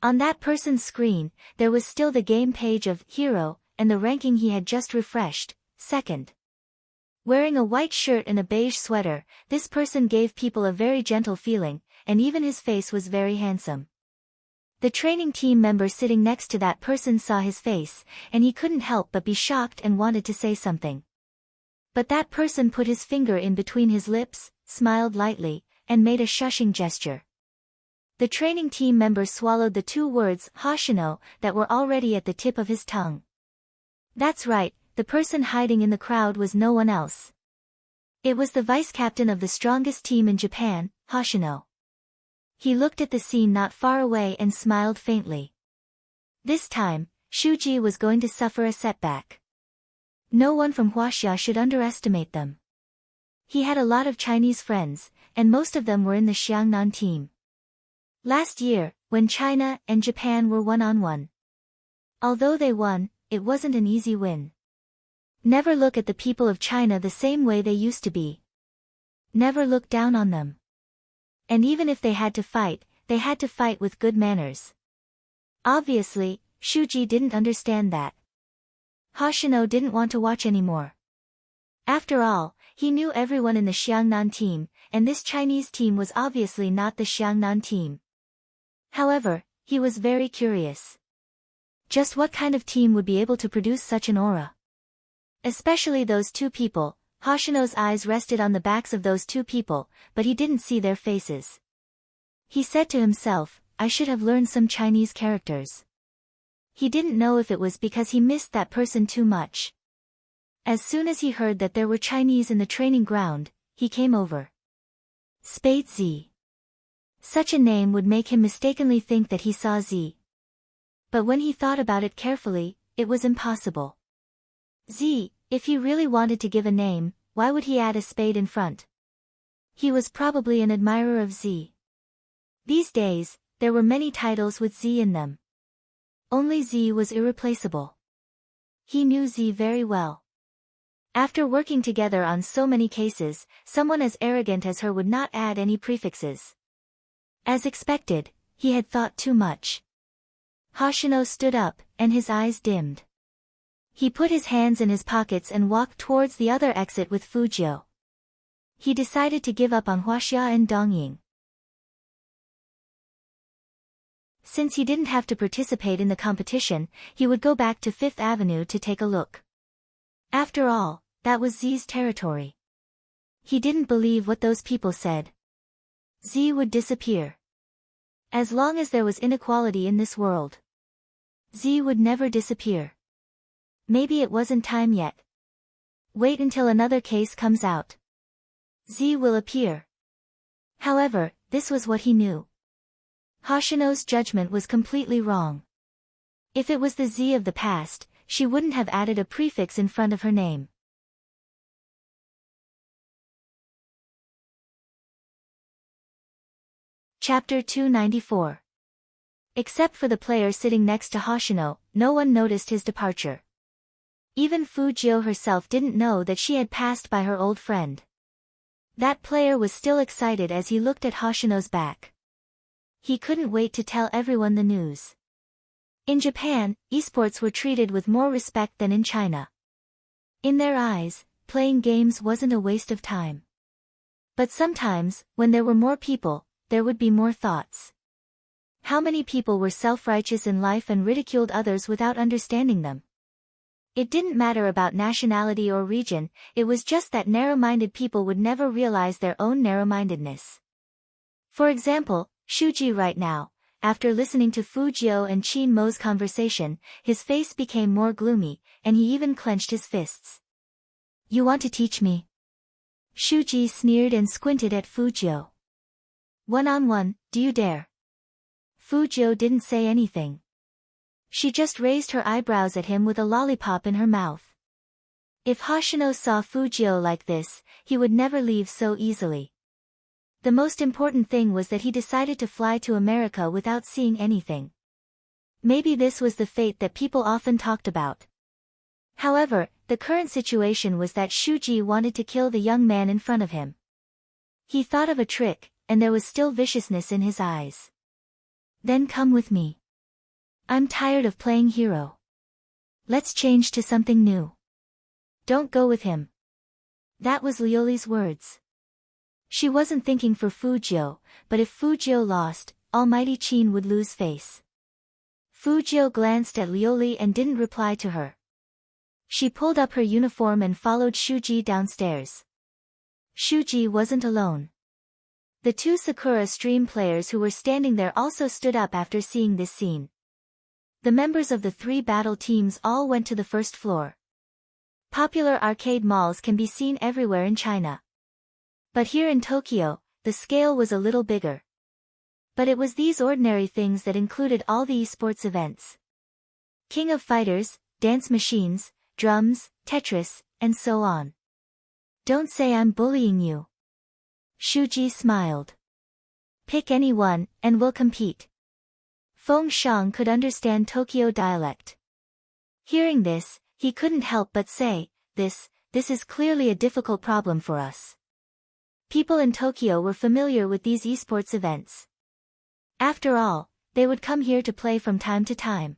On that person's screen, there was still the game page of Hero, and the ranking he had just refreshed, second. Wearing a white shirt and a beige sweater, this person gave people a very gentle feeling, and even his face was very handsome. The training team member sitting next to that person saw his face, and he couldn't help but be shocked and wanted to say something. But that person put his finger in between his lips, smiled lightly, and made a shushing gesture. The training team member swallowed the two words Hoshino that were already at the tip of his tongue. That's right, the person hiding in the crowd was no one else. It was the vice-captain of the strongest team in Japan, Hoshino. He looked at the scene not far away and smiled faintly. This time, Shuji was going to suffer a setback. No one from Huaxia should underestimate them. He had a lot of Chinese friends, and most of them were in the Xiangnan team. Last year, when China and Japan were one-on-one. Although they won, it wasn't an easy win. Never look at the people of China the same way they used to be. Never look down on them. And even if they had to fight with good manners. Obviously, Shuji didn't understand that. Hoshino didn't want to watch anymore. After all, he knew everyone in the Xiangnan team, and this Chinese team was obviously not the Xiangnan team. However, he was very curious. Just what kind of team would be able to produce such an aura? Especially those two people. Hoshino's eyes rested on the backs of those two people, but he didn't see their faces. He said to himself, I should have learned some Chinese characters. He didn't know if it was because he missed that person too much. As soon as he heard that there were Chinese in the training ground, he came over. Spade Z. Such a name would make him mistakenly think that he saw Z. But when he thought about it carefully, it was impossible. Z. If he really wanted to give a name, why would he add a spade in front? He was probably an admirer of Z. These days, there were many titles with Z in them. Only Z was irreplaceable. He knew Z very well. After working together on so many cases, someone as arrogant as her would not add any prefixes. As expected, he had thought too much. Hoshino stood up, and his eyes dimmed. He put his hands in his pockets and walked towards the other exit with Fu Jiu. He decided to give up on Huaxia and Dongying. Since he didn't have to participate in the competition, he would go back to Fifth Avenue to take a look. After all, that was Z's territory. He didn't believe what those people said. Z would disappear. As long as there was inequality in this world, Z would never disappear. Maybe it wasn't time yet. Wait until another case comes out. Z will appear. However, this was what he knew. Hoshino's judgment was completely wrong. If it was the Z of the past, she wouldn't have added a prefix in front of her name. Chapter 294. Except for the player sitting next to Hoshino, no one noticed his departure. Even Fu Jiu herself didn't know that she had passed by her old friend. That player was still excited as he looked at Hoshino's back. He couldn't wait to tell everyone the news. In Japan, esports were treated with more respect than in China. In their eyes, playing games wasn't a waste of time. But sometimes, when there were more people, there would be more thoughts. How many people were self-righteous in life and ridiculed others without understanding them? It didn't matter about nationality or region, it was just that narrow-minded people would never realize their own narrow-mindedness. For example, Shuji right now, after listening to Fujio and Qin Mo's conversation, his face became more gloomy, and he even clenched his fists. You want to teach me? Shuji sneered and squinted at Fujio. One-on-one, do you dare? Fujio didn't say anything. She just raised her eyebrows at him with a lollipop in her mouth. If Hoshino saw Fujio like this, he would never leave so easily. The most important thing was that he decided to fly to America without seeing anything. Maybe this was the fate that people often talked about. However, the current situation was that Shuji wanted to kill the young man in front of him. He thought of a trick, and there was still viciousness in his eyes. Then come with me. I'm tired of playing hero. Let's change to something new. Don't go with him. That was Lioli's words. She wasn't thinking for Fujio, but if Fujio lost, Almighty Qin would lose face. Fujio glanced at Lioli and didn't reply to her. She pulled up her uniform and followed Shuji downstairs. Shuji wasn't alone. The two Sakura Stream players who were standing there also stood up after seeing this scene. The members of the three battle teams all went to the first floor. Popular arcade malls can be seen everywhere in China. But here in Tokyo, the scale was a little bigger. But it was these ordinary things that included all the esports events. King of Fighters, dance machines, drums, Tetris, and so on. Don't say I'm bullying you. Shuji smiled. Pick any one, and we'll compete. Feng Shang could understand Tokyo dialect. Hearing this, he couldn't help but say, this is clearly a difficult problem for us. People in Tokyo were familiar with these esports events. After all, they would come here to play from time to time.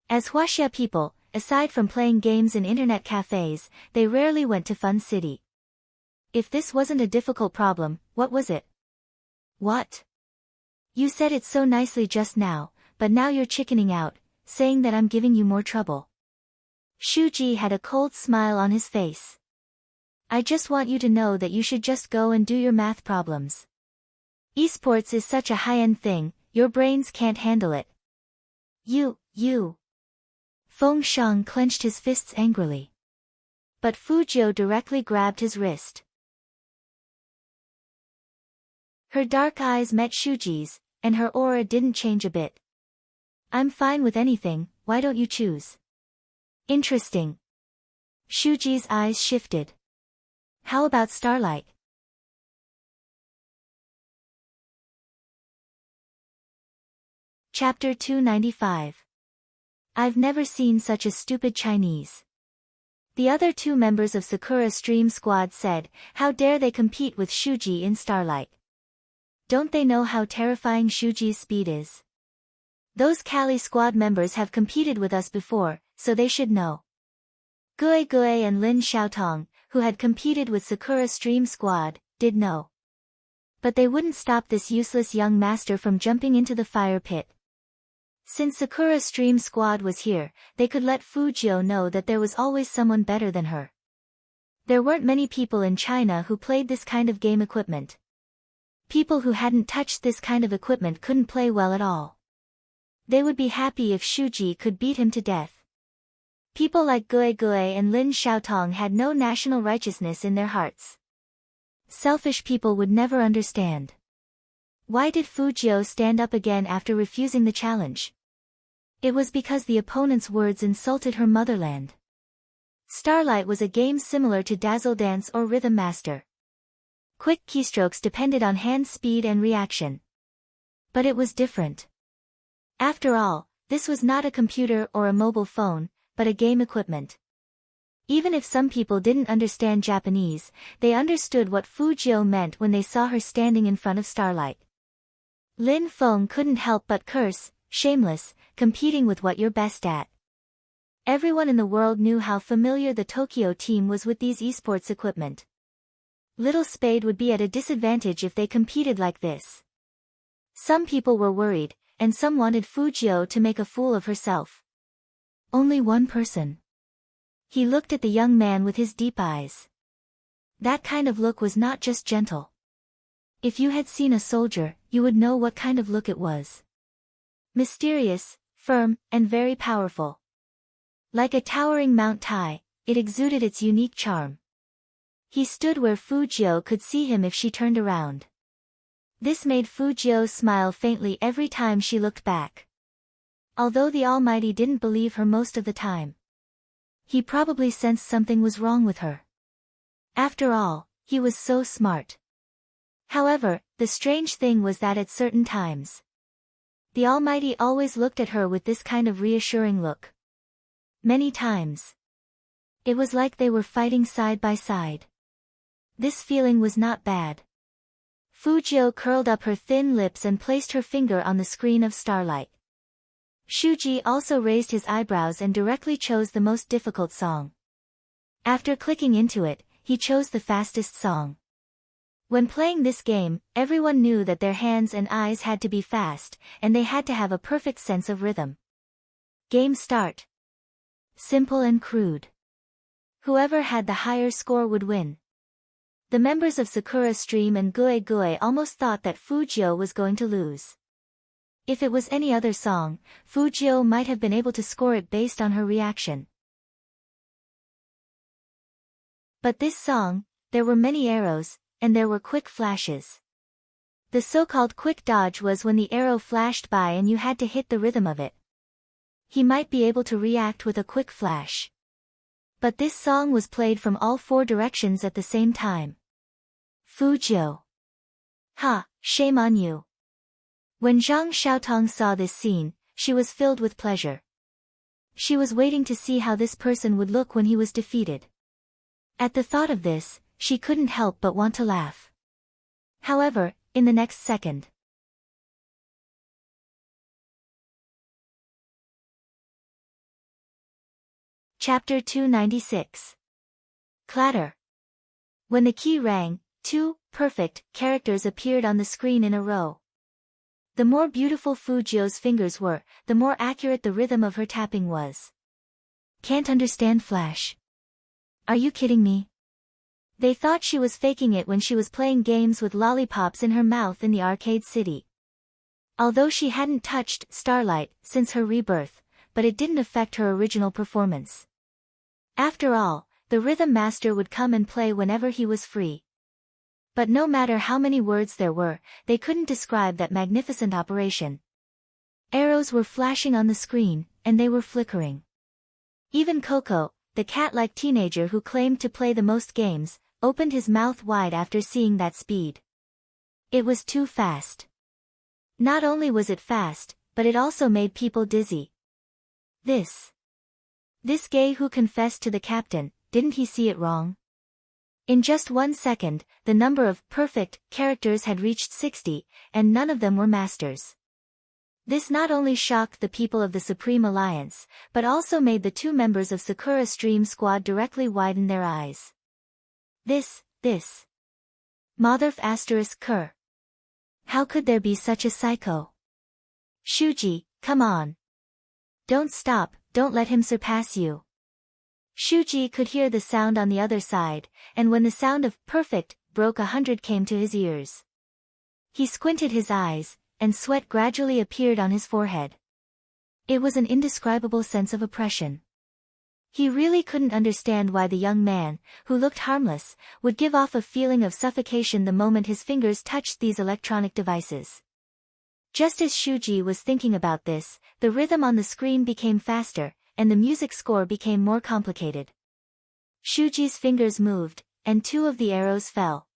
As Huaxia people, aside from playing games in internet cafes, they rarely went to Fun City. If this wasn't a difficult problem, what was it? What? You said it so nicely just now, but now you're chickening out, saying that I'm giving you more trouble. Shuji had a cold smile on his face. I just want you to know that you should just go and do your math problems. Esports is such a high-end thing, your brains can't handle it. You. Feng Shang clenched his fists angrily. But Fujio directly grabbed his wrist. Her dark eyes met Shuji's, and her aura didn't change a bit. I'm fine with anything, why don't you choose? Interesting. Shuji's eyes shifted. How about Starlight? Chapter 295. I've never seen such a stupid Chinese. The other two members of Sakura Stream Squad said, how dare they compete with Shuji in Starlight? Don't they know how terrifying Shuji's speed is? Those Kali Squad members have competed with us before, so they should know. Gue and Lin Xiaotong, who had competed with Sakura Stream Squad, did know. But they wouldn't stop this useless young master from jumping into the fire pit. Since Sakura Stream Squad was here, they could let Fujio know that there was always someone better than her. There weren't many people in China who played this kind of game equipment. People who hadn't touched this kind of equipment couldn't play well at all. They would be happy if Shuji could beat him to death. People like Gue and Lin Xiaotong had no national righteousness in their hearts. Selfish people would never understand. Why did Fujio stand up again after refusing the challenge? It was because the opponent's words insulted her motherland. Starlight was a game similar to Dazzle Dance or Rhythm Master. Quick keystrokes depended on hand speed and reaction. But it was different. After all, this was not a computer or a mobile phone, but a game equipment. Even if some people didn't understand Japanese, they understood what Fujio meant when they saw her standing in front of Starlight. Lin Feng couldn't help but curse, shameless, competing with what you're best at. Everyone in the world knew how familiar the Tokyo team was with these esports equipment. Little Spade would be at a disadvantage if they competed like this. Some people were worried, and some wanted Fujio to make a fool of herself. Only one person. He looked at the young man with his deep eyes. That kind of look was not just gentle. If you had seen a soldier, you would know what kind of look it was. Mysterious, firm, and very powerful. Like a towering Mount Tai, it exuded its unique charm. He stood where Fujio could see him if she turned around. This made Fujio smile faintly every time she looked back. Although the Almighty didn't believe her most of the time. He probably sensed something was wrong with her. After all, he was so smart. However, the strange thing was that at certain times, the Almighty always looked at her with this kind of reassuring look. Many times. It was like they were fighting side by side. This feeling was not bad. Fujio curled up her thin lips and placed her finger on the screen of starlight. Shuji also raised his eyebrows and directly chose the most difficult song. After clicking into it, he chose the fastest song. When playing this game, everyone knew that their hands and eyes had to be fast, and they had to have a perfect sense of rhythm. Game start. Simple and crude. Whoever had the higher score would win. The members of Sakura Stream and Gue Gue almost thought that Fujio was going to lose. If it was any other song, Fujio might have been able to score it based on her reaction. But this song, there were many arrows, and there were quick flashes. The so-called quick dodge was when the arrow flashed by and you had to hit the rhythm of it. He might be able to react with a quick flash. But this song was played from all four directions at the same time. Fujio. Ha, shame on you. When Zhang Xiaotong saw this scene, she was filled with pleasure. She was waiting to see how this person would look when he was defeated. At the thought of this, she couldn't help but want to laugh. However, in the next second. Chapter 296. Clatter. When the key rang, 2 perfect characters appeared on the screen in a row. The more beautiful Fujio's fingers were, the more accurate the rhythm of her tapping was. Can't understand Flash. Are you kidding me? They thought she was faking it when she was playing games with lollipops in her mouth in the arcade city. Although she hadn't touched Starlight since her rebirth, but it didn't affect her original performance. After all, the rhythm master would come and play whenever he was free. But no matter how many words there were, they couldn't describe that magnificent operation. Arrows were flashing on the screen, and they were flickering. Even Coco, the cat-like teenager who claimed to play the most games, opened his mouth wide after seeing that speed. It was too fast. Not only was it fast, but it also made people dizzy. This gay who confessed to the captain, didn't he see it wrong? In just 1 second, the number of perfect characters had reached 60, and none of them were masters. This not only shocked the people of the Supreme Alliance, but also made the 2 members of Sakura Stream Squad directly widen their eyes. This. Motherf asterisk Kur. How could there be such a psycho? Shuji, come on. Don't stop, don't let him surpass you. Shuji could hear the sound on the other side, and when the sound of perfect broke 100 came to his ears. He squinted his eyes, and sweat gradually appeared on his forehead. It was an indescribable sense of oppression. He really couldn't understand why the young man, who looked harmless, would give off a feeling of suffocation the moment his fingers touched these electronic devices. Just as Shuji was thinking about this, the rhythm on the screen became faster, and the music score became more complicated. Shuji's fingers moved, and 2 of the arrows fell.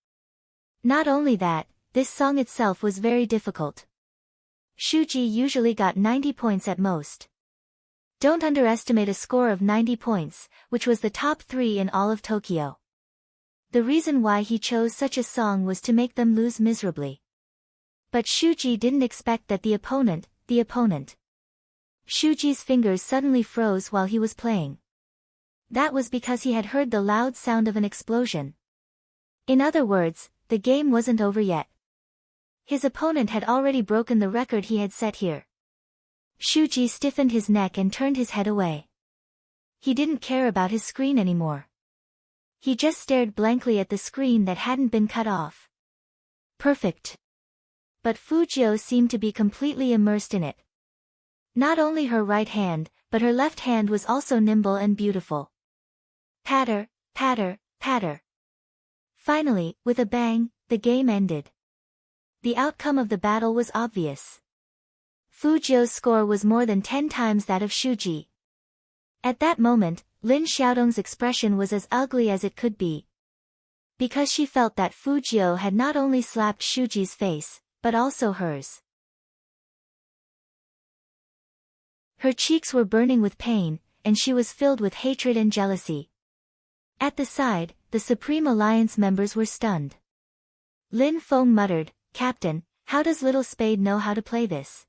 Not only that, this song itself was very difficult. Shuji usually got 90 points at most. Don't underestimate a score of 90 points, which was the top 3 in all of Tokyo. The reason why he chose such a song was to make them lose miserably. But Shuji didn't expect that the opponent. Shuji's fingers suddenly froze while he was playing. That was because he had heard the loud sound of an explosion. In other words, the game wasn't over yet. His opponent had already broken the record he had set here. Shuji stiffened his neck and turned his head away. He didn't care about his screen anymore. He just stared blankly at the screen that hadn't been cut off. Perfect. But Fujio seemed to be completely immersed in it. Not only her right hand, but her left hand was also nimble and beautiful. Patter, patter, patter. Finally, with a bang, the game ended. The outcome of the battle was obvious. Fu Jiu's score was more than 10 times that of Shuji. At that moment, Lin Xiaodong's expression was as ugly as it could be. Because she felt that Fu Jiu had not only slapped Shuji's face, but also hers. Her cheeks were burning with pain, and she was filled with hatred and jealousy. At the side, the Supreme Alliance members were stunned. Lin Feng muttered, "Captain, how does Little Spade know how to play this?"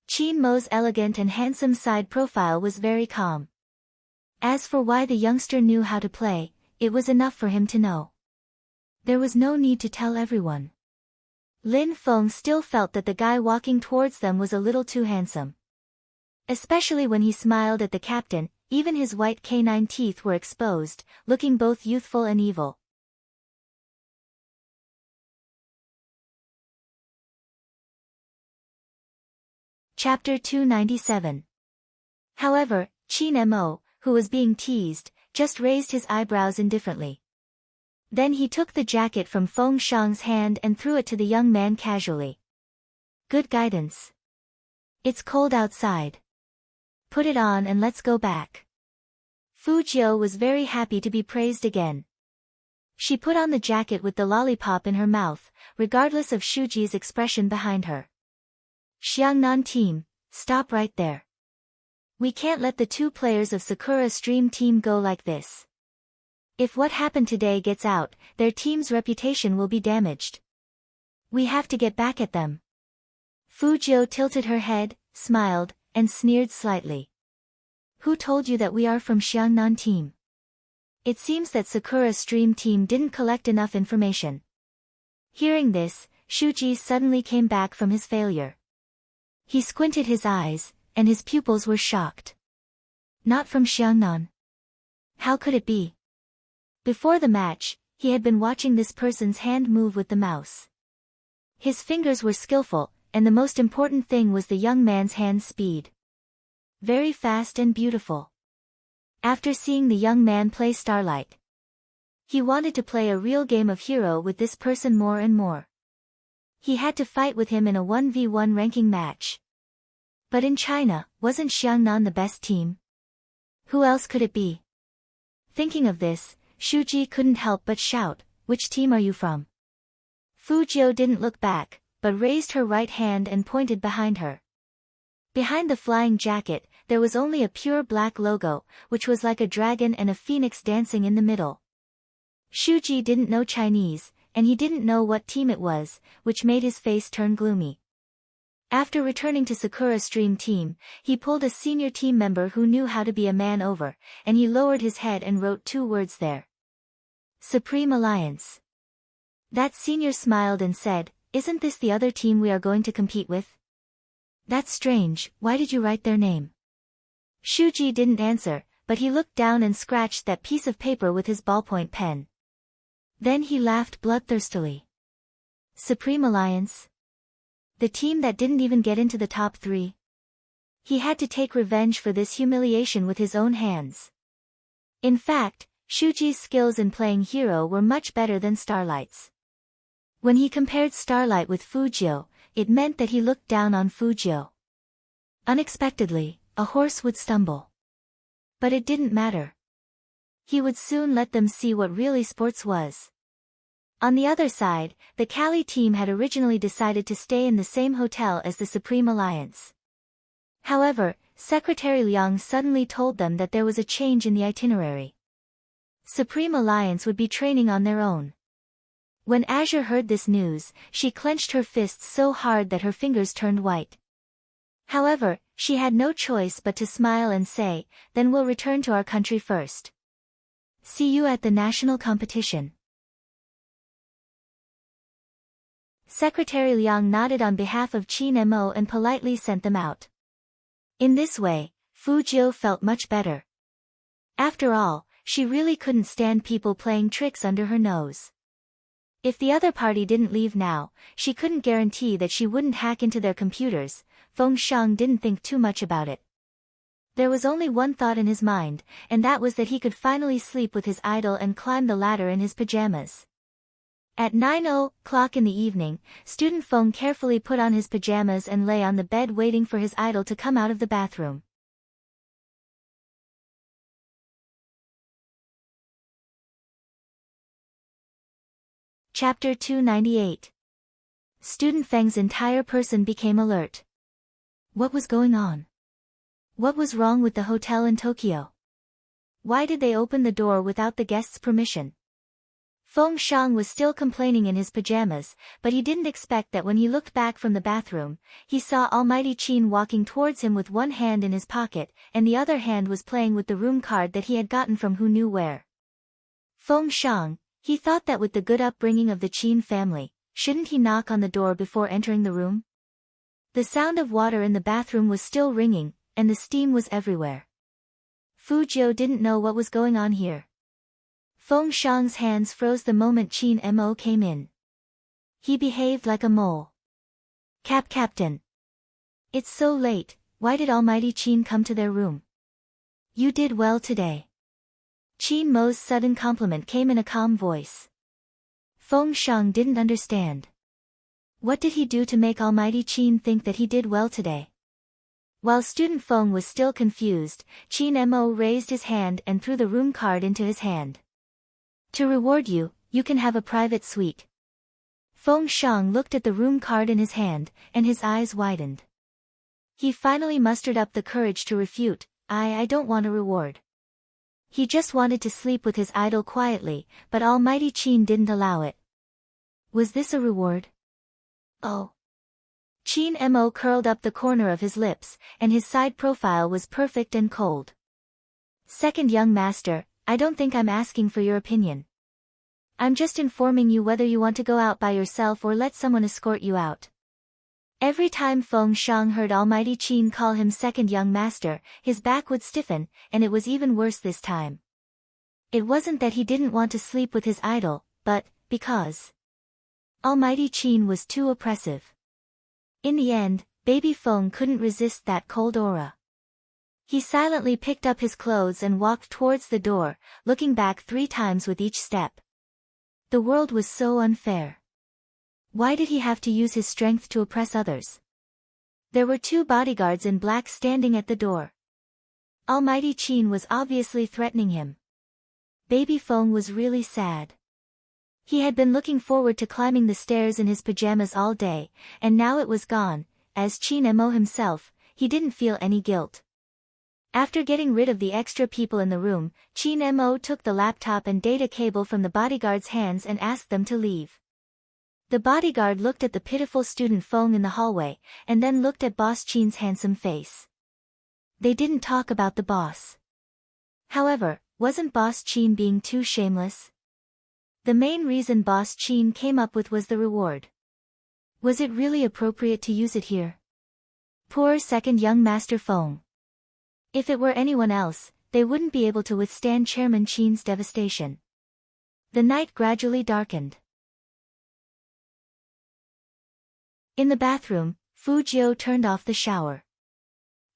Qin Mo's elegant and handsome side profile was very calm. As for why the youngster knew how to play, it was enough for him to know. There was no need to tell everyone. Lin Feng still felt that the guy walking towards them was a little too handsome. Especially when he smiled at the captain, even his white canine teeth were exposed, looking both youthful and evil. Chapter 297. However, Qin Mo, who was being teased, just raised his eyebrows indifferently. Then he took the jacket from Feng Shang's hand and threw it to the young man casually. "Good guidance. It's cold outside. Put it on and let's go back." Fu Jiu was very happy to be praised again. She put on the jacket with the lollipop in her mouth, regardless of Shuji's expression behind her. "Xiangnan team, stop right there. We can't let the 2 players of Sakura Stream team go like this. If what happened today gets out, their team's reputation will be damaged. We have to get back at them." Fu Jiu tilted her head, smiled, and sneered slightly. "Who told you that we are from Xiangnan team? It seems that Sakura Stream team didn't collect enough information." Hearing this, Shuji suddenly came back from his failure. He squinted his eyes, and his pupils were shocked. Not from Xiangnan. How could it be? Before the match, he had been watching this person's hand move with the mouse. His fingers were skillful, and the most important thing was the young man's hand speed. Very fast and beautiful. After seeing the young man play Starlight, he wanted to play a real game of hero with this person more and more. He had to fight with him in a 1v1 ranking match. But in China, wasn't Xiangnan the best team? Who else could it be? Thinking of this, Shuji couldn't help but shout, "Which team are you from?" Fu Jiu didn't look back, but raised her right hand and pointed behind her. Behind the flying jacket, there was only a pure black logo, which was like a dragon and a phoenix dancing in the middle. Shuji didn't know Chinese, and he didn't know what team it was, which made his face turn gloomy. After returning to Sakura Stream team, he pulled a senior team member who knew how to be a man over, and he lowered his head and wrote 2 words there. Supreme Alliance. That senior smiled and said, "Isn't this the other team we are going to compete with?" "That's strange, why did you write their name?" Shuji didn't answer, but he looked down and scratched that piece of paper with his ballpoint pen. Then he laughed bloodthirstily. Supreme Alliance? The team that didn't even get into the top 3? He had to take revenge for this humiliation with his own hands. In fact, Shuji's skills in playing hero were much better than Starlight's. When he compared Starlight with Fu Jiu, it meant that he looked down on Fu Jiu. Unexpectedly, a horse would stumble. But it didn't matter. He would soon let them see what really sports was. On the other side, the Cali team had originally decided to stay in the same hotel as the Supreme Alliance. However, Secretary Liang suddenly told them that there was a change in the itinerary. Supreme Alliance would be training on their own. When Azure heard this news, she clenched her fists so hard that her fingers turned white. However, she had no choice but to smile and say, "Then we'll return to our country first. See you at the national competition." Secretary Liang nodded on behalf of Qin Mo and politely sent them out. In this way, Fu Jiu felt much better. After all, she really couldn't stand people playing tricks under her nose. If the other party didn't leave now, she couldn't guarantee that she wouldn't hack into their computers, Feng Shang didn't think too much about it. There was only one thought in his mind, and that was that he could finally sleep with his idol and climb the ladder in his pajamas. At 9:00 in the evening, student Feng carefully put on his pajamas and lay on the bed waiting for his idol to come out of the bathroom. Chapter 298. Student Feng's entire person became alert. What was going on? What was wrong with the hotel in Tokyo? Why did they open the door without the guest's permission? Feng Shang was still complaining in his pajamas, but he didn't expect that when he looked back from the bathroom, he saw Almighty Qin walking towards him with one hand in his pocket, and the other hand was playing with the room card that he had gotten from who knew where. Feng Shang, he thought that with the good upbringing of the Qin family, shouldn't he knock on the door before entering the room? The sound of water in the bathroom was still ringing, and the steam was everywhere. Fu Jiu didn't know what was going on here. Feng Shang's hands froze the moment Qin Mo came in. He behaved like a mole. Captain. It's so late, why did Almighty Qin come to their room? You did well today. Qin Mo's sudden compliment came in a calm voice. Feng Shang didn't understand. What did he do to make Almighty Qin think that he did well today? While student Feng was still confused, Qin Mo raised his hand and threw the room card into his hand. To reward you, you can have a private suite. Feng Shang looked at the room card in his hand, and his eyes widened. He finally mustered up the courage to refute, I don't want a reward. He just wanted to sleep with his idol quietly, but Almighty Qin didn't allow it. Was this a reward? Oh. Qin Mo curled up the corner of his lips, and his side profile was perfect and cold. Second young master, I don't think I'm asking for your opinion. I'm just informing you whether you want to go out by yourself or let someone escort you out. Every time Feng Shang heard Almighty Qin call him second young master, his back would stiffen, and it was even worse this time. It wasn't that he didn't want to sleep with his idol, but because Almighty Qin was too oppressive. In the end, baby Feng couldn't resist that cold aura. He silently picked up his clothes and walked towards the door, looking back 3 times with each step. The world was so unfair. Why did he have to use his strength to oppress others? There were 2 bodyguards in black standing at the door. Almighty Qin was obviously threatening him. Baby Feng was really sad. He had been looking forward to climbing the stairs in his pajamas all day, and now it was gone. As Qin Mo himself, he didn't feel any guilt. After getting rid of the extra people in the room, Qin Mo took the laptop and data cable from the bodyguard's hands and asked them to leave. The bodyguard looked at the pitiful student Feng in the hallway, and then looked at Boss Qin's handsome face. They didn't talk about the boss. However, wasn't Boss Qin being too shameless? The main reason Boss Qin came up with was the reward. Was it really appropriate to use it here? Poor second young master Feng. If it were anyone else, they wouldn't be able to withstand Chairman Qin's devastation. The night gradually darkened. In the bathroom, Fu Jiu turned off the shower.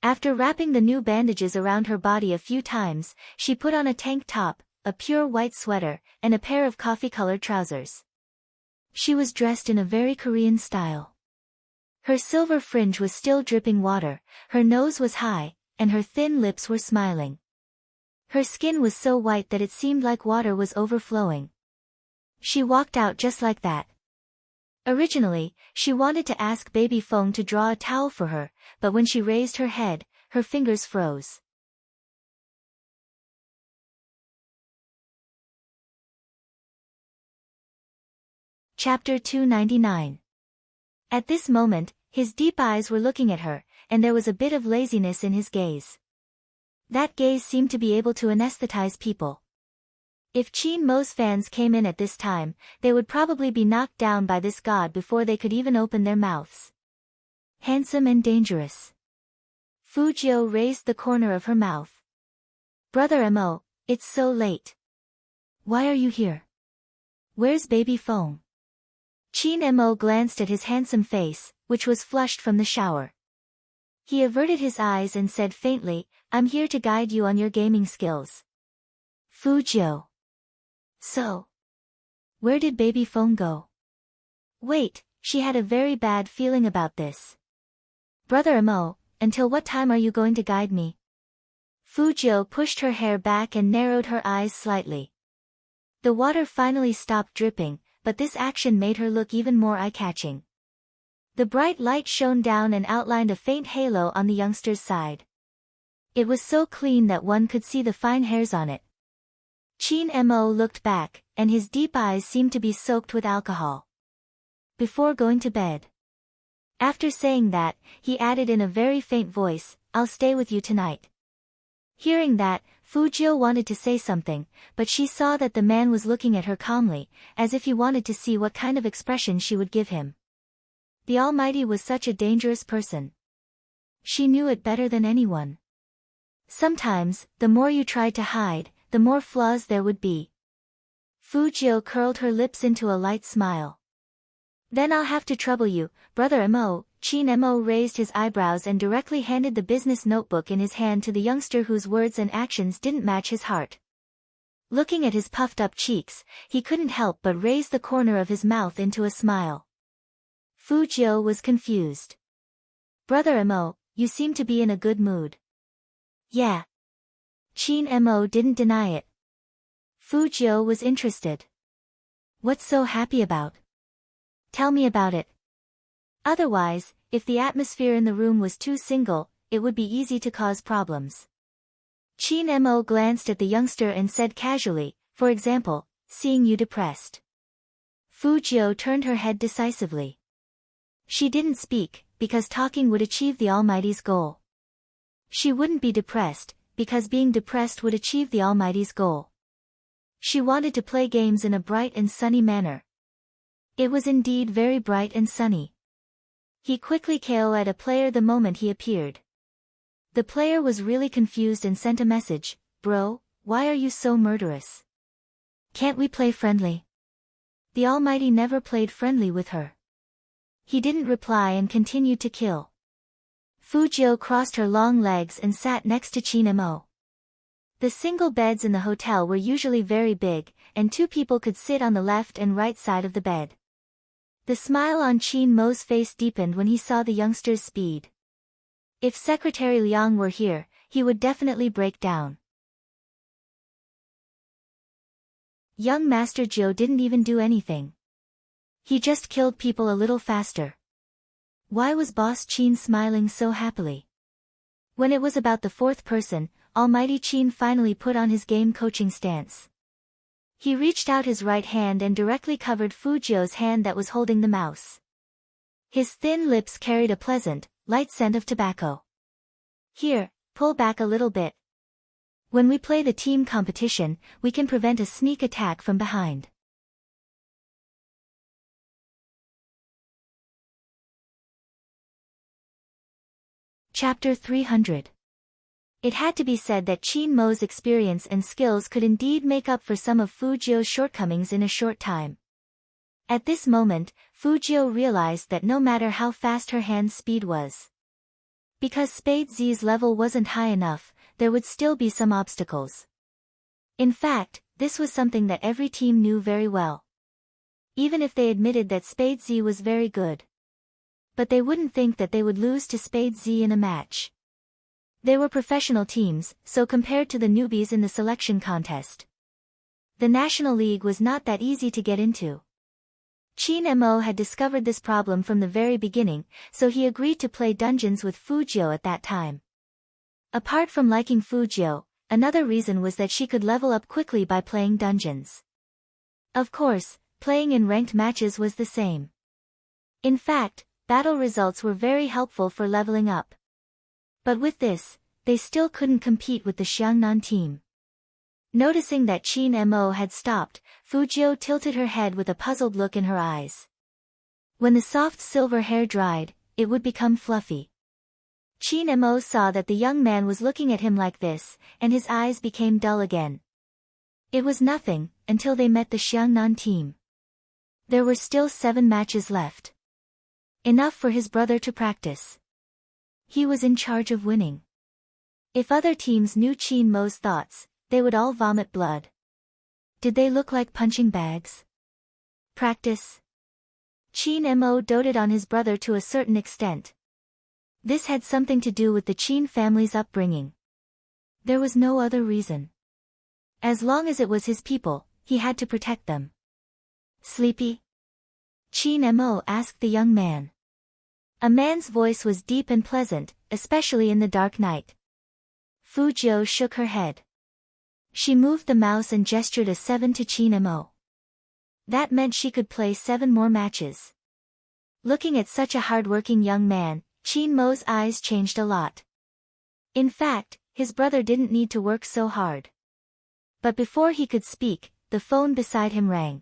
After wrapping the new bandages around her body a few times, she put on a tank top, a pure white sweater, and a pair of coffee-colored trousers. She was dressed in a very Korean style. Her silver fringe was still dripping water, her nose was high, and her thin lips were smiling. Her skin was so white that it seemed like water was overflowing. She walked out just like that. Originally, she wanted to ask baby Feng to draw a towel for her, but when she raised her head, her fingers froze. Chapter 299. At this moment, his deep eyes were looking at her, and there was a bit of laziness in his gaze. That gaze seemed to be able to anesthetize people. If Qin Mo's fans came in at this time, they would probably be knocked down by this god before they could even open their mouths. Handsome and dangerous. Fu Jiu raised the corner of her mouth. Brother Mo, it's so late. Why are you here? Where's baby Feng? Qin Mo glanced at his handsome face, which was flushed from the shower. He averted his eyes and said faintly, I'm here to guide you on your gaming skills. Fujio. So. Where did baby phone go? Wait, she had a very bad feeling about this. Brother Amo, until what time are you going to guide me? Fujio pushed her hair back and narrowed her eyes slightly. The water finally stopped dripping, but this action made her look even more eye-catching. The bright light shone down and outlined a faint halo on the youngster's side. It was so clean that one could see the fine hairs on it. Chin Mo looked back, and his deep eyes seemed to be soaked with alcohol. Before going to bed. After saying that, he added in a very faint voice, I'll stay with you tonight. Hearing that, Fujio wanted to say something, but she saw that the man was looking at her calmly, as if he wanted to see what kind of expression she would give him. The Almighty was such a dangerous person. She knew it better than anyone. Sometimes, the more you tried to hide, the more flaws there would be. Fujio curled her lips into a light smile. Then I'll have to trouble you, Brother Mo. Chin Mo raised his eyebrows and directly handed the business notebook in his hand to the youngster whose words and actions didn't match his heart. Looking at his puffed-up cheeks, he couldn't help but raise the corner of his mouth into a smile. Fujio was confused. Brother Mo, you seem to be in a good mood. Yeah. Chin Mo didn't deny it. Fujio was interested. What's so happy about? Tell me about it. Otherwise, if the atmosphere in the room was too single, it would be easy to cause problems. Chin Mo glanced at the youngster and said casually, for example, seeing you depressed. Fujio turned her head decisively. She didn't speak, because talking would achieve the Almighty's goal. She wouldn't be depressed, because being depressed would achieve the Almighty's goal. She wanted to play games in a bright and sunny manner. It was indeed very bright and sunny. He quickly KO'd a player the moment he appeared. The player was really confused and sent a message, Bro, why are you so murderous? Can't we play friendly? The Almighty never played friendly with her. He didn't reply and continued to kill. Fujio crossed her long legs and sat next to Chin Mo. The single beds in the hotel were usually very big, and two people could sit on the left and right side of the bed. The smile on Chin Mo's face deepened when he saw the youngster's speed. If Secretary Liang were here, he would definitely break down. Young Master Zhou didn't even do anything. He just killed people a little faster. Why was Boss Chin smiling so happily? When it was about the fourth person, Almighty Chin finally put on his game coaching stance. He reached out his right hand and directly covered Fujio's hand that was holding the mouse. His thin lips carried a pleasant, light scent of tobacco. Here, pull back a little bit. When we play the team competition, we can prevent a sneak attack from behind. Chapter 300. It had to be said that Chin Mo's experience and skills could indeed make up for some of Fujio's shortcomings in a short time. At this moment, Fujio realized that no matter how fast her hand's speed was, because Spade Z's level wasn't high enough, there would still be some obstacles. In fact, this was something that every team knew very well. Even if they admitted that Spade Z was very good. But they wouldn't think that they would lose to Spade Z in a match. They were professional teams, so compared to the newbies in the selection contest, the National League was not that easy to get into. Chin Mo had discovered this problem from the very beginning, so he agreed to play dungeons with Fujio at that time. Apart from liking Fujio, another reason was that she could level up quickly by playing dungeons. Of course, playing in ranked matches was the same. In fact, battle results were very helpful for leveling up. But with this, they still couldn't compete with the Xiangnan team. Noticing that Chin Mo had stopped, Fujio tilted her head with a puzzled look in her eyes. When the soft silver hair dried, it would become fluffy. Chin Mo saw that the young man was looking at him like this, and his eyes became dull again. It was nothing, until they met the Xiangnan team. There were still 7 matches left. Enough for his brother to practice. He was in charge of winning. If other teams knew Chin Mo's thoughts, they would all vomit blood. Did they look like punching bags? Practice. Chin Mo doted on his brother to a certain extent. This had something to do with the Chin family's upbringing. There was no other reason. As long as it was his people, he had to protect them. Sleepy? Chin Mo asked the young man. A man's voice was deep and pleasant, especially in the dark night. Fu Jiu shook her head. She moved the mouse and gestured a 7 to Chin Mo. That meant she could play 7 more matches. Looking at such a hard-working young man, Chin Mo's eyes changed a lot. In fact, his brother didn't need to work so hard. But before he could speak, the phone beside him rang.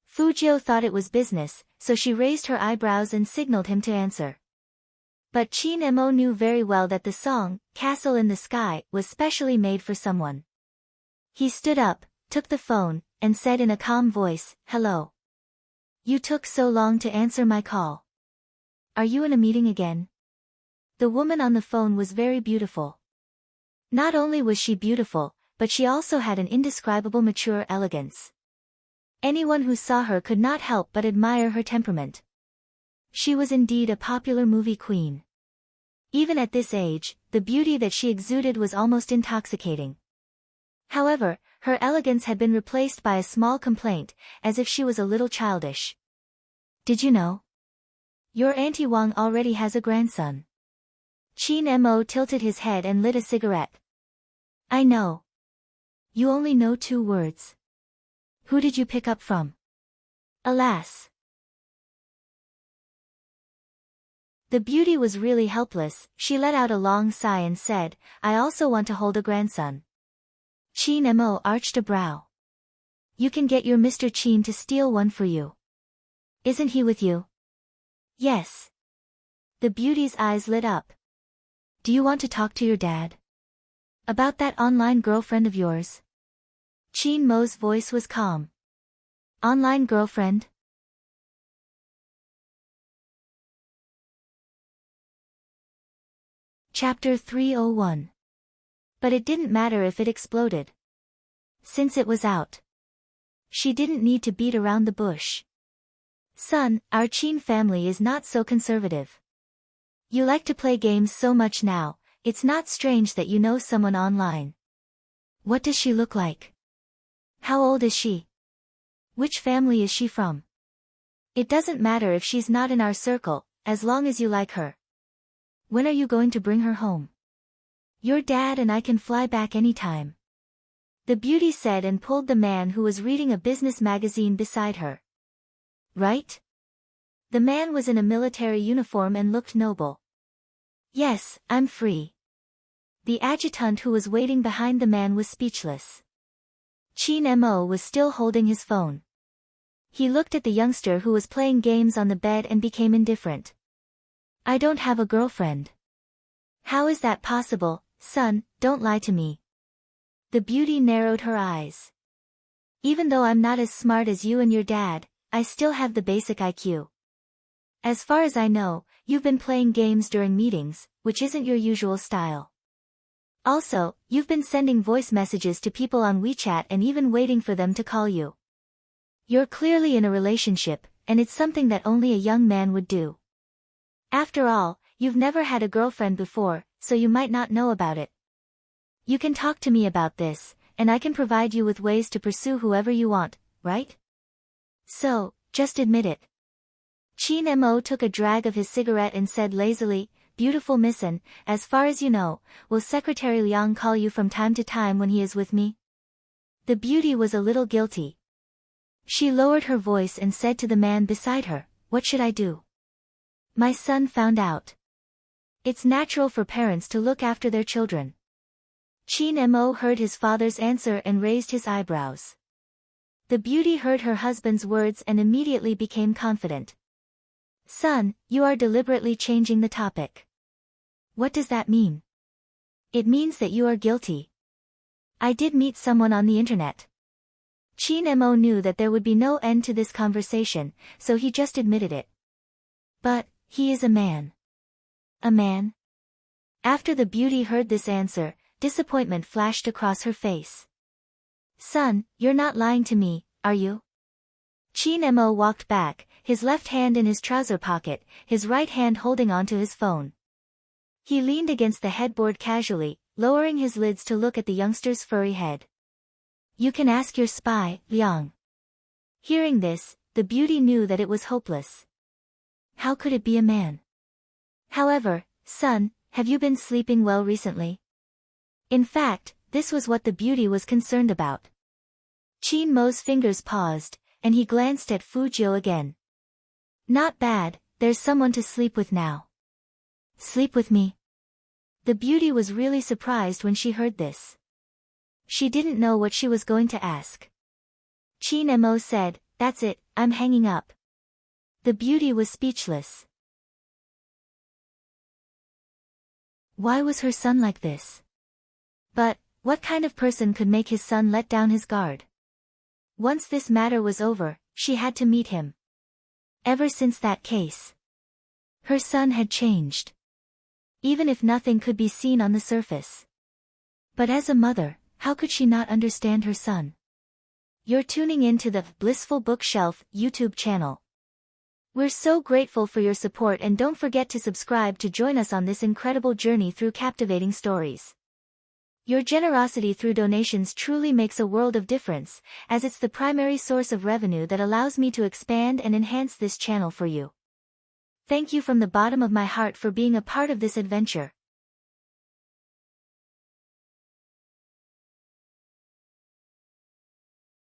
Fu Jiu thought it was business, so she raised her eyebrows and signaled him to answer. But Chin Mo knew very well that the song, Castle in the Sky, was specially made for someone. He stood up, took the phone, and said in a calm voice, "Hello. You took so long to answer my call. Are you in a meeting again?" The woman on the phone was very beautiful. Not only was she beautiful, but she also had an indescribable mature elegance. Anyone who saw her could not help but admire her temperament. She was indeed a popular movie queen. Even at this age, the beauty that she exuded was almost intoxicating. However, her elegance had been replaced by a small complaint, as if she was a little childish. "Did you know? Your Auntie Wang already has a grandson." Chin Mo tilted his head and lit a cigarette. "I know. You only know 2 words. Who did you pick up from?" Alas. The beauty was really helpless. She let out a long sigh and said, "I also want to hold a grandson." Chin Mo arched a brow. "You can get your Mr. Chin to steal one for you. Isn't he with you?" "Yes." The beauty's eyes lit up. "Do you want to talk to your dad? About that online girlfriend of yours?" Chin Mo's voice was calm. "Online girlfriend?" Chapter 301. But it didn't matter if it exploded. Since it was out. She didn't need to beat around the bush. "Son, our Chin family is not so conservative. You like to play games so much now, it's not strange that you know someone online. What does she look like? How old is she? Which family is she from? It doesn't matter if she's not in our circle, as long as you like her. When are you going to bring her home? Your dad and I can fly back anytime." The beauty said and pulled the man who was reading a business magazine beside her. "Right?" The man was in a military uniform and looked noble. "Yes, I'm free." The adjutant who was waiting behind the man was speechless. Chin Mo was still holding his phone. He looked at the youngster who was playing games on the bed and became indifferent. "I don't have a girlfriend." "How is that possible, son? Don't lie to me." The beauty narrowed her eyes. "Even though I'm not as smart as you and your dad, I still have the basic IQ. As far as I know, you've been playing games during meetings, which isn't your usual style. Also, you've been sending voice messages to people on WeChat and even waiting for them to call you. You're clearly in a relationship, and it's something that only a young man would do. After all, you've never had a girlfriend before, so you might not know about it. You can talk to me about this, and I can provide you with ways to pursue whoever you want, right? So, just admit it." Chin Mo took a drag of his cigarette and said lazily, "Beautiful missin, as far as you know, will Secretary Liang call you from time to time when he is with me?" The beauty was a little guilty. She lowered her voice and said to the man beside her, "What should I do?" "My son found out. It's natural for parents to look after their children." Chin Mo heard his father's answer and raised his eyebrows. The beauty heard her husband's words and immediately became confident. "Son, you are deliberately changing the topic." "What does that mean?" "It means that you are guilty." "I did meet someone on the internet." Chin Mo knew that there would be no end to this conversation, so he just admitted it. "But, he is a man." "A man?" After the beauty heard this answer, disappointment flashed across her face. Son, you're not lying to me, are you? Qin Mo walked back, his left hand in his trouser pocket, his right hand holding onto his phone. He leaned against the headboard casually, lowering his lids to look at the youngster's furry head. You can ask your spy, Liang. Hearing this, the beauty knew that it was hopeless. How could it be a man? However, son, have you been sleeping well recently? In fact, this was what the beauty was concerned about. Qin Mo's fingers paused, and he glanced at Fu Jiu again. Not bad, there's someone to sleep with now. Sleep with me? The beauty was really surprised when she heard this. She didn't know what she was going to ask. Qin Mo said, that's it, I'm hanging up. The beauty was speechless. Why was her son like this? But, what kind of person could make his son let down his guard? Once this matter was over, she had to meet him. Ever since that case, her son had changed. Even if nothing could be seen on the surface. But as a mother, how could she not understand her son? You're tuning in to the Blissful Bookshelf YouTube channel. We're so grateful for your support, and don't forget to subscribe to join us on this incredible journey through captivating stories. Your generosity through donations truly makes a world of difference, as it's the primary source of revenue that allows me to expand and enhance this channel for you. Thank you from the bottom of my heart for being a part of this adventure.